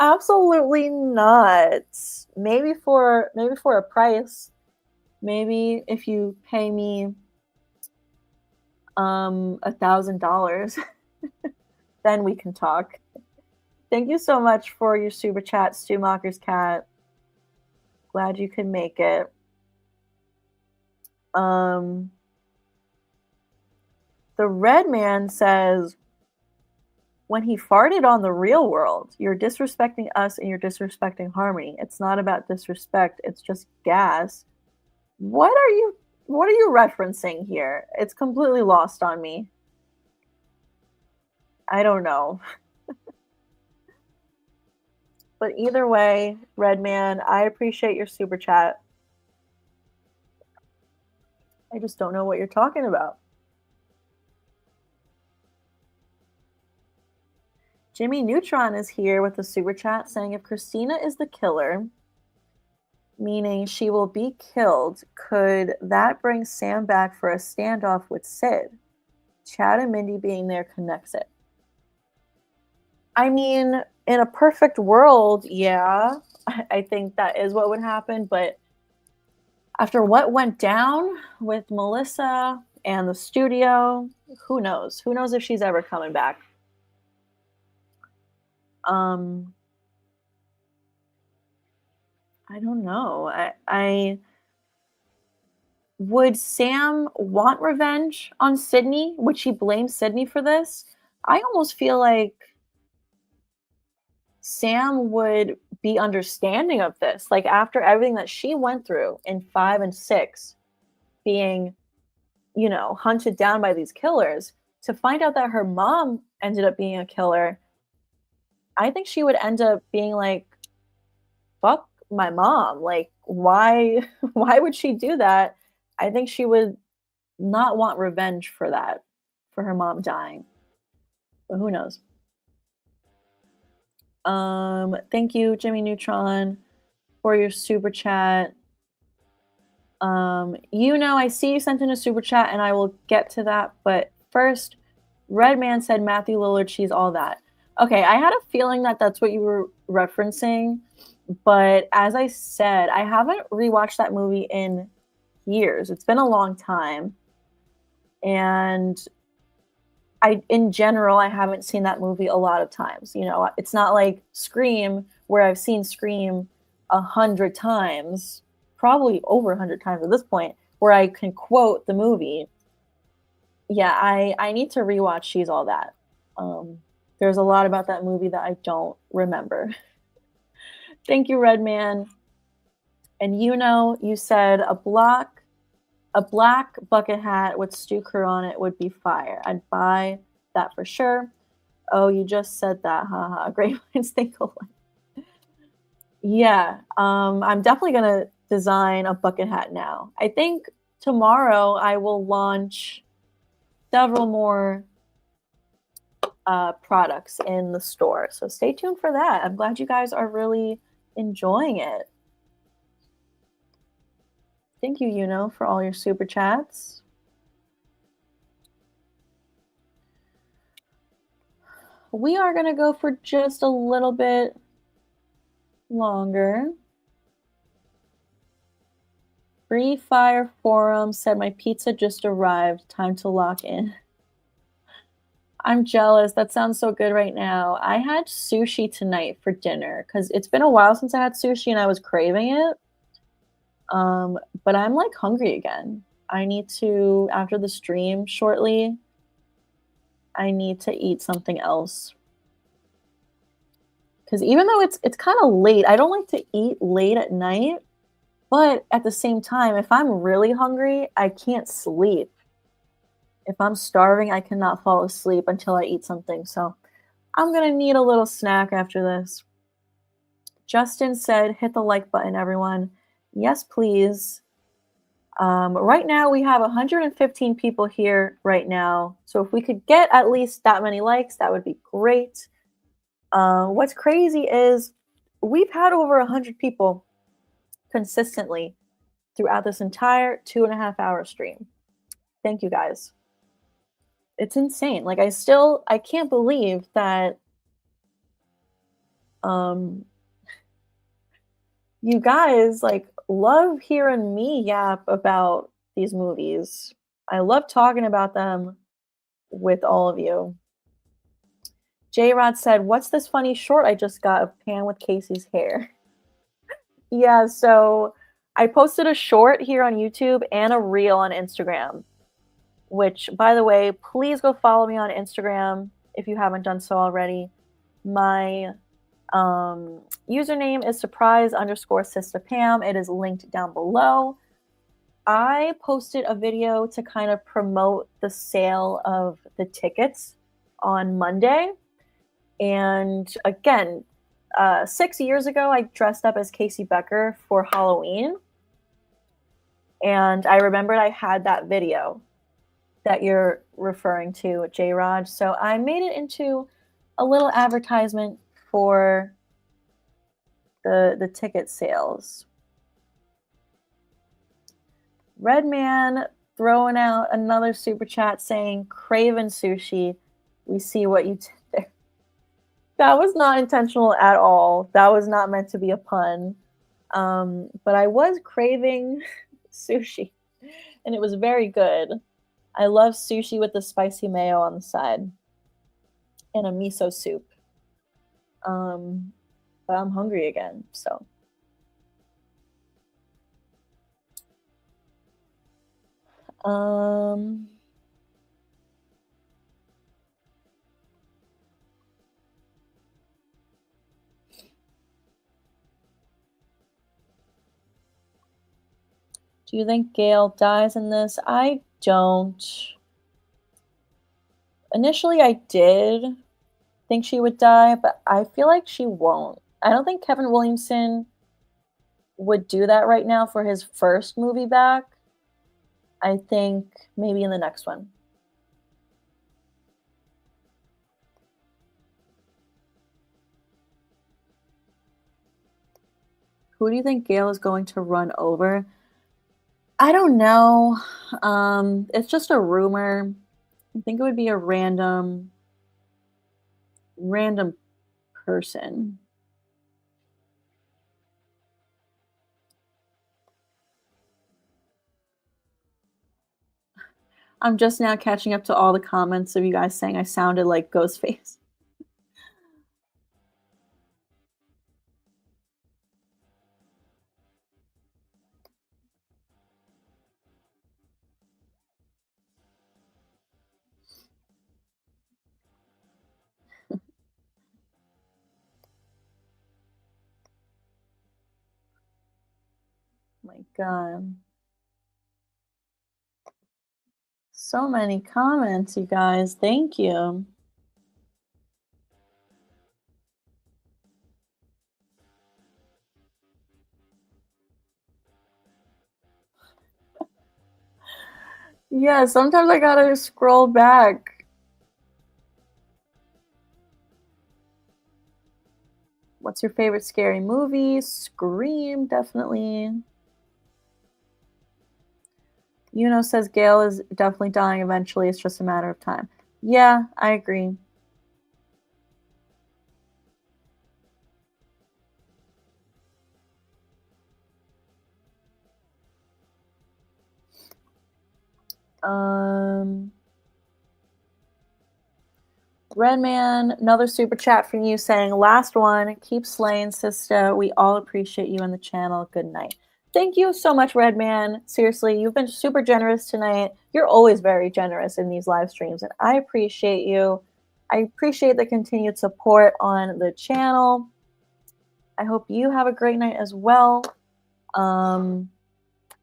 Absolutely not. Maybe for a price. Maybe if you pay me $1,000. then we can talk. Thank you so much for your super chat, Stumacher's cat. Glad you could make it. The red man says, when he farted on the real world, you're disrespecting us and you're disrespecting Harmony. It's not about disrespect, it's just gas. What are you referencing here? It's completely lost on me. I don't know. But either way, Redman, I appreciate your super chat. I just don't know what you're talking about. Jimmy Neutron is here with a super chat saying, if Christina is the killer, meaning she will be killed, could that bring Sam back for a standoff with Sid? Chad and Mindy being there connects it. I mean, in a perfect world, yeah, I think that is what would happen. But after what went down with Melissa and the studio, who knows? Who knows if she's ever coming back? I don't know. I would Sam want revenge on Sydney? Would she blame Sydney for this? I almost feel like Sam would be understanding of this. Like, after everything that she went through in 5 and 6, being, you know, hunted down by these killers, to find out that her mom ended up being a killer, I think she would end up being like, fuck my mom. Like, why would she do that? I think she would not want revenge for that, for her mom dying. But who knows? Thank you, Jimmy Neutron, for your super chat. I see you sent in a super chat, and I will get to that. But first, Redman said Matthew Lillard, she's all that. Okay, I had a feeling that that's what you were referencing. But as I said, I haven't rewatched that movie in years. It's been a long time. And in general, I haven't seen that movie a lot of times. You know, it's not like Scream, where I've seen Scream 100 times, probably over 100 times at this point, where I can quote the movie. Yeah, I need to rewatch She's All That. There's a lot about that movie that I don't remember. Thank you, Redman. And you said a black bucket hat with Stu Kerr on it would be fire. I'd buy that for sure. Oh, you just said that. Haha. Great minds think alike. Yeah. I'm definitely gonna design a bucket hat now. I think tomorrow I will launch several more products in the store. So stay tuned for that. I'm glad you guys are really enjoying it. Thank you, for all your super chats. We are going to go for just a little bit longer. Free Fire Forum said my pizza just arrived. Time to lock in. I'm jealous. That sounds so good right now. I had sushi tonight for dinner because it's been a while since I had sushi and I was craving it. But I'm like hungry again. I need to, after the stream shortly, I need to eat something else. Because even though it's kind of late, I don't like to eat late at night. But at the same time, if I'm really hungry, I can't sleep. If I'm starving, I cannot fall asleep until I eat something. So I'm going to need a little snack after this. Justin said, hit the like button, everyone. Yes, please. Right now, we have 115 people here right now. So if we could get at least that many likes, that would be great. What's crazy is we've had over 100 people consistently throughout this entire 2.5-hour stream. Thank you, guys. It's insane. Like, I can't believe that you guys love hearing me yap about these movies. I love talking about them with all of you. J-Rod said, "What's this funny short I just got of Pam with Casey's hair?" Yeah, so I posted a short here on YouTube and a reel on Instagram, which, by the way, please go follow me on Instagram if you haven't done so already. My username is surprise_Sistapam. It is linked down below. I posted a video to kind of promote the sale of the tickets on Monday. And again, 6 years ago, I dressed up as Casey Becker for Halloween. And I remembered I had that video that you're referring to, J-Rod. So I made it into a little advertisement for the ticket sales. Redman throwing out another super chat saying, "Craven sushi. We see what you did there." That was not intentional at all. That was not meant to be a pun. But I was craving sushi, and it was very good. I love sushi with the spicy mayo on the side and a miso soup. But I'm hungry again, so. Do you think Gail dies in this? I don't. Initially, I did think she would die, but I feel like she won't. I don't think Kevin Williamson would do that right now for his first movie back. I think maybe in the next one. Who do you think Gail is going to run over? I don't know. It's just a rumor. I think it would be a random person. I'm just now catching up to all the comments of you guys saying I sounded like Ghostface. My God. So many comments, you guys. Thank you. Yeah, sometimes I gotta scroll back. What's your favorite scary movie? Scream, definitely. Yuno says Gail is definitely dying eventually. It's just a matter of time. Yeah, I agree. Redman, another super chat from you saying, "Last one, keep slaying, sister. We all appreciate you on the channel. Good night." Thank you so much, Redman. Seriously, you've been super generous tonight. You're always very generous in these live streams, and I appreciate you. I appreciate the continued support on the channel. I hope you have a great night as well. And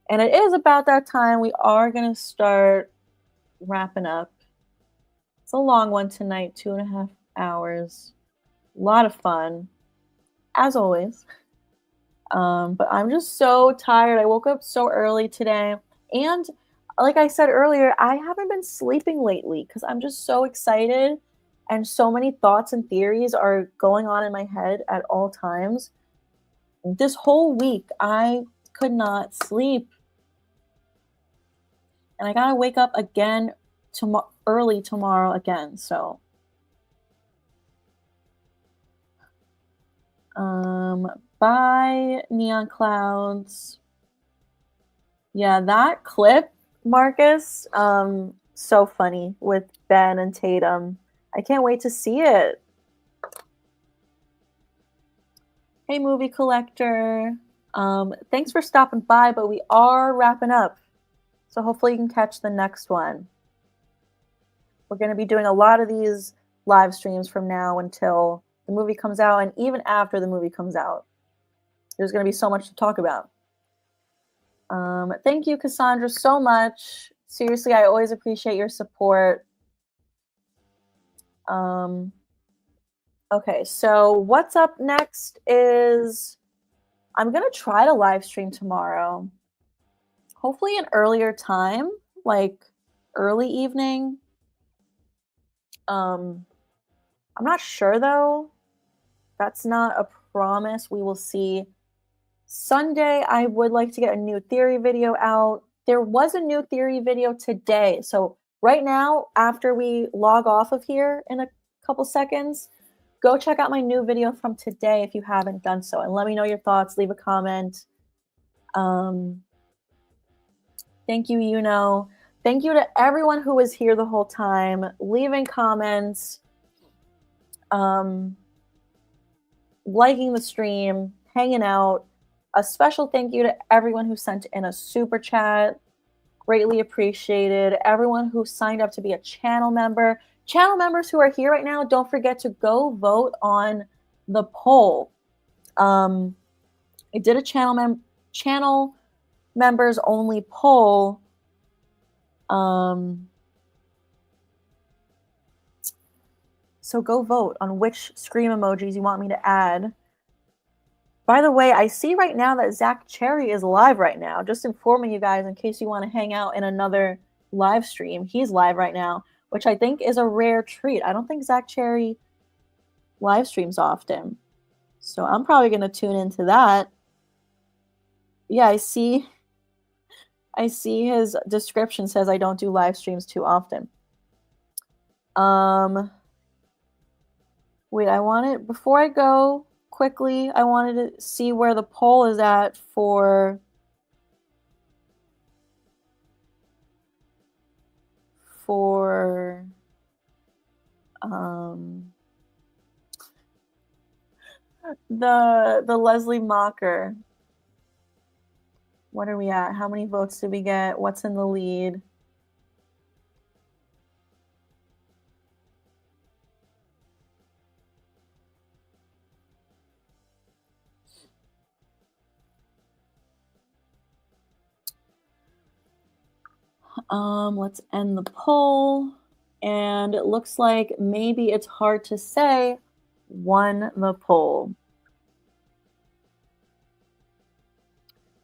it is about that time. We are going to start wrapping up. It's a long one tonight, 2.5 hours. A lot of fun, as always. But I'm just so tired. I woke up so early today. And like I said earlier, I haven't been sleeping lately because I'm just so excited. And so many thoughts and theories are going on in my head at all times. This whole week, I could not sleep. And I gotta wake up again early tomorrow again. So, bye, Neon Clouds. Yeah, that clip, Marcus, so funny with Ben and Tatum. I can't wait to see it. Hey, movie collector. Thanks for stopping by, but we are wrapping up. So hopefully you can catch the next one. We're going to be doing a lot of these live streams from now until the movie comes out, and even after the movie comes out. There's going to be so much to talk about. Thank you, Cassandra, so much. Seriously, I always appreciate your support. Okay, so what's up next is I'm going to try to live stream tomorrow. Hopefully an earlier time, like early evening. I'm not sure though. That's not a promise. We will see. Sunday, I would like to get a new theory video out. There was a new theory video today. So right now, after we log off of here in a couple seconds, go check out my new video from today if you haven't done so. And let me know your thoughts. Leave a comment. Thank you, Yuno. Thank you to everyone who was here the whole time, leaving comments, liking the stream, hanging out. A special thank you to everyone who sent in a super chat. Greatly appreciated. Everyone who signed up to be a channel member. Channel members who are here right now, don't forget to go vote on the poll. I did a channel members only poll. So go vote on which Scream emojis you want me to add. By the way, I see right now that Zach Cherry is live right now. Just informing you guys in case you want to hang out in another live stream. He's live right now, which I think is a rare treat. I don't think Zach Cherry live streams often. So I'm probably going to tune into that. Yeah, I see his description says I don't do live streams too often. Wait, before I go quickly, I wanted to see where the poll is at for the Leslie Mocker. What are we at? How many votes did we get? What's in the lead? Let's end the poll. And it looks like maybe it's hard to say won the poll.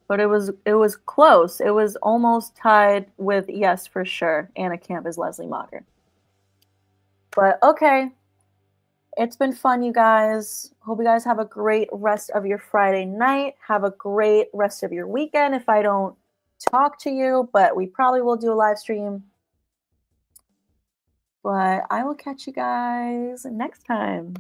But it was close. It was almost tied with yes, for sure. Anna Camp is Leslie Mocker. But okay. It's been fun, you guys. Hope you guys have a great rest of your Friday night. Have a great rest of your weekend if I don't talk to you, but we probably will do a live stream. But I will catch you guys next time.